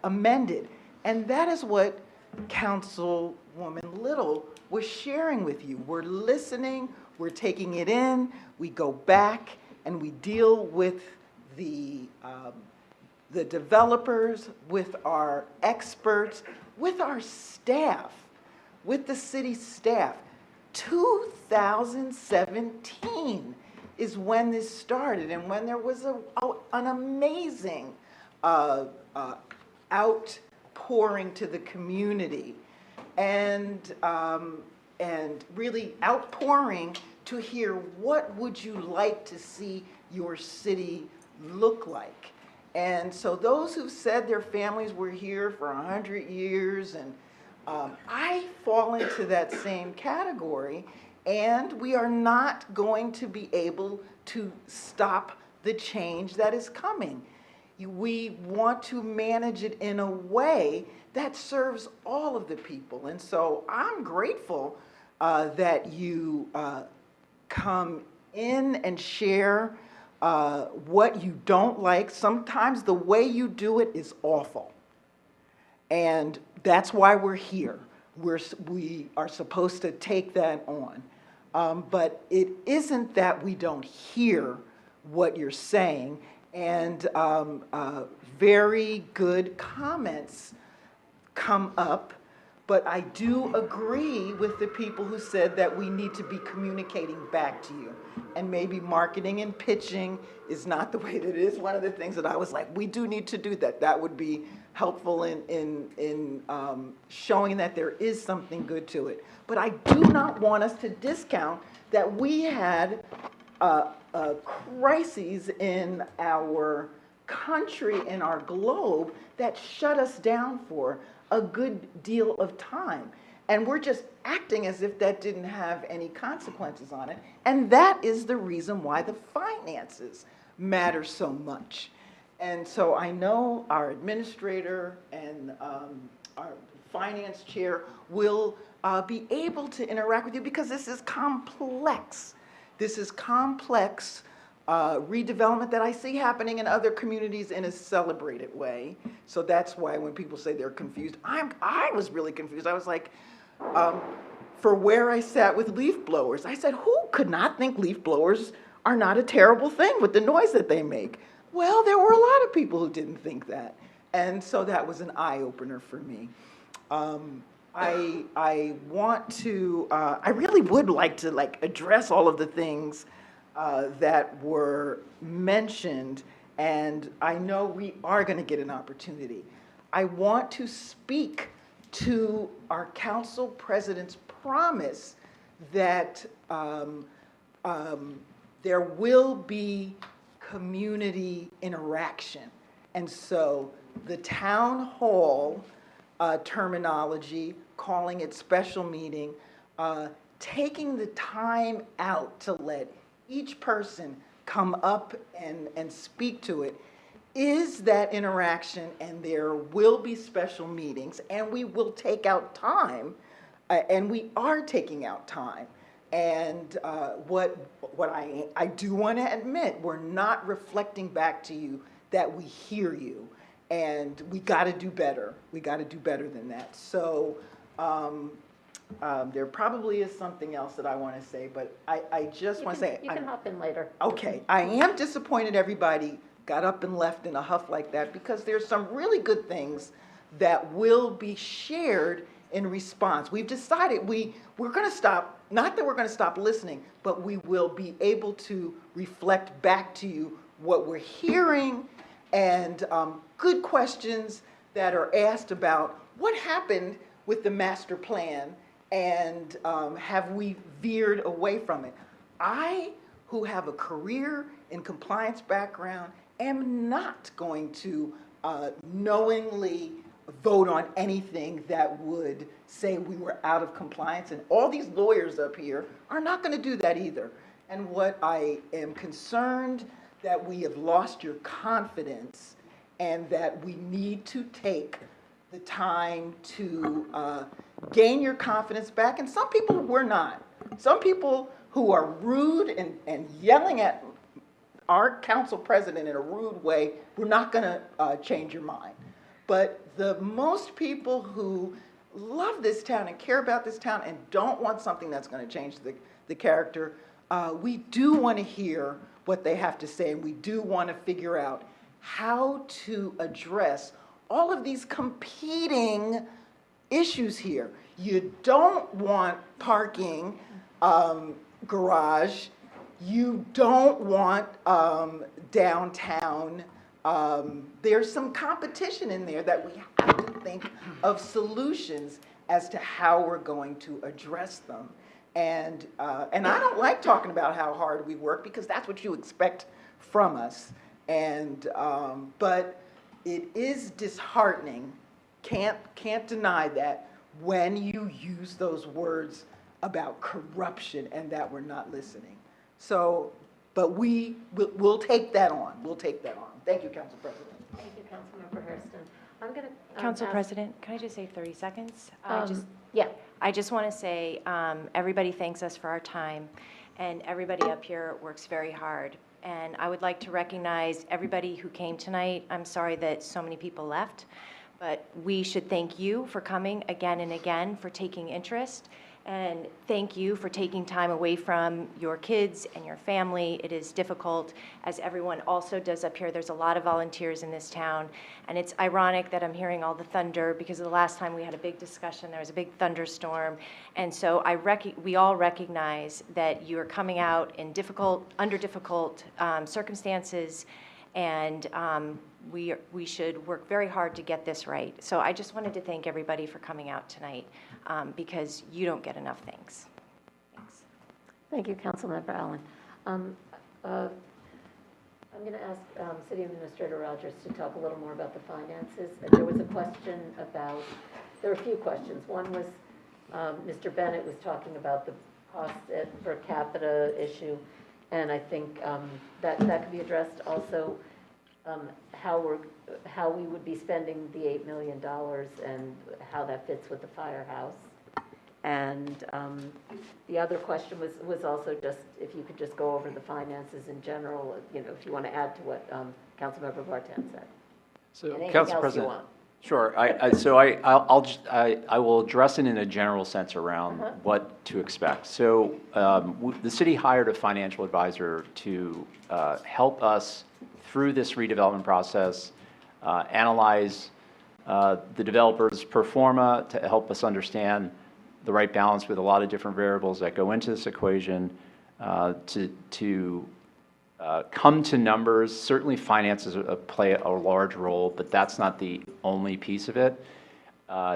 amended. And that is what Councilwoman Little was sharing with you. We're listening, we're taking it in, we go back and we deal with the developers, with our experts, with our staff, with the city staff. 2017 is when this started, and when there was an amazing outpouring to the community, and really outpouring to hear what would you like to see your city look like. And so those who said their families were here for 100 years, and I fall into that same category, and we are not going to be able to stop the change that is coming. We want to manage it in a way that serves all of the people. And so I'm grateful that you come in and share what you don't like. Sometimes the way you do it is awful. And that's why we're here. We are supposed to take that on. But it isn't that we don't hear what you're saying. And very good comments come up. But I do agree with the people who said that we need to be communicating back to you. And maybe marketing and pitching is not the way that it is. One of the things that I was like, we do need to do that. That would be helpful in showing that there is something good to it. But I do not want us to discount that we had crises in our country, in our globe, that shut us down for a good deal of time. And we're just acting as if that didn't have any consequences on it. And that is the reason why the finances matter so much. And so I know our administrator and our finance chair will be able to interact with you, because this is complex. This is complex redevelopment that I see happening in other communities in a celebrated way. So that's why when people say they're confused, I was really confused. I was like, for where I sat with leaf blowers, I said, who could not think leaf blowers are not a terrible thing with the noise that they make? Well, there were a lot of people who didn't think that. And so that was an eye-opener for me. I want to, I really would like to address all of the things that were mentioned, and I know we are going to get an opportunity. I want to speak to our council president's promise that there will be community interaction. And so the town hall terminology, calling it special meeting, taking the time out to let each person come up and speak to it, is that interaction, and there will be special meetings, and we will take out time, and we are taking out time. And what I do want to admit, we're not reflecting back to you that we hear you, and we got to do better. We got to do better than that. So there probably is something else that I want to say, but I just want to say. You can hop in later. Okay, I am disappointed everybody got up and left in a huff like that, because there's some really good things that will be shared in response. We've decided we're going to stop, not that we're going to stop listening, but we will be able to reflect back to you what we're hearing, and good questions that are asked about what happened with the master plan, and have we veered away from it. I, who have a career in compliance background, am not going to knowingly vote on anything that would say we were out of compliance, and all these lawyers up here are not going to do that either. And what I am concerned, that we have lost your confidence, and that we need to take the time to gain your confidence back, and some people were not. Some people who are rude and yelling at our council president in a rude way, we're not going to change your mind. But the most people who love this town and care about this town and don't want something that's going to change the character, we do want to hear what they have to say, and we do want to figure out how to address all of these competing issues here. You don't want parking garage. You don't want downtown. There's some competition in there that we have to think of solutions as to how we're going to address them. And I don't like talking about how hard we work because that's what you expect from us. And but it is disheartening. Can't deny that when you use those words about corruption and that we're not listening. So, but we'll take that on. We'll take that on. Thank you, Council President. Thank you, Councilmember Hairston. I'm going to Council President, can I just say 30 seconds? Yeah. I just want to say, everybody thanks us for our time, and everybody up here works very hard. And I would like to recognize everybody who came tonight. I'm sorry that so many people left, but we should thank you for coming again and again, for taking interest. And thank you for taking time away from your kids and your family. It is difficult, as everyone also does up here. There's a lot of volunteers in this town. And it's ironic that I'm hearing all the thunder, because the last time we had a big discussion, there was a big thunderstorm. And so we all recognize that you are coming out in under difficult circumstances, and we should work very hard to get this right. So I just wanted to thank everybody for coming out tonight, because you don't get enough thanks. Thanks. Thank you, Councilmember Allen. I'm going to ask City Administrator Rogers to talk a little more about the finances. There was a question about, there were a few questions. One was Mr. Bennett was talking about the cost per capita issue, and I think that could be addressed. Also, how we would be spending the $8 million and how that fits with the firehouse. And the other question was also just if you could just go over the finances in general, you know, if you want to add to what Councilmember Vartan said. So, Anything Council else President, you want? sure. I will address it in a general sense around what to expect. So, the city hired a financial advisor to help us through this redevelopment process, analyze the developer's pro forma to help us understand the right balance with a lot of different variables that go into this equation, to come to numbers. Certainly finances play a large role, but that's not the only piece of it.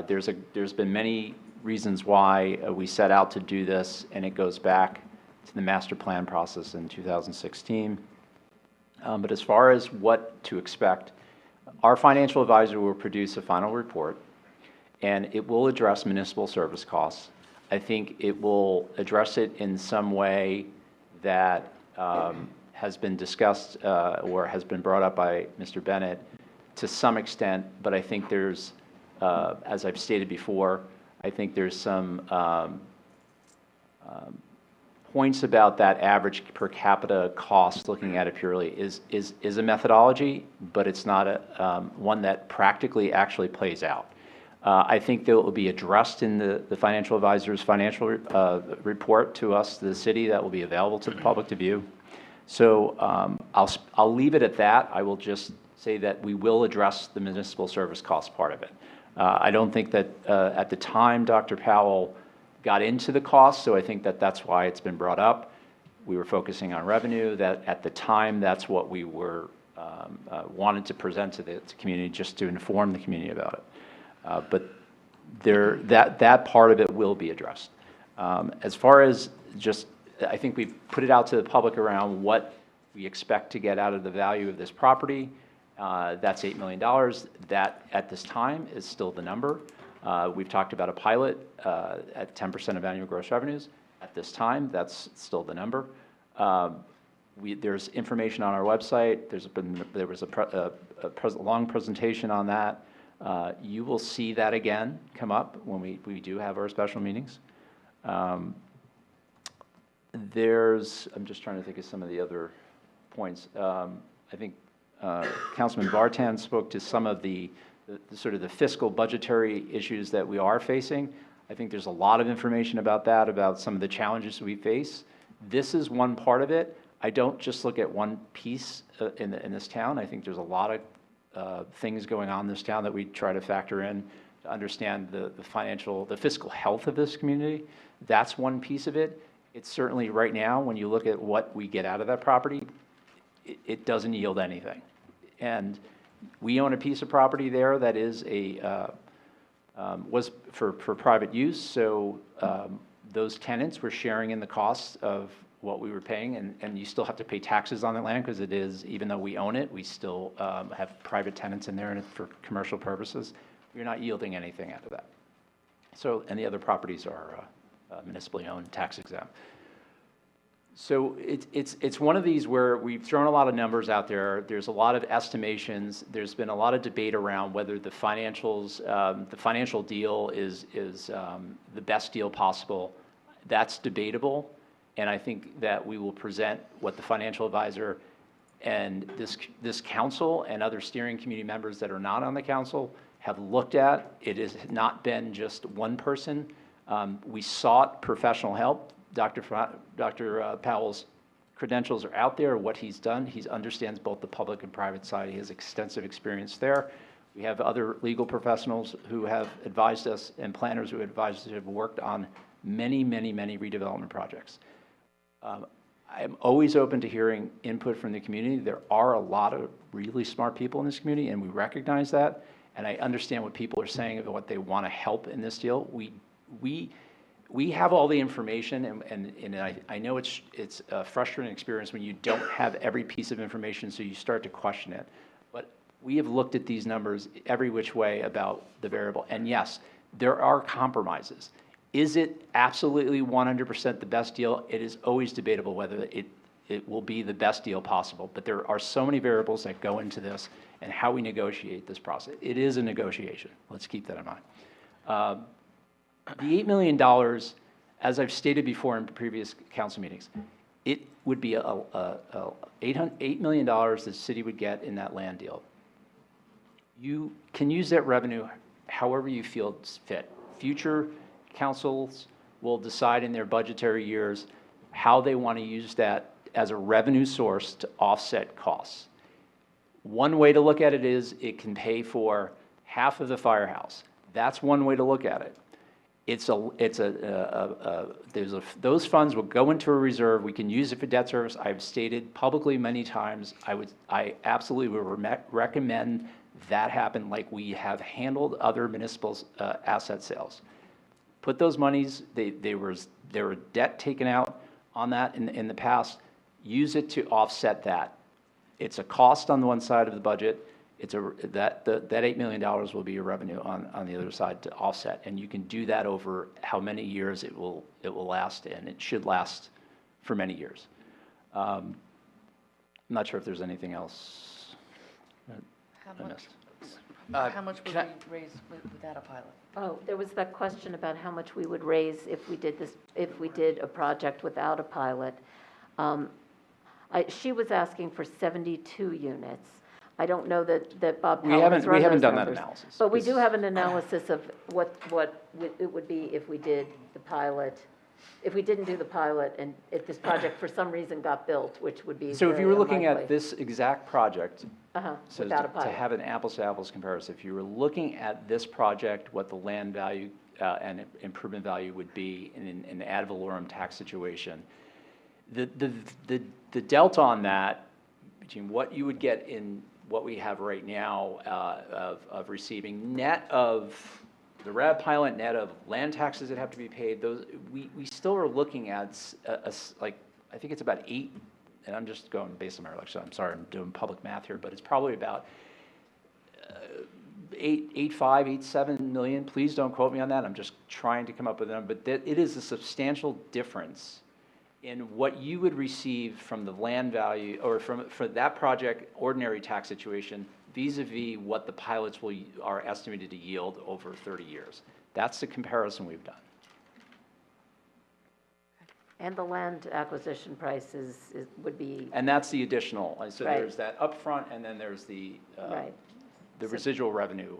There's been many reasons why we set out to do this, and it goes back to the master plan process in 2016. But as far as what to expect, our financial advisor will produce a final report, and it will address municipal service costs. I think it will address it in some way that has been discussed or has been brought up by Mr. Bennett to some extent, but I think there's, as I've stated before, I think there's some points about that average per capita cost, looking at it purely, is a methodology, but it's not one that practically actually plays out. I think that will be addressed in the financial advisor's financial report to us, the city, that will be available to the public to view. So I'll leave it at that. I will just say that we will address the municipal service cost part of it. I don't think that at the time Dr. Powell got into the cost, so I think that that's why it's been brought up. We were focusing on revenue. That at the time, that's what we were wanted to present to the community, just to inform the community about it. But that part of it will be addressed. As far as just, I think we've put it out to the public around what we expect to get out of the value of this property. That's $8 million. That, at this time, is still the number. We've talked about a pilot at 10% of annual gross revenues. At this time, that's still the number. There's information on our website. There was a long presentation on that. You will see that again come up when we do have our special meetings. I'm just trying to think of some of the other points. I think Councilman Vartan spoke to some of the sort of the fiscal budgetary issues that we are facing. I think there's a lot of information about that, about some of the challenges we face. This is one part of it. I don't just look at one piece in this town. I think there's a lot of things going on in this town that we try to factor in to understand the fiscal health of this community. That's one piece of it. It's certainly right now, when you look at what we get out of that property, it doesn't yield anything. And we own a piece of property there that is was for private use, so those tenants were sharing in the costs of what we were paying, and you still have to pay taxes on that land because it is, even though we own it, we still have private tenants in there and for commercial purposes. We're not yielding anything out of that. So, and the other properties are municipally owned, tax exempt. So it's one of these where we've thrown a lot of numbers out there. There's a lot of estimations. There's been a lot of debate around whether the financials, the financial deal is the best deal possible. That's debatable, and I think that we will present what the financial advisor and this council and other steering committee members that are not on the council have looked at. It has not been just one person. We sought professional help. Dr. Powell's credentials are out there, what he's done. He understands both the public and private side. He has extensive experience there. We have other legal professionals who have advised us and planners who have advised us who have worked on many, many, many redevelopment projects. I'm always open to hearing input from the community. There are a lot of really smart people in this community, and we recognize that. And I understand what people are saying about what they want to help in this deal. We have all the information, and I know it's a frustrating experience when you don't have every piece of information, so you start to question it. But we have looked at these numbers every which way about the variable, and yes, there are compromises. Is it absolutely 100% the best deal? It is always debatable whether it will be the best deal possible, but there are so many variables that go into this and how we negotiate this process. It is a negotiation. Let's keep that in mind. The $8 million, as I've stated before in previous council meetings, it would be $8 million the city would get in that land deal. You can use that revenue however you feel fit. Future councils will decide in their budgetary years how they want to use that as a revenue source to offset costs. One way to look at it is it can pay for half of the firehouse. That's one way to look at it. Those funds will go into a reserve. We can use it for debt service. I've stated publicly many times, I absolutely would recommend that happen like we have handled other municipal asset sales. Put those monies, there were debt taken out on that in the past. Use it to offset that. It's a cost on the one side of the budget. That $8 million will be your revenue on the other side to offset, and you can do that over how many years it will last, and it should last for many years. I'm not sure if there's anything else I missed. How much would we raise without a pilot? Oh, there was that question about how much we would raise if we did a project without a pilot. She was asking for 72 units. I don't know that Bob Powell has run we haven't those done numbers, that analysis. but we do have an analysis of what it would be if we did the pilot, if we didn't do the pilot, and if this project for some reason got built, which would be So if you were looking unlikely. at this exact project, so without a to pilot. have an apples-to-apples comparison, if you were looking at this project, what the land value and improvement value would be in an ad valorem tax situation, the delta on that between what you would get in what we have right now of receiving net of the RAD pilot, net of land taxes that have to be paid, those we still are looking at like, I think it's about 8, and I'm just going based on my recollection. I'm sorry, I'm doing public math here, but it's probably about 8.7 million. Please don't quote me on that. I'm just trying to come up with a number, but it is a substantial difference in what you would receive from the land value, or for that project, ordinary tax situation, vis-a-vis what the pilots are estimated to yield over 30 years. That's the comparison we've done. And the land acquisition price would be, And that's the additional, so Right. there's that upfront, and then there's the right. residual revenue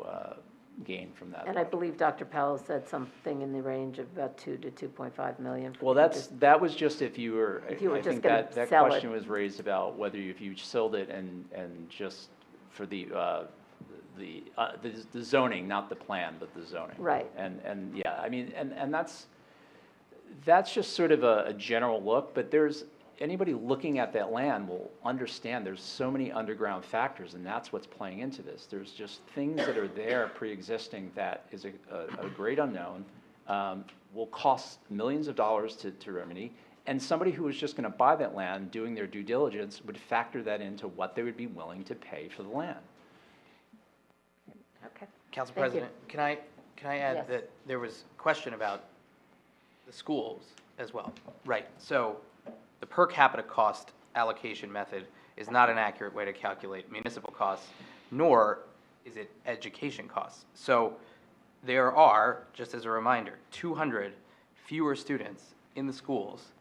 gain from that. And I believe Dr. Powell said something in the range of about 2 to 2.5 million. for Well, that was just if you were, If you were I just think gonna that sell it. question was raised about whether if you sold it and just for the zoning, not the plan, but the zoning. Right. And yeah, I mean, and that's just sort of a general look, but anybody looking at that land will understand there's so many underground factors, and that's what's playing into this. There's just things that are there pre-existing that is a great unknown, will cost millions of dollars to remedy, and somebody who was just going to buy that land, doing their due diligence, would factor that into what they would be willing to pay for the land. Okay. Council Thank you. President, can I add Yes. that there was a question about the schools as well? Right, so the per capita cost allocation method is not an accurate way to calculate municipal costs, nor is it education costs. So there are, just as a reminder, 200 fewer students in the schools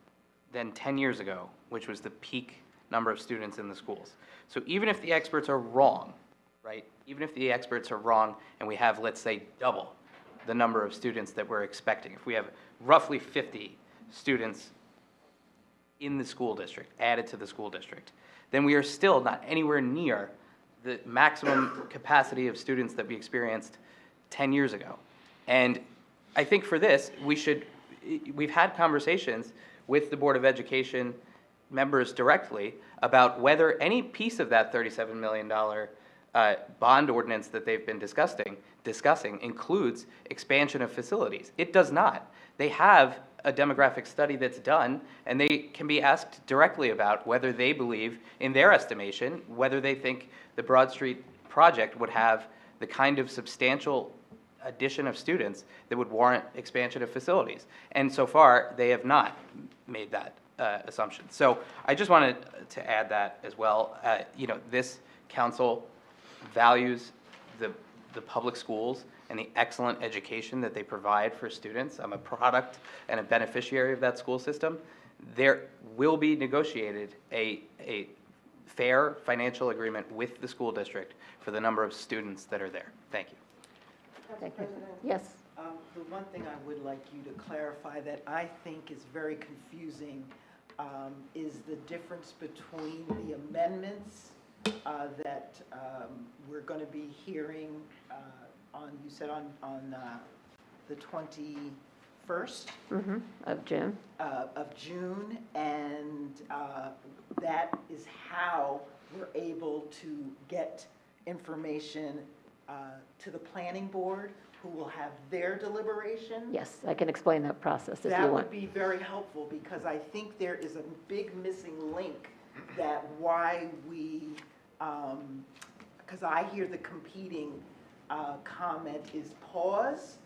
than 10 years ago, which was the peak number of students in the schools. So even if the experts are wrong, right, even if the experts are wrong and we have, let's say, double the number of students that we're expecting, if we have roughly 50 students in the school district, added to the school district, then we are still not anywhere near the maximum capacity of students that we experienced 10 years ago. And I think for this, we've had conversations with the Board of Education members directly about whether any piece of that $37 million bond ordinance that they've been discussing includes expansion of facilities. It does not. They have a demographic study that's done, and they can be asked directly about whether they believe, in their estimation, whether they think the Broad Street project would have the kind of substantial addition of students that would warrant expansion of facilities. And so far, they have not made that assumption. So I just wanted to add that as well. This council values the public schools and the excellent education that they provide for students. I'm a product and a beneficiary of that school system. There will be negotiated a fair financial agreement with the school district for the number of students that are there. Thank you. Thank you. Yes. The one thing I would like you to clarify that I think is very confusing is the difference between the amendments that we're going to be hearing you said on the 21st Of June. Of June, and that is how we're able to get information to the planning board, who will have their deliberation. Yes, I can explain that process if you That want. would be very helpful, because I think there is a big missing link that why we, because I hear the competing comment is pause,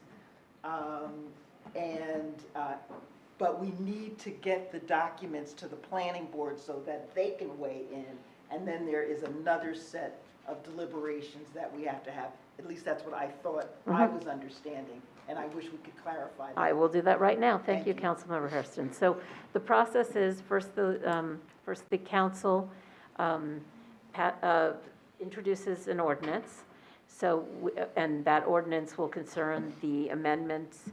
but we need to get the documents to the planning board so that they can weigh in, and then there is another set of deliberations that we have to have. At least that's what I thought I was understanding, and I wish we could clarify that. I will do that right now. Thank you, you. Councilmember Hairston. So the process is first the council introduces an ordinance. And that ordinance will concern the amendments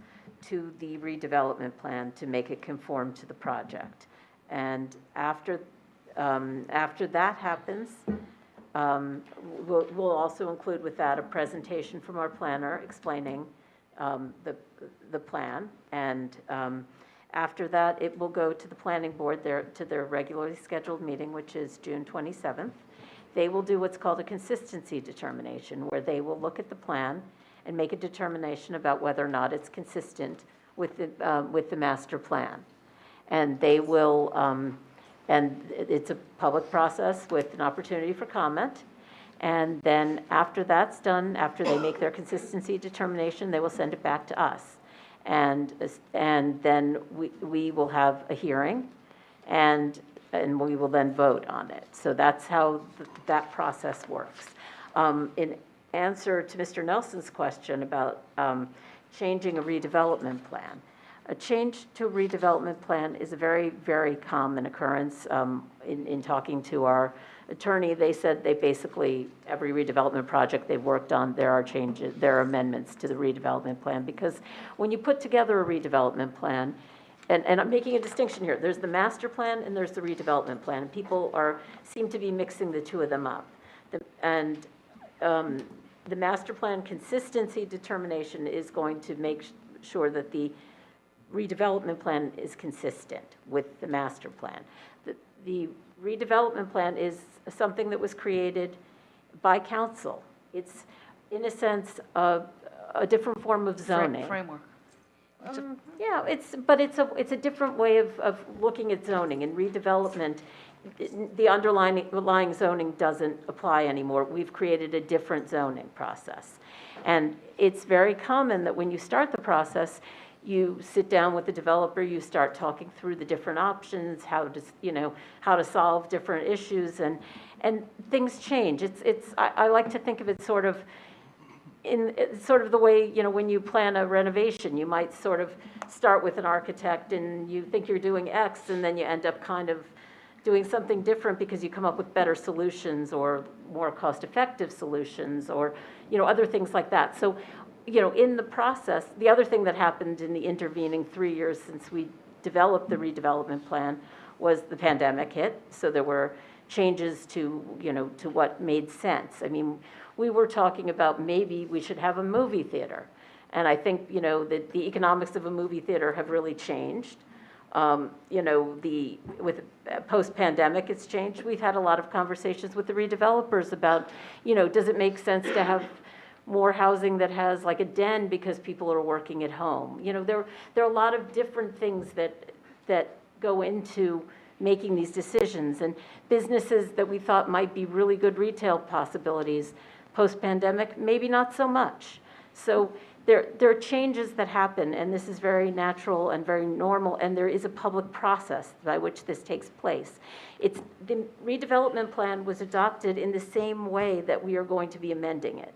to the redevelopment plan to make it conform to the project. And after that happens, we'll also include with that a presentation from our planner explaining the plan. And after that, it will go to the planning board to their regularly scheduled meeting, which is June 27th. They will do what's called a consistency determination, where they will look at the plan and make a determination about whether or not it's consistent with the master plan. And they will, and it's a public process with an opportunity for comment. And then after that's done, after they make their consistency determination, they will send it back to us. And then we will have a hearing, and we will then vote on it. So that's how that process works. In answer to Mr. Nelson's question about changing a redevelopment plan, a change to a redevelopment plan is a very, very common occurrence. In talking to our attorney, they said they basically, every redevelopment project they've worked on, there are changes, there are amendments to the redevelopment plan, because when you put together a redevelopment plan, and I'm making a distinction here, there's the master plan and there's the redevelopment plan, and people seem to be mixing the two of them up. The master plan consistency determination is going to make sure that the redevelopment plan is consistent with the master plan. The redevelopment plan is something that was created by council. It's, in a sense, a different form of zoning. Framework. Yeah, but it's a different way of looking at zoning. In redevelopment, the underlying zoning doesn't apply anymore. We've created a different zoning process. And it's very common that when you start the process, you sit down with the developer, you start talking through the different options, how to solve different issues, and things change. I like to think of it sort of the way, when you plan a renovation, you might sort of start with an architect and you think you're doing X, and then you end up kind of doing something different because you come up with better solutions or more cost-effective solutions, or other things like that. So in the process, the other thing that happened in the intervening 3 years since we developed the redevelopment plan was the pandemic hit. So there were changes to what made sense. I mean, we were talking about maybe we should have a movie theater. And I think, that the economics of a movie theater have really changed. With post-pandemic, it's changed. We've had a lot of conversations with the redevelopers about, does it make sense to have more housing that has like a den because people are working at home? There are a lot of different things that go into making these decisions, and businesses that we thought might be really good retail possibilities post-pandemic, maybe not so much. So there are changes that happen, and this is very natural and very normal, and there is a public process by which this takes place. The redevelopment plan was adopted in the same way that we are going to be amending it.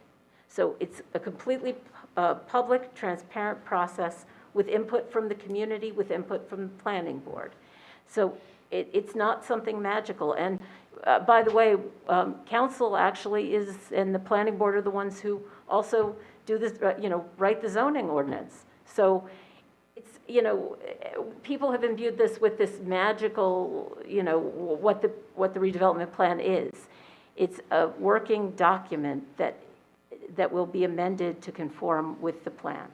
So it's a completely public, transparent process with input from the community, with input from the planning board. So it's not something magical. And by the way, council actually and the planning board are the ones who also do this, write the zoning ordinance. So it's, people have imbued this with this magical, what the redevelopment plan is. It's a working document that will be amended to conform with the plan.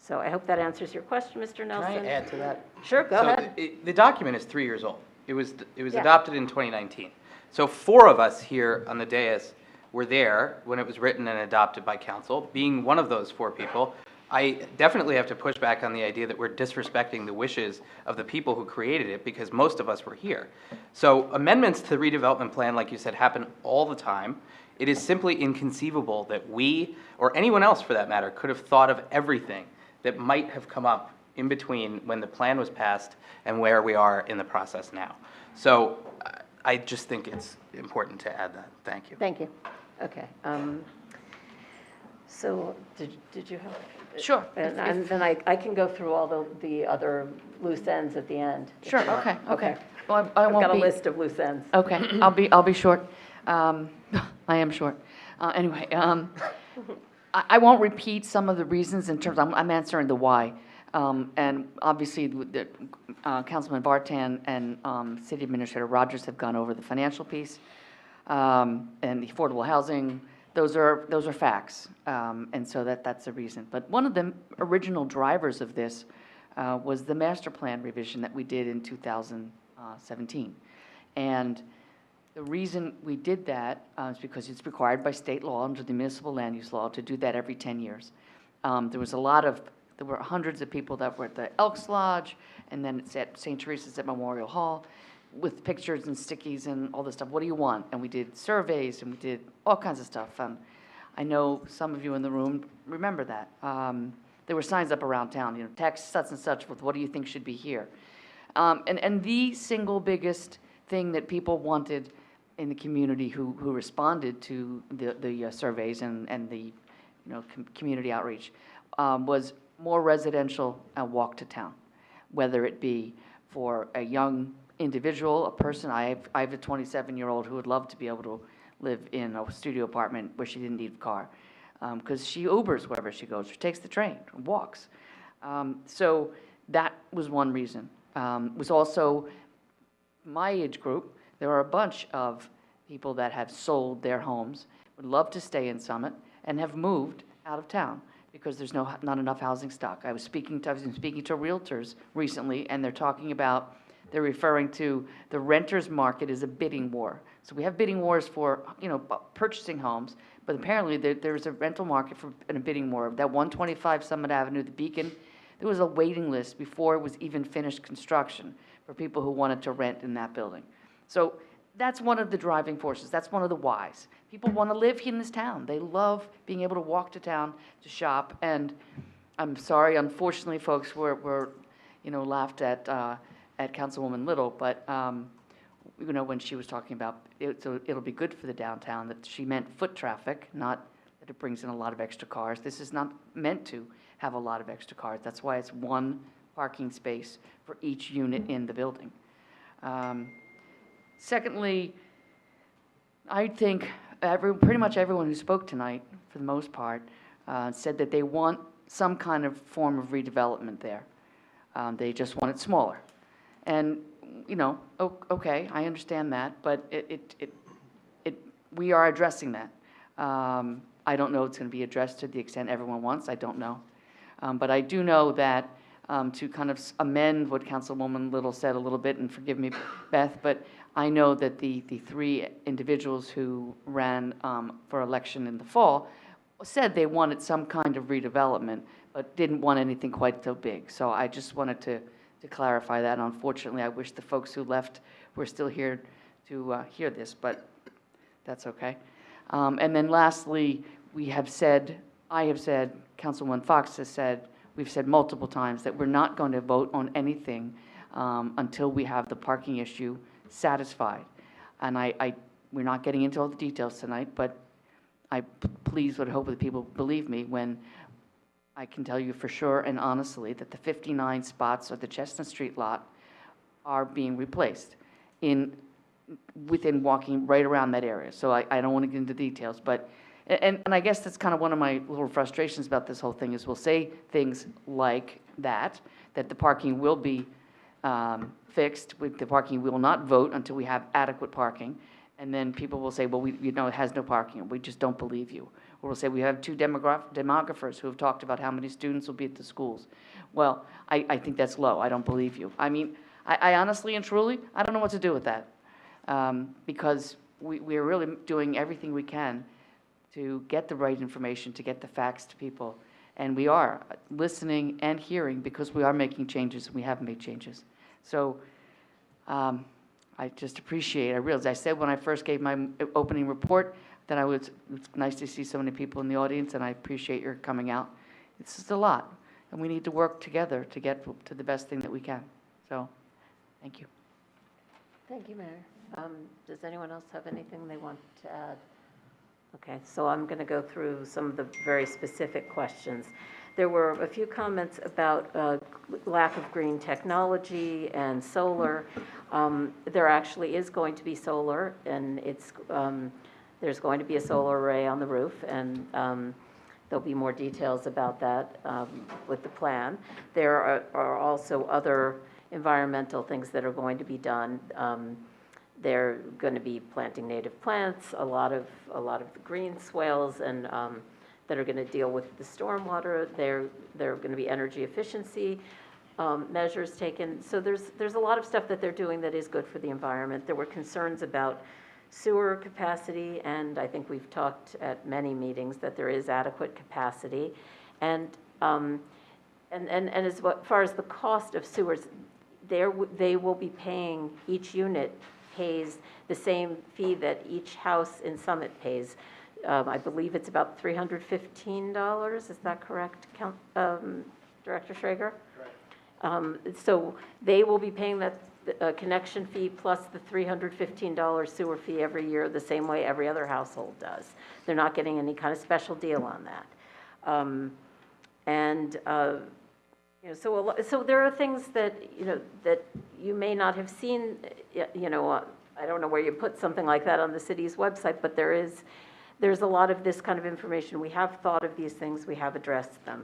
So I hope that answers your question, Mr. Nelson. Can I add to that? Sure, go ahead. The document is 3 years old. It was adopted in 2019. So 4 of us here on the dais were there when it was written and adopted by council. Being one of those 4 people, I definitely have to push back on the idea that we're disrespecting the wishes of the people who created it, because most of us were here. So amendments to the redevelopment plan, like you said, happen all the time. It is simply inconceivable that we, or anyone else for that matter, could have thought of everything that might have come up in between when the plan was passed and where we are in the process now. So I just think it's important to add that. Thank you. Thank you. Okay. So did you have? Sure. And then I can go through all the other loose ends at the end. Sure, okay. Well, I've got a list of loose ends. Okay, I'll be short. I am short. Anyway, I won't repeat some of the reasons in terms, I'm answering the why. And obviously, Councilman Vartan and City Administrator Rogers have gone over the financial piece and the affordable housing. Those are facts, and so that's the reason. But one of the original drivers of this was the master plan revision that we did in 2017. And the reason we did that is because it's required by state law under the municipal land use law to do that every 10 years. There were hundreds of people that were at the Elks Lodge, and then it's at St. Teresa's at Memorial Hall with pictures and stickies and all this stuff. What do you want? And we did surveys and we did all kinds of stuff. I know some of you in the room remember that. There were signs up around town, text such and such with what do you think should be here. And the single biggest thing that people wanted in the community who responded to the surveys and the, community outreach, was more residential and walk to town, whether it be for a young individual, a person. I have a 27-year-old who would love to be able to live in a studio apartment where she didn't need a car, because she Ubers wherever she goes, she takes the train, walks. So that was one reason. Was also my age group. There are a bunch of people that have sold their homes, would love to stay in Summit, and have moved out of town because there's not enough housing stock. I've been speaking to realtors recently, and they're referring to the renters market as a bidding war. So we have bidding wars for, purchasing homes, but apparently there's a rental market and a bidding war. That 125 Summit Avenue, the Beacon, there was a waiting list before it was even finished construction for people who wanted to rent in that building. So that's one of the driving forces. That's one of the whys. People want to live in this town. They love being able to walk to town to shop. And I'm sorry, unfortunately, folks, were laughed at Councilwoman Little, but when she was talking about it, so it'll be good for the downtown, that she meant foot traffic, not that it brings in a lot of extra cars. This is not meant to have a lot of extra cars. That's why it's one parking space for each unit in the building. Secondly, I think pretty much everyone who spoke tonight, for the most part, said that they want some kind of form of redevelopment there. They just want it smaller. And, okay, I understand that, but we are addressing that. I don't know it's going to be addressed to the extent everyone wants. I don't know. But I do know that to kind of amend what Councilwoman Little said a little bit, and forgive me, Beth, but I know that the three individuals who ran for election in the fall said they wanted some kind of redevelopment, but didn't want anything quite so big. So I just wanted to clarify that. Unfortunately, I wish the folks who left were still here to hear this, but that's okay. And then lastly, I have said, Councilwoman Fox has said, we've said multiple times that we're not going to vote on anything until we have the parking issue satisfied. And we're not getting into all the details tonight, but I please would hope that people believe me when I can tell you for sure and honestly that the 59 spots of the Chestnut Street lot are being replaced within walking right around that area. So I don't want to get into details, but and I guess that's kind of one of my little frustrations about this whole thing is we'll say things like that the parking will be fixed, the parking, we will not vote until we have adequate parking, and then people will say, well, it has no parking, we just don't believe you. Or we'll say we have two demographers who have talked about how many students will be at the schools. Well, I think that's low. I don't believe you. I mean, I honestly and truly, I don't know what to do with that because we are really doing everything we can to get the right information, to get the facts to people. And we are listening and hearing because we are making changes and we have made changes. So I just appreciate, I realized, I said when I first gave my opening report that it's nice to see so many people in the audience, and I appreciate your coming out. It's just a lot, and we need to work together to get to the best thing that we can. So, thank you. Thank you, Mayor. Does anyone else have anything they want to add? Okay, so I'm going to go through some of the very specific questions. There were a few comments about lack of green technology and solar. There actually is going to be solar, and there's going to be a solar array on the roof, and there'll be more details about that with the plan. There are also other environmental things that are going to be done. They're going to be planting native plants, a lot of the green swales, and that are going to deal with the stormwater. There are going to be energy efficiency measures taken. So there's a lot of stuff that they're doing that is good for the environment. There were concerns about sewer capacity, and I think we've talked at many meetings that there is adequate capacity. And as far as the cost of sewers, they will be paying, each unit pays the same fee that each house in Summit pays. I believe it's about $315. Is that correct, Director Schrager? Correct. So they will be paying a connection fee plus the $315 sewer fee every year, the same way every other household does. They're not getting any kind of special deal on that. You know, so there are things that, you know, that you may not have seen, you know, I don't know where you put something like that on the city's website, but there's a lot of this kind of information. We have thought of these things, we have addressed them.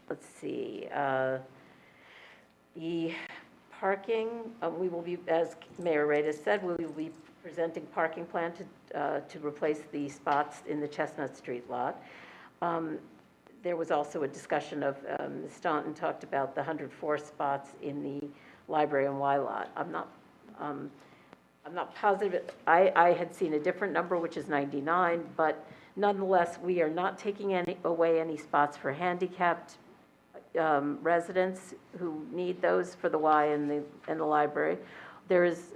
Let's see, the parking, we will be, as Mayor Rada said, we will be presenting parking plan to replace the spots in the Chestnut Street lot. There was also a discussion of, Ms. Staunton talked about the 104 spots in the library and Y lot. I'm not positive. I had seen a different number, which is 99, but nonetheless, we are not taking away any spots for handicapped residents who need those for the Y and the library. There is,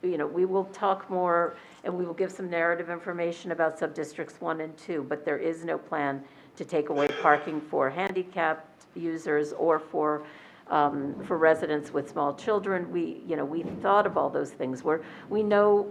you know, we will talk more and we will give some narrative information about sub-districts 1 and 2, but there is no plan to take away parking for handicapped users or for residents with small children. We thought of all those things. We know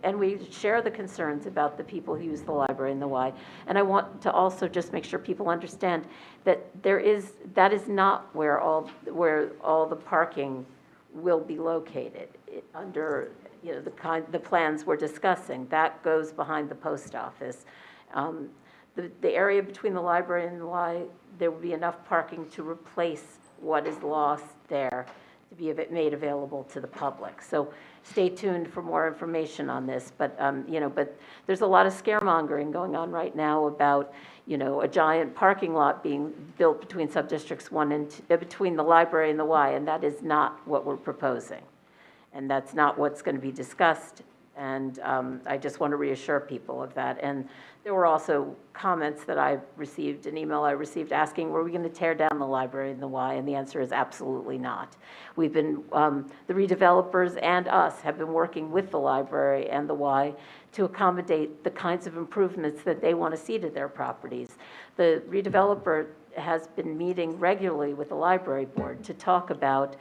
and we share the concerns about the people who use the library and the Y. And I want to also just make sure people understand that that is not where all the parking will be located under, you know, the plans we're discussing. That goes behind the post office. The area between the library and the Y, there will be enough parking to replace what is lost there to be made available to the public. So stay tuned for more information on this. But, you know, but there's a lot of scaremongering going on right now about, you know, a giant parking lot being built between sub-districts 1 and 2, between the library and the Y, and that is not what we're proposing. And that's not what's going to be discussed. And I just want to reassure people of that. And there were also comments that I received, an email I received asking, were we going to tear down the library and the Y? And the answer is absolutely not. We've been, the redevelopers and us have been working with the library and the Y to accommodate the kinds of improvements that they want to see to their properties. The redeveloper has been meeting regularly with the library board to talk about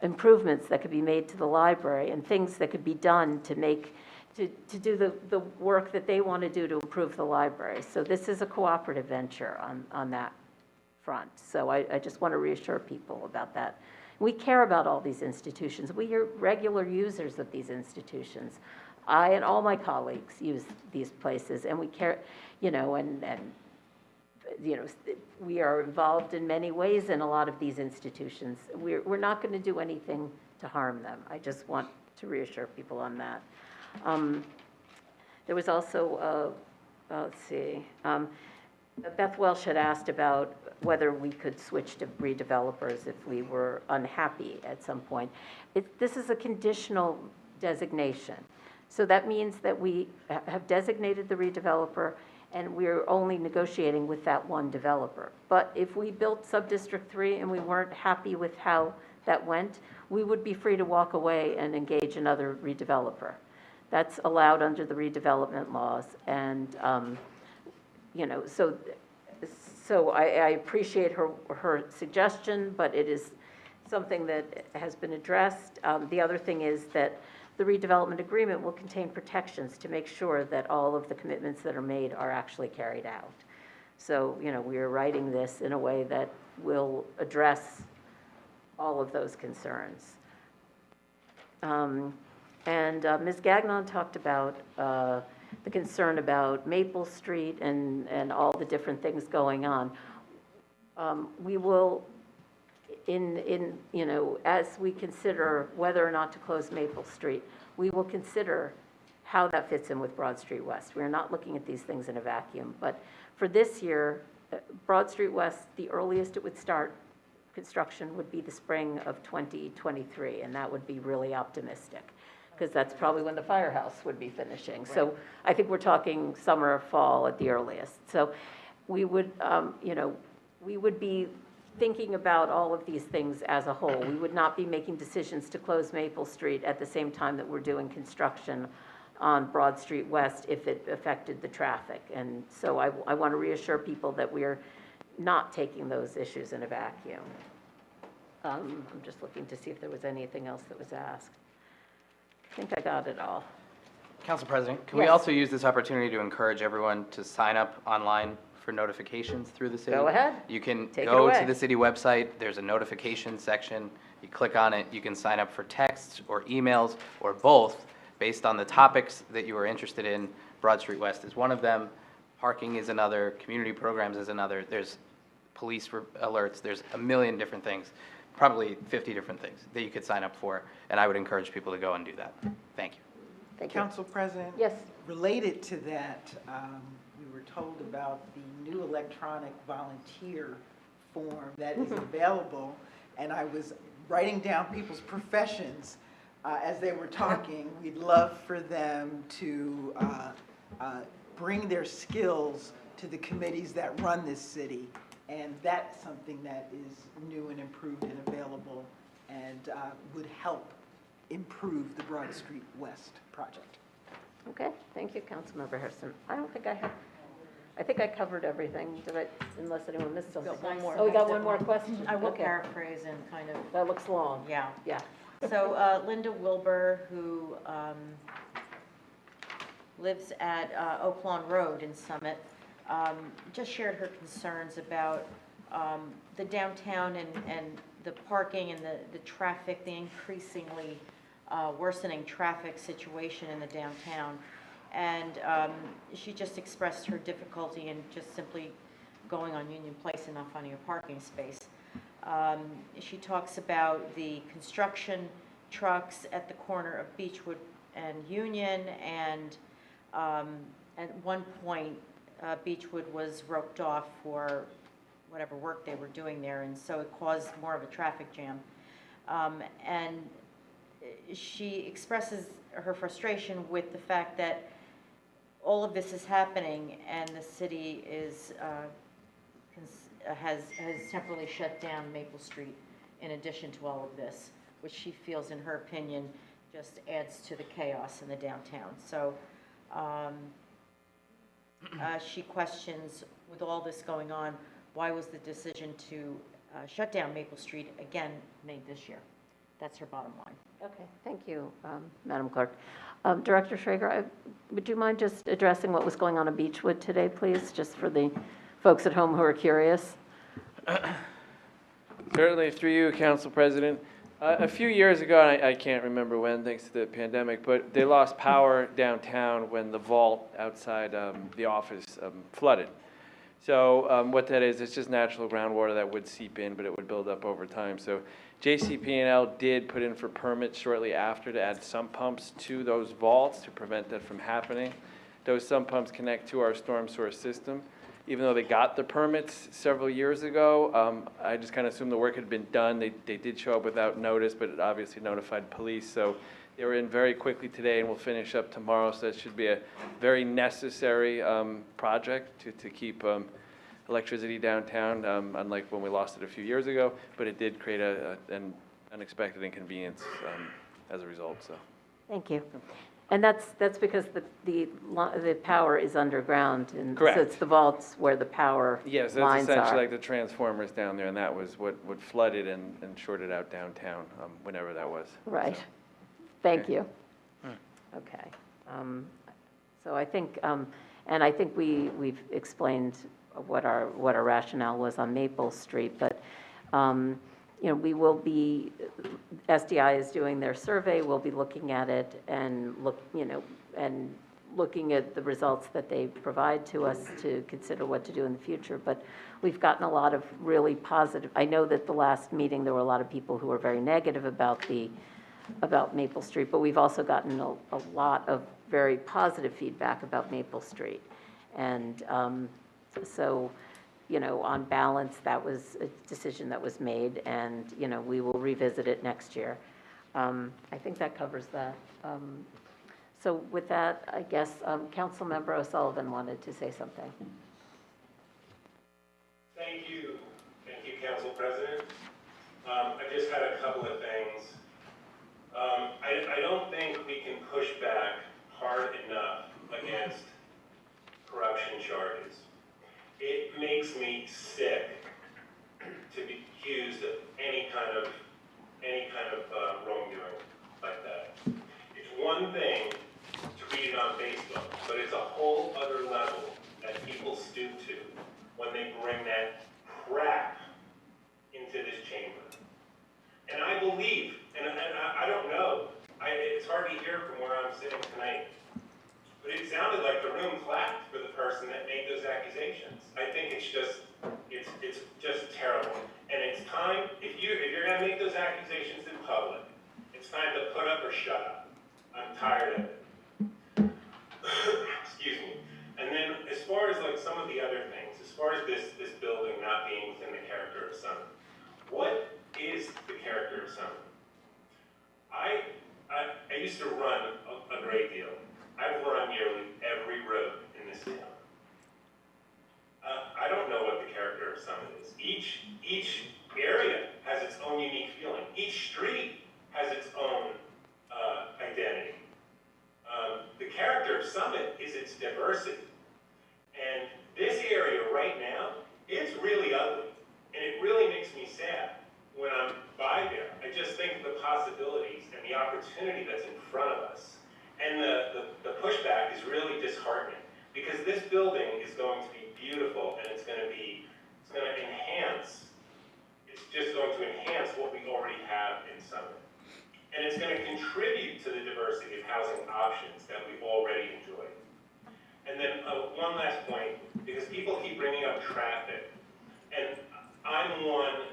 improvements that could be made to the library and things that could be done to do the work that they want to do to improve the library. So this is a cooperative venture on that front. So I just want to reassure people about that. We care about all these institutions. We are regular users of these institutions. I and all my colleagues use these places, and we care, you know, and you know, we are involved in many ways in a lot of these institutions. We're not going to do anything to harm them. I just want to reassure people on that. There was also, let's see, Beth Welsh had asked about whether we could switch to redevelopers if we were unhappy at some point. This is a conditional designation. So that means that we have designated the redeveloper and we're only negotiating with that one developer. But if we built Subdistrict 3 and we weren't happy with how that went, we would be free to walk away and engage another redeveloper. That's allowed under the redevelopment laws. And, you know, so I appreciate her suggestion, but it is something that has been addressed. The other thing is that the redevelopment agreement will contain protections to make sure that all of the commitments that are made are actually carried out. So, you know, we are writing this in a way that will address all of those concerns. Ms. Gagnon talked about the concern about Maple Street and all the different things going on. We will, you know, as we consider whether or not to close Maple Street, we will consider how that fits in with Broad Street West. We're not looking at these things in a vacuum. But for this year, Broad Street West, the earliest it would start construction would be the spring of 2023, and that would be really optimistic, because that's probably when the firehouse would be finishing. Right. So I think we're talking summer or fall at the earliest. So we would, you know, we would be thinking about all of these things as a whole. We would not be making decisions to close Maple Street at the same time that we're doing construction on Broad Street West if it affected the traffic. And so I want to reassure people that we're not taking those issues in a vacuum. I'm just looking to see if there was anything else that was asked. I think I got it all. Council President, can we Yes. also use this opportunity to encourage everyone to sign up online for notifications through the city? Go ahead. You can Take it go away. to the city website, there's a notification section, you click on it, you can sign up for texts or emails or both based on the topics that you are interested in. Broad Street West is one of them, parking is another, community programs is another, there's police alerts, there's a million different things, probably 50 different things that you could sign up for, and I would encourage people to go and do that. Thank you. Thank you. Council President? Yes. Related to that, we were told about the new electronic volunteer form that is available, and I was writing down people's professions as they were talking. We'd love for them to bring their skills to the committees that run this city, and that's something that is new and improved and available and would help improve the Broad Street West project. Okay, thank you, Councilmember Harrison. I don't think I have, I think I covered everything, did I, unless anyone missed something? Got one more. Oh, we got one more question? I will Okay. paraphrase and kind of, That looks long. yeah. Yeah. So Linda Wilbur, who lives at Oak Lawn Road in Summit, just shared her concerns about the downtown and the parking and the traffic, the increasingly worsening traffic situation in the downtown. And she just expressed her difficulty in just simply going on Union Place and not finding a parking space. She talks about the construction trucks at the corner of Beechwood and Union, and at one point, Beechwood was roped off for whatever work they were doing there, and so it caused more of a traffic jam. And she expresses her frustration with the fact that all of this is happening and the city is has temporarily shut down Maple Street in addition to all of this, which she feels, in her opinion, just adds to the chaos in the downtown. So she questions, with all this going on, why was the decision to shut down Maple Street again made this year? That's her bottom line. Okay, thank you, Madam Clerk. Director Schrager, would you mind just addressing what was going on in Beechwood today, please, just for the folks at home who are curious? Certainly, through you, Council President. A few years ago, and I can't remember when, thanks to the pandemic, but they lost power downtown when the vault outside the office flooded. So what that is, it's just natural groundwater that would seep in, but it would build up over time. So JCP&L did put in for permits shortly after to add sump pumps to those vaults to prevent that from happening. Those sump pumps connect to our storm sewer system. Even though they got the permits several years ago, I just kind of assumed the work had been done. They did show up without notice, but it obviously notified police. So they were in very quickly today and will finish up tomorrow. So that should be a very necessary project to keep electricity downtown, unlike when we lost it a few years ago. But it did create an unexpected inconvenience as a result. So. Thank you. And that's because the power is underground, and Correct. so it's the vaults where the power Yes, that's lines essentially are. like the transformers down there, and that was what flooded and shorted out downtown, whenever that was. Right. So. Thank Okay. you. Okay. So I think, and I think we've explained what our rationale was on Maple Street, but you know, we will be, SDI is doing their survey, we'll be looking at it and looking at the results that they provide to us to consider what to do in the future. But we've gotten a lot of really positive, I know that the last meeting, there were a lot of people who were very negative about Maple Street, but we've also gotten a lot of very positive feedback about Maple Street. And so, you know, on balance, that was a decision that was made, and, you know, we will revisit it next year. I think that covers that. So with that, I guess Councilmember O'Sullivan wanted to say something. Thank you, Council President. I just had a couple of things. I don't think we can push back hard enough against corruption charges. It makes me sick to be accused of any any kind of wrongdoing like that. It's one thing to read it on Facebook, but it's a whole other level that people stoop to when they bring that crap into this chamber. And I believe, and I don't know, it's hard to hear from where I'm sitting tonight, but it sounded like the room clapped for the person that made those accusations. I think it's just terrible. And it's time, if you're gonna make those accusations in public, it's time to put up or shut up. I'm tired of it. Excuse me. And then as far as like some of the other things, as far as this building not being within the character of Summit, what is the character of Summit? I used to run a great deal. I've run nearly every road in this town. I don't know what the character of Summit is. Each area has its own unique feeling. Each street has its own identity. The character of Summit is its diversity. And this area right now, it's really ugly. And it really makes me sad when I'm by there. I just think of the possibilities and the opportunity that's in front of us. And the pushback is really disheartening because this building is going to be beautiful and it's going to enhance, it's just going to enhance what we already have in Summit. And it's going to contribute to the diversity of housing options that we already enjoy. And then one last point, because people keep bringing up traffic, and I'm one,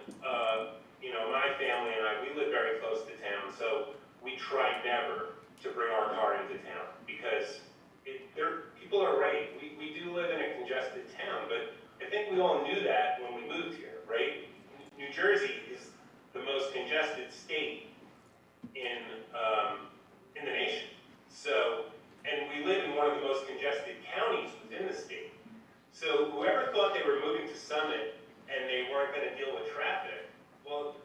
my family and I, we live very close to town, so we try never to bring our car into town because people are right. We do live in a congested town, but I think we all knew that when we moved here, right? New Jersey is the most congested state in the nation. So, and we live in one of the most congested counties within the state. So whoever thought they were moving to Summit and they weren't going to deal with traffic, well,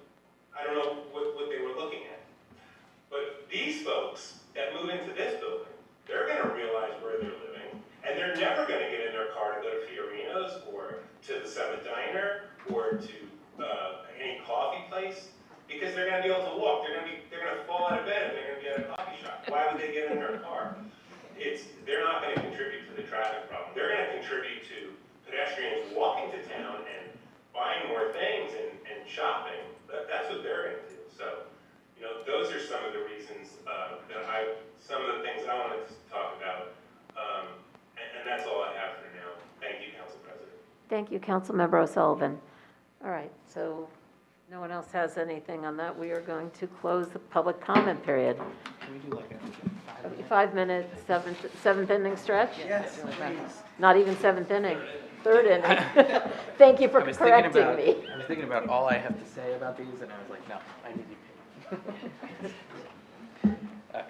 I don't know what they were looking at. But these folks that move into this building, they're going to realize where they're living, and they're never going to get in their car to go to Fiorino's or to the Summit Diner or to any coffee place because they're going to be able to walk. They're going to fall out of bed and they're going to be at a coffee shop. Why would they get in their car? They're not going to contribute to the traffic problem. They're going to contribute to pedestrians walking to town and buying more things and shopping. That's what they're going to do. So, those are some of the reasons some of the things I wanted to talk about. And that's all I have for now. Thank you, Council President. Thank you, Councilmember O'Sullivan. All right, so no one else has anything on that. We are going to close the public comment period. Can we do like a 5 minutes, seventh inning stretch? Yes, please. Not even seventh inning, third inning. Thank you for correcting me. I was thinking about all I have to say about these, and I was like, no, I need you. Okay.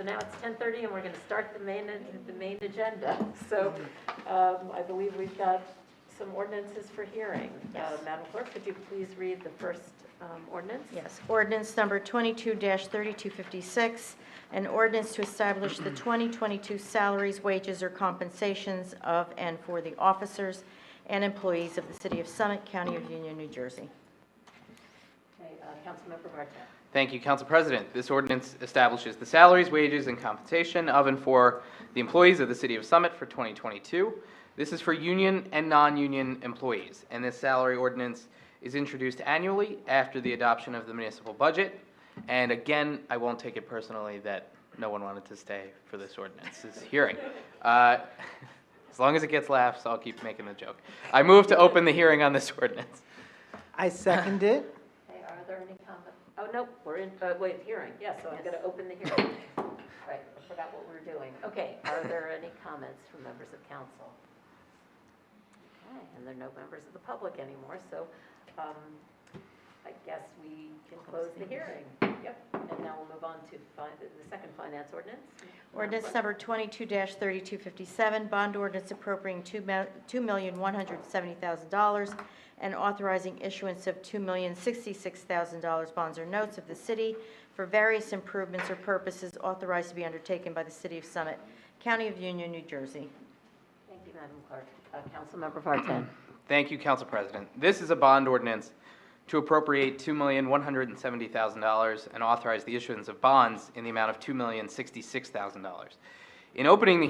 so now it's 10:30 and we're going to start the main agenda. So I believe we've got some ordinances for hearing. Yes. Madam Clerk, could you please read the first ordinance? Yes, ordinance number 22-3256, an ordinance to establish the 2022 salaries, wages, or compensations of and for the officers and employees of the City of Summit, County of Union, New Jersey. Okay, Councilmember Barton. Thank you, Council President. This ordinance establishes the salaries, wages, and compensation of and for the employees of the City of Summit for 2022. This is for union and non-union employees, and this salary ordinance is introduced annually after the adoption of the municipal budget. And again, I won't take it personally that no one wanted to stay for this ordinance's hearing. As long as it gets laughs, I'll keep making the joke. I move to open the hearing on this ordinance. I second it. Okay, are there any comments? Oh, no, we're in, hearing. Yes, so I'm going to open the hearing. Right, I forgot what we were doing. Okay, are there any comments from members of council? Okay, and there are no members of the public anymore, so I guess we can close the hearing. Yep, and now we'll move on to the second finance ordinance. Ordinance number 22-3257, bond ordinance appropriating $2,170,000 and authorizing issuance of $2,066,000 bonds or notes of the city for various improvements or purposes authorized to be undertaken by the City of Summit, County of Union, New Jersey. Thank you, Madam Clerk. Councilmember Vartan. Thank you, Council President. This is a bond ordinance to appropriate $2,170,000 and authorize the issuance of bonds in the amount of $2,066,000. In opening the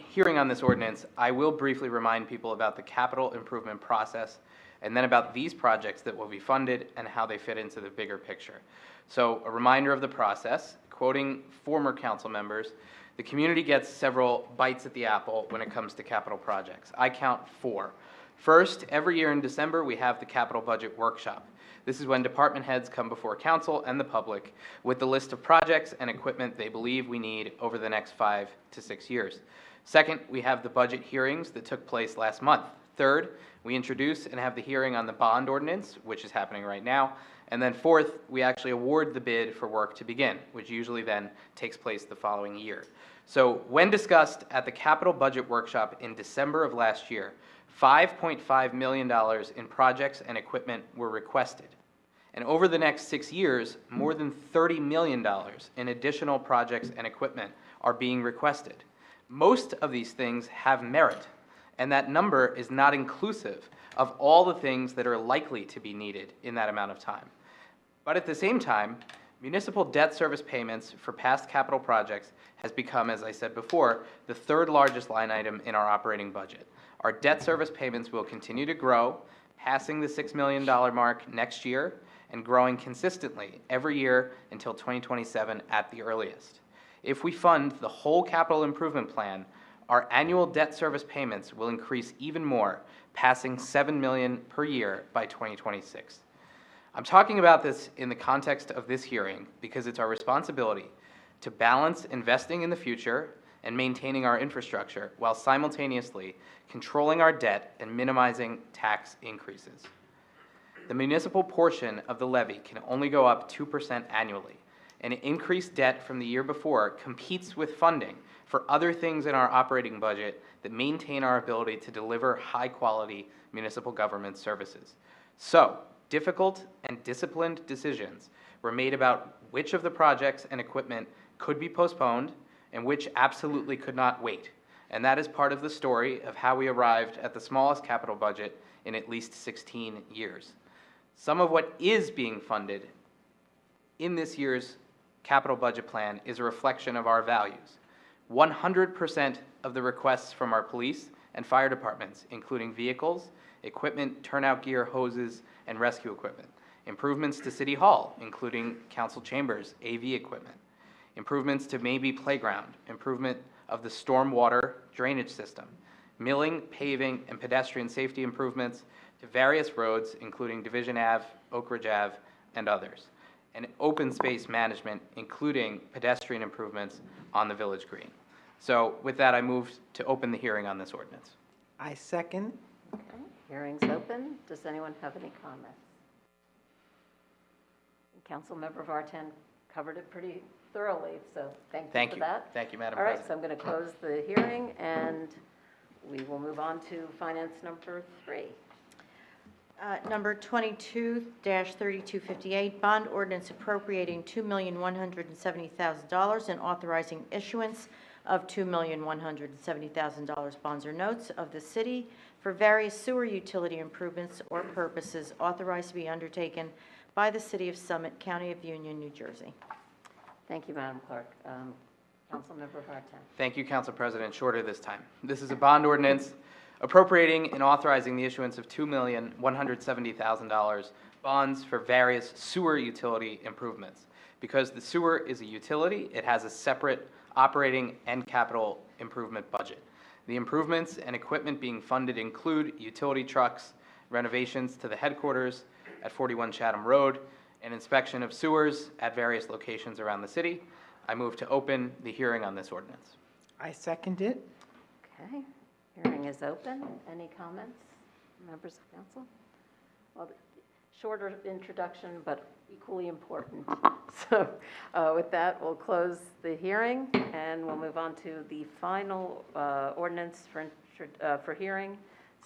hearing on this ordinance, I will briefly remind people about the capital improvement process and then about these projects that will be funded and how they fit into the bigger picture. So a reminder of the process, quoting former council members, the community gets several bites at the apple when it comes to capital projects. I count 4. First, every year in December, we have the capital budget workshop. This is when department heads come before council and the public with the list of projects and equipment they believe we need over the next 5 to 6 years. Second, we have the budget hearings that took place last month. Third, we introduce and have the hearing on the bond ordinance, which is happening right now. And then fourth, we actually award the bid for work to begin, which usually then takes place the following year. So when discussed at the capital budget workshop in December of last year, $5.5 million in projects and equipment were requested. And over the next 6 years, more than $30 million in additional projects and equipment are being requested. Most of these things have merit, and that number is not inclusive of all the things that are likely to be needed in that amount of time. But at the same time, municipal debt service payments for past capital projects has become, as I said before, the 3rd largest line item in our operating budget. Our debt service payments will continue to grow, passing the $6 million mark next year and growing consistently every year until 2027 at the earliest. If we fund the whole capital improvement plan, our annual debt service payments will increase even more, passing $7 million per year by 2026. I'm talking about this in the context of this hearing because it's our responsibility to balance investing in the future and maintaining our infrastructure while simultaneously controlling our debt and minimizing tax increases. The municipal portion of the levy can only go up 2% annually, and increased debt from the year before competes with funding for other things in our operating budget that maintain our ability to deliver high-quality municipal government services. So, difficult and disciplined decisions were made about which of the projects and equipment could be postponed and which absolutely could not wait. And that is part of the story of how we arrived at the smallest capital budget in at least 16 years. Some of what is being funded in this year's capital budget plan is a reflection of our values. 100% of the requests from our police and fire departments, including vehicles, equipment, turnout gear, hoses, and rescue equipment. Improvements to City Hall, including council chambers, AV equipment. Improvements to Maybe Playground, improvement of the stormwater drainage system. Milling, paving, and pedestrian safety improvements to various roads, including Division Ave, Oak Ridge Ave, and others. And open space management, including pedestrian improvements on the Village Green. So with that, I move to open the hearing on this ordinance. I second. Okay, hearing's open. Does anyone have any comments? Councilmember Vartan covered it pretty thoroughly, so thank you Thank for you. that. Thank you, Madam All right, so President. I'm going to close the hearing, and we will move on to finance number 3. Number 22-3258, bond ordinance appropriating $2,170,000 and authorizing issuance of $2,170,000 bonds or notes of the city for various sewer utility improvements or purposes authorized to be undertaken by the City of Summit, County of Union, New Jersey. Thank you, Madam Clerk. Councilmember Vartan. Thank you, Council President. Shorter this time. This is a bond ordinance appropriating and authorizing the issuance of $2,170,000 bonds for various sewer utility improvements. Because the sewer is a utility, it has a separate operating and capital improvement budget. The improvements and equipment being funded include utility trucks, renovations to the headquarters at 41 Chatham Road, and inspection of sewers at various locations around the city. I move to open the hearing on this ordinance. I second it. Okay, hearing is open. Any comments, members of council? Well, shorter introduction, but equally important. So with that, we'll close the hearing, and we'll move on to the final ordinance for hearing,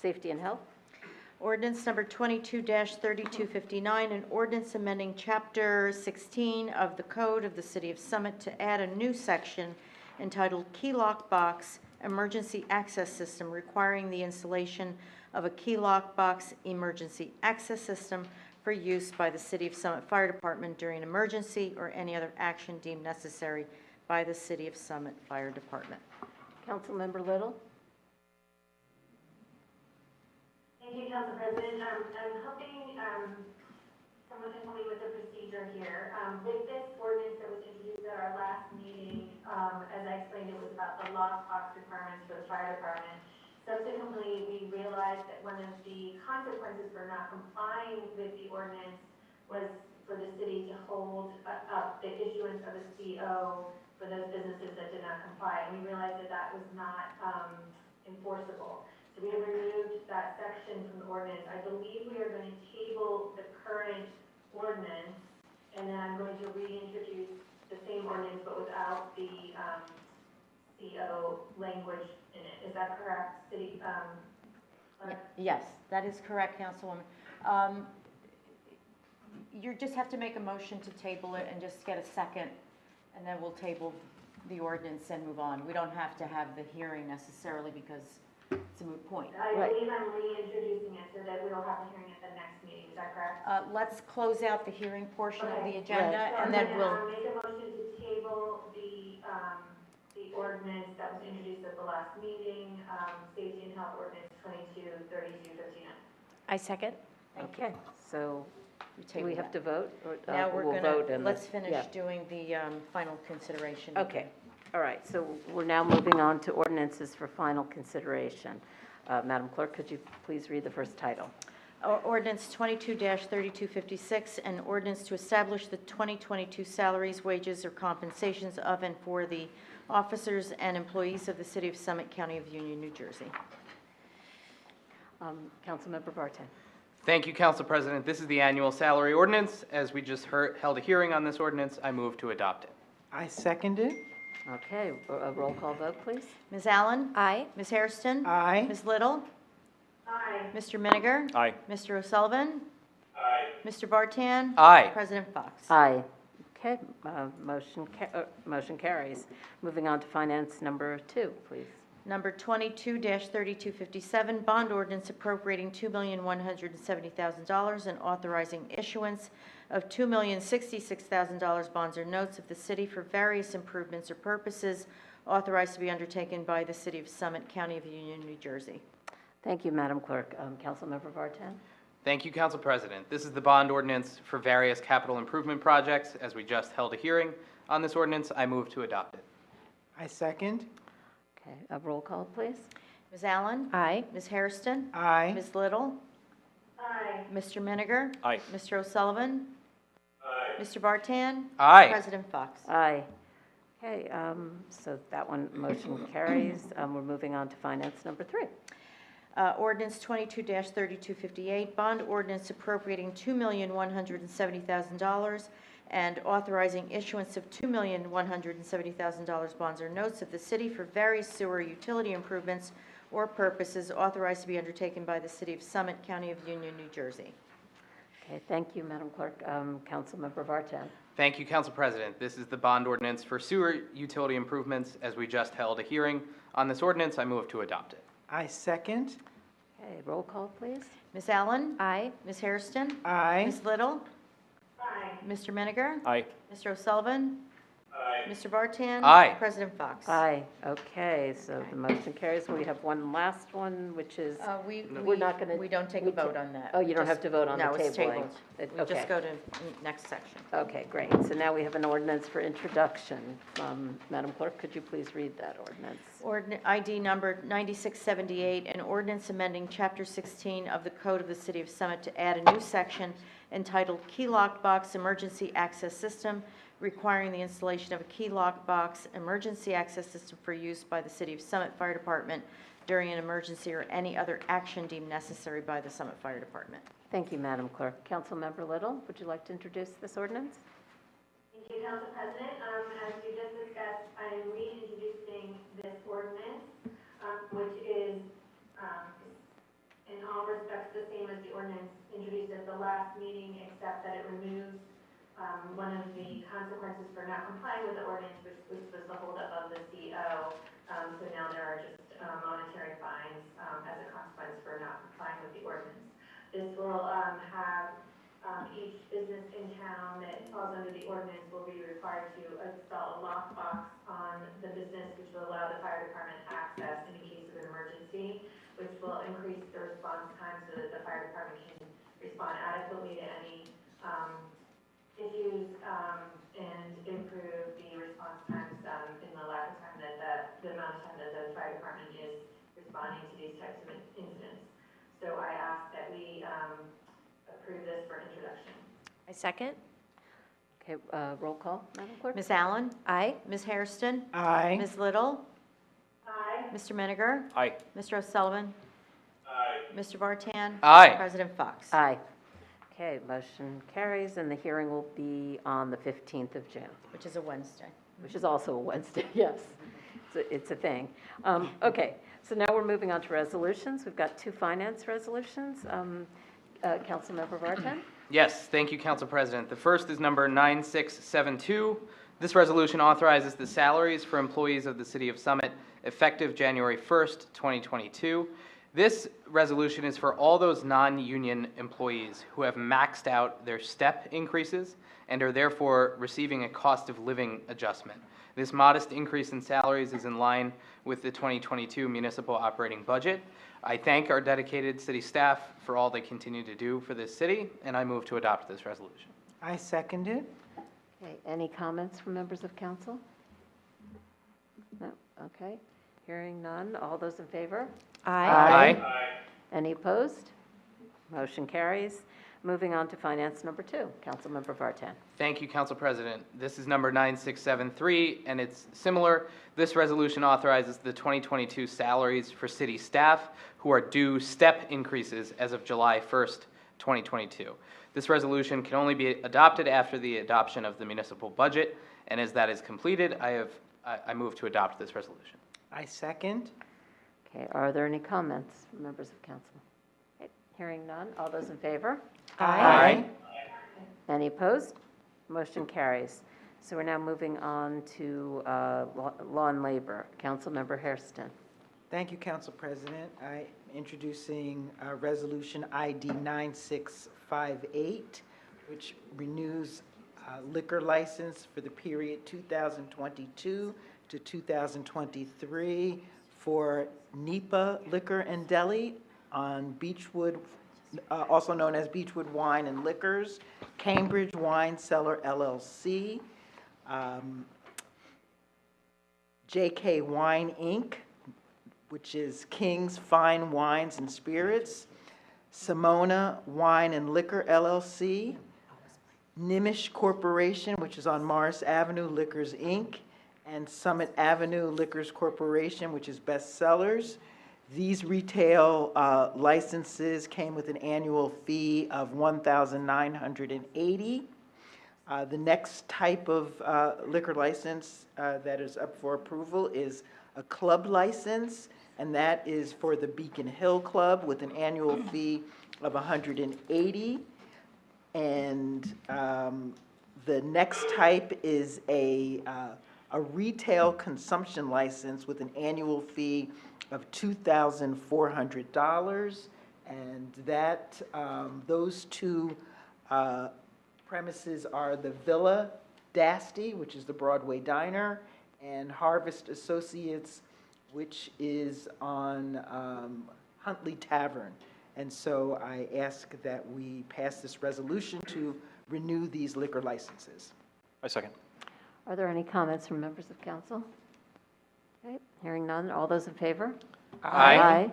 safety and health. Ordinance number 22-3259, an ordinance amending Chapter 16 of the Code of the City of Summit to add a new section entitled Key Lock Box Emergency Access System, requiring the installation of a key lock box emergency access system for use by the City of Summit Fire Department during an emergency or any other action deemed necessary by the City of Summit Fire Department. Councilmember Little. Thank you, Council President. I'm hoping someone can help me with the procedure here. With this ordinance that was introduced at our last meeting, as I explained, it was about the lockbox requirements for the fire department. Subsequently, we realized that one of the consequences for not complying with the ordinance was for the city to hold up the issuance of a CO for those businesses that did not comply. And we realized that that was not enforceable. So we have removed that section from the ordinance. I believe we are going to table the current ordinance, and then I'm going to reintroduce the same ordinance but without the CO language in it. Is that correct, City Clerk? Yes, that is correct, Councilwoman. You just have to make a motion to table it and just get a second, and then we'll table the ordinance and move on. We don't have to have the hearing necessarily because it's a moot point. I believe I'm reintroducing it so that we don't have a hearing at the next meeting. Is that correct? Let's close out the hearing portion of the Okay. agenda, So and then I'm we'll, gonna make a motion to table the ordinance that was introduced at the last meeting, safety and health ordinance 22-3259. I second. Okay, so we do table we have that. to vote? Or, Now we're we'll going vote to, and let's then- finish yeah. doing the final consideration. Okay, all right, so we're now moving on to ordinances for final consideration. Madam Clerk, could you please read the first title? Ordinance 22-3256, an ordinance to establish the 2022 salaries, wages, or compensations of and for the officers and employees of the City of Summit, County of Union, New Jersey. Councilmember Vartan. Thank you, Council President. This is the annual salary ordinance. As we just held a hearing on this ordinance, I move to adopt it. I second it. Okay, a roll call vote, please. Ms. Allen? Aye. Ms. Hairston? Aye. Ms. Little? Aye. Mr. Miniger? Aye. Mr. O'Sullivan? Aye. Mr. Bartan? Aye. President Fox? Aye. Okay, motion carries. Moving on to finance number 2, please. Number 22-3257, bond ordinance appropriating $2,170,000 and authorizing issuance of $2,066,000 bonds or notes of the city for various improvements or purposes authorized to be undertaken by the City of Summit, County of Union, New Jersey. Thank you, Madam Clerk. Councilmember Vartan. Thank you, Council President. This is the bond ordinance for various capital improvement projects. As we just held a hearing on this ordinance, I move to adopt it. I second. Okay, a roll call, please. Ms. Allen? Aye. Ms. Hairston? Aye. Ms. Little? Aye. Mr. Miniger? Aye. Mr. O'Sullivan? Aye. Mr. Bartan? Aye. President Fox? Aye. Okay, so that one motion carries. We're moving on to finance number 3. Ordinance 22-3258, bond ordinance appropriating $2,170,000 and authorizing issuance of $2,170,000 bonds or notes of the city for various sewer utility improvements or purposes authorized to be undertaken by the City of Summit, County of Union, New Jersey. Okay, thank you, Madam Clerk. Councilmember Vartan. Thank you, Council President. This is the bond ordinance for sewer utility improvements. As we just held a hearing on this ordinance, I move to adopt it. I second. Okay, roll call, please. Ms. Allen? Aye. Ms. Hairston? Aye. Ms. Little? Aye. Mr. Meniger? Aye. Mr. O'Sullivan? Aye. Mr. Vartan? Aye. President Fox? Aye. Okay, so the motion carries. We have one last one, which is, we're not going to... We don't take a vote on that. Oh, you don't have to vote on the No, it's tabling. tabled. We Okay. just go to next section. Okay, great. So now we have an ordinance for introduction. Madam Clerk, could you please read that ordinance? ID number 9678, an ordinance amending Chapter 16 of the Code of the City of Summit to add a new section entitled Key Lock Box Emergency Access System, requiring the installation of a key lock box emergency access system for use by the City of Summit Fire Department during an emergency or any other action deemed necessary by the Summit Fire Department. Thank you, Madam Clerk. Councilmember Little, would you like to introduce this ordinance? Thank you, Council President. As you just discussed, I am reintroducing this ordinance, which is in all respects the same as the ordinance introduced at the last meeting, except that it removes one of the consequences for not complying with the ordinance, which was the holdup of the CO. So now there are just monetary fines as a consequence for not complying with the ordinance. This will have each business in town that falls under the ordinance will be required to install a lock box on the business, which will allow the fire department access in case of an emergency, which will increase the response time so that the fire department can respond adequately to any issues and improve the response times in the lack of time that the amount of time that the fire department is responding to these types of incidents. So I ask that we approve this for introduction. I second. Okay, roll call, Madam Clerk? Ms. Allen? Aye. Ms. Hairston? Aye. Ms. Little? Aye. Mr. Meniger? Aye. Mr. O'Sullivan? Aye. Mr. Vartan? Aye. President Fox? Aye. Okay, motion carries, and the hearing will be on the 15th of June, Which is a Wednesday. which is also a Wednesday, yes. It's a thing. Okay, so now we're moving on to resolutions. We've got two finance resolutions. Councilmember Vartan? Yes, thank you, Council President. The first is number 9672. This resolution authorizes the salaries for employees of the City of Summit effective January 1st, 2022. This resolution is for all those non-union employees who have maxed out their step increases and are therefore receiving a cost of living adjustment. This modest increase in salaries is in line with the 2022 municipal operating budget. I thank our dedicated city staff for all they continue to do for this city, and I move to adopt this resolution. I second it. Okay, any comments from members of council? No, okay. Hearing none. All those in favor? Aye. Any opposed? Motion carries. Moving on to finance number 2. Councilmember Vartan. Thank you, Council President. This is number 9673, and it's similar. This resolution authorizes the 2022 salaries for city staff who are due step increases as of July 1st, 2022. This resolution can only be adopted after the adoption of the municipal budget, and as that is completed, I move to adopt this resolution. I second. Okay, are there any comments from members of council? Okay, hearing none. All those in favor? Aye. Any opposed? Motion carries. So we're now moving on to law and labor. Councilmember Hairston. Thank you, Council President. I'm introducing Resolution ID 9658, which renews liquor license for the period 2022 to 2023 for Nipa Liquor and Deli on Beechwood, also known as Beechwood Wine and Liquors, Cambridge Wine Cellar LLC, JK Wine Inc., which is King's Fine Wines and Spirits, Simona Wine and Liquor LLC, Nimish Corporation, which is on Morris Avenue Liquors Inc., and Summit Avenue Liquors Corporation, which is Best Sellers. These retail licenses came with an annual fee of $1,980. The next type of liquor license that is up for approval is a club license, and that is for the Beacon Hill Club with an annual fee of $180. And the next type is a retail consumption license with an annual fee of $2,400. And that, those two premises are the Villa Dasty, which is the Broadway Diner, and Harvest Associates, which is on Huntley Tavern. And so I ask that we pass this resolution to renew these liquor licenses. I second. Are there any comments from members of council? Okay, hearing none. All those in favor? Aye.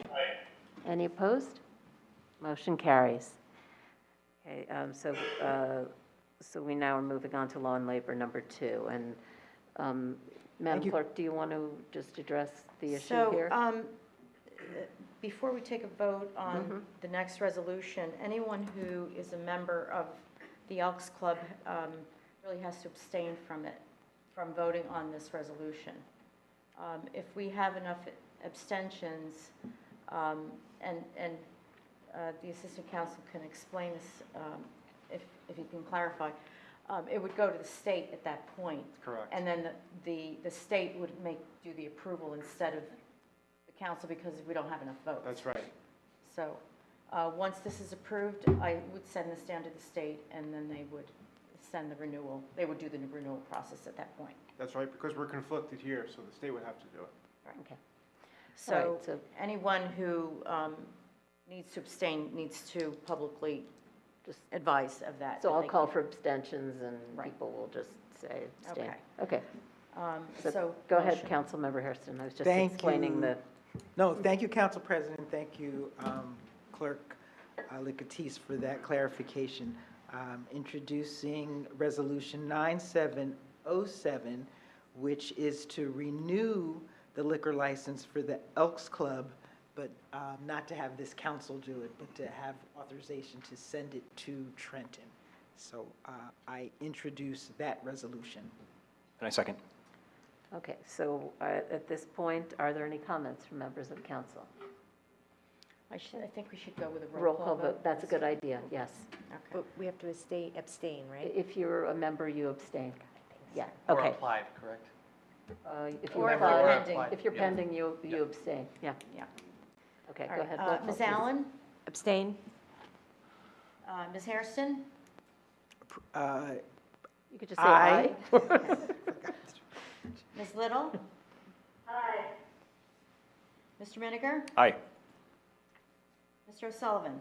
Any opposed? Motion carries. Okay, so we now are moving on to law and labor number 2. And Madam you. Clerk, do you want to just address the issue So, here? before we take a vote on the next resolution, anyone who is a member of the Elks Club really has to abstain from it, from voting on this resolution. If we have enough abstentions, and the Assistant Counsel can explain this, if he can clarify, it would go to the state at that point. Correct. And then the state would do the approval instead of the council because we don't have enough votes. That's right. So, once this is approved, I would send this down to the state, and then they would send the renewal. They would do the renewal process at that point. That's right, because we're conflicted here, so the state would have to do it. Okay. So, All right, so- anyone who needs to abstain needs to publicly just advise of that. So that I'll they call can- for abstentions, and Right. people will just say abstain. Okay. Okay. So So, go ahead, motion. Councilmember Hairston. I was just Thank explaining you. the, No, thank you, Council President. Thank you, Clerk Licatis, for that clarification. Introducing Resolution 9707, which is to renew the liquor license for the Elks Club, but not to have this council do it, but to have authorization to send it to Trenton. So I introduce that resolution. And I second. okay, so at this point, are there any comments from members of council? I think we should go with a Roll call vote, that's a good idea, yes. Okay. But we have to abstain, right? If you're a member, you abstain. Yeah, Or okay. applied, correct? If Or you're if you're applying- pending. If you're Yeah. pending, you abstain, yeah. Yeah. Okay, All go right, ahead. roll call, Ms. please. Allen? Abstain? Ms. Hairston? You could just say Aye. aye. Ms. Little? Aye. Mr. Miniger? Aye. Mr. O'Sullivan?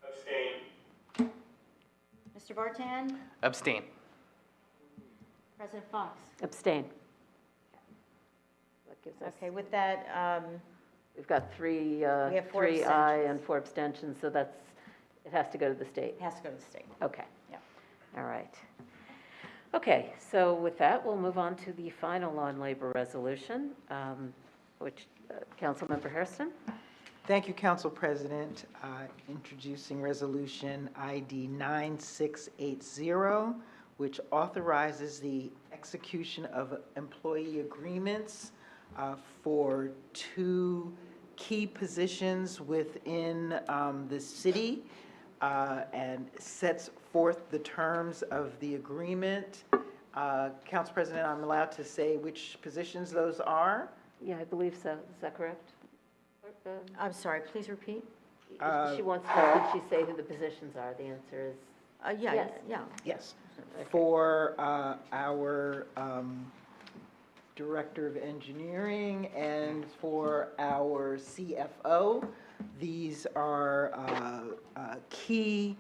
Abstain. Mr. Vartan? Abstain. President Fox? Abstain. That gives us, Okay, with that, we've got three have 4 aye abstentions. and 4 abstentions, so that's, it has to go to the state. it has to go to the state. Okay. Yeah. All right. Okay, so with that, we'll move on to the final law and labor resolution, which, Councilmember Hairston? Thank you, Council President. Introducing Resolution ID 9680, which authorizes the execution of employee agreements for 2 key positions within the city and sets forth the terms of the agreement. Council President, I'm allowed to say which positions those are? Yeah, I believe so. Is that correct? I'm sorry, please repeat? She wants to, did she say who the positions are? The answer is, Yeah, Yes. yeah. Yes. For our Director of Engineering and for our CFO. These are key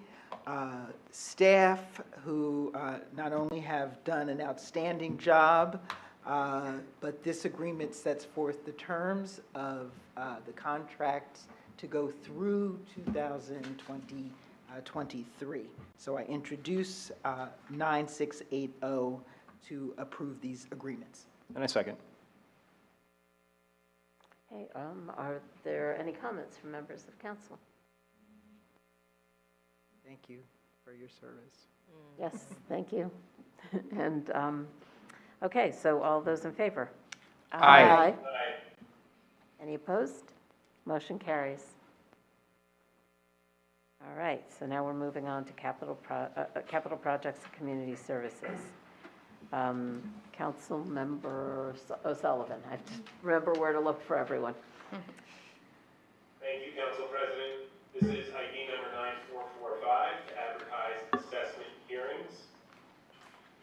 staff who not only have done an outstanding job, but this agreement sets forth the terms of the contract to go through 2023. So I introduce 9680 to approve these agreements. And I second. okay, are there any comments from members of council? Thank you. for your service. Yes, thank you. And, okay, so all those in favor? Aye. Aye. Any opposed? Motion carries. All right, so now we're moving on to capital projects and community services. Councilmember O'Sullivan, I have to remember where to look for everyone. Thank you, Council President. This is ID number 9445 to advertise assessment hearings.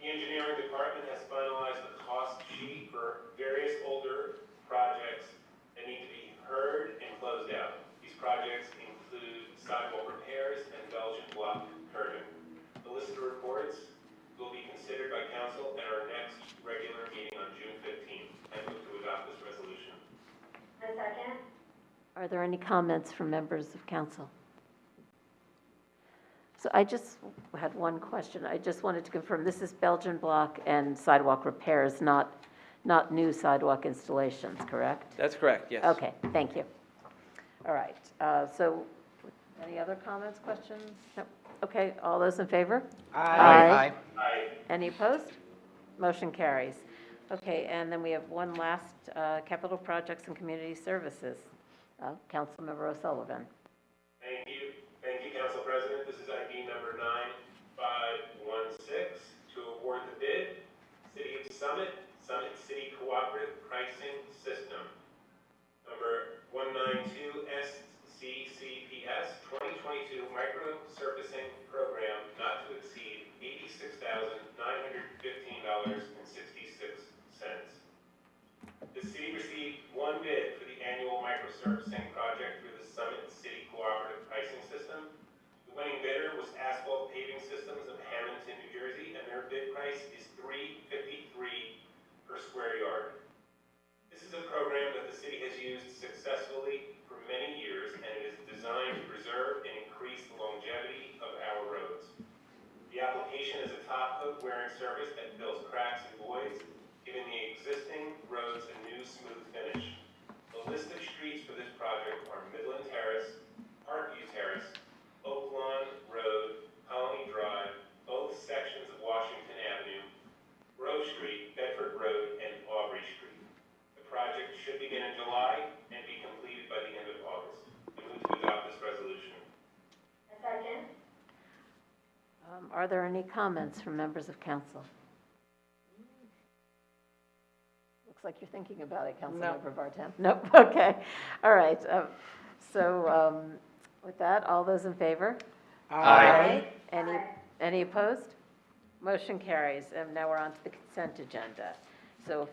The engineering department has finalized the cost sheet for various older projects that need to be heard and closed out. These projects include sidewalk repairs and Belgian block curving. The list of reports will be considered by council at our next regular meeting on June 15th. I move to adopt this resolution. A second? Are there any comments from members of council? So I just had one question. I just wanted to confirm, this is Belgian block and sidewalk repairs, not new sidewalk installations, correct? That's correct, yes. Okay, thank you. All right, so any other comments, questions? No. Okay, all those in favor? Aye. Aye. Any opposed? Motion carries. Okay, and then we have one last capital projects and community services. Councilmember O'Sullivan. Thank you, Council President. This is ID number 9516 to award the bid, City of Summit City Cooperative Pricing System, number 192 SCCPS 2022 Micro Surfacing Program, not to exceed $86,915.66. The city received one bid for the annual microsurfacing project through the Summit City Cooperative Pricing System. The winning bidder was Asphalt Paving Systems of Hamilton, New Jersey, and their bid price is $3.53 per square yard. This is a program that the city has used successfully for many years, and it is designed to preserve and increase the longevity of our roads. The application is a top coat wearing service that fills cracks and voids, giving the existing roads a new smooth finish. The list of streets for this project are Midland Terrace, Parkview Terrace, Oak Lawn Road, Colony Drive, both sections of Washington Avenue, Grove Street, Bedford Road, and Aubrey Street. The project should begin in July and be completed by the end of August. I move to adopt this resolution. A second? Are there any comments from members of council? Looks like you're thinking about it, Councilmember Barton. Nope, okay. All right, with that, all those in favor? Aye. Any opposed? Motion carries, and now we're on to the consent agenda. So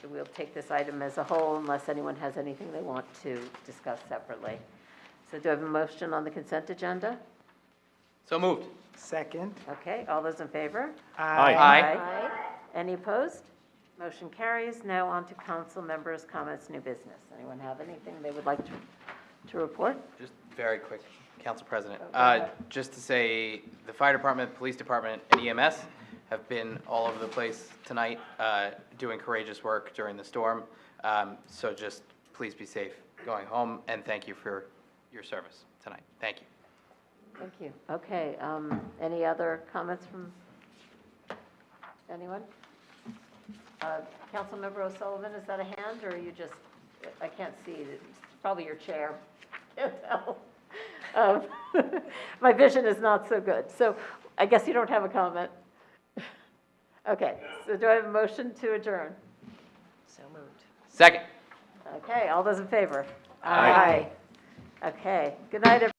we'll take this item as a whole unless anyone has anything they want to discuss separately. So do I have a motion on the consent agenda? So moved. Second. Okay, all those in favor? Aye. Any opposed? Motion carries. Now on to council members' comments, new business. Anyone have anything they would like to report? Just very quick, Council President. Oh, go ahead. Just to say, the fire department, police department, and EMS have been all over the place tonight, doing courageous work during the storm. So just please be safe going home, and thank you for your service tonight. Thank you. Thank you. Okay, any other comments from anyone? Councilmember O'Sullivan, is that a hand, or are you just, I can't see, it's probably your chair. Can't tell. My vision is not so good, so I guess you don't have a comment. Okay, so do I have a motion to adjourn? So moved. Second. Okay, all those in favor? Aye. Okay, good night, everyone.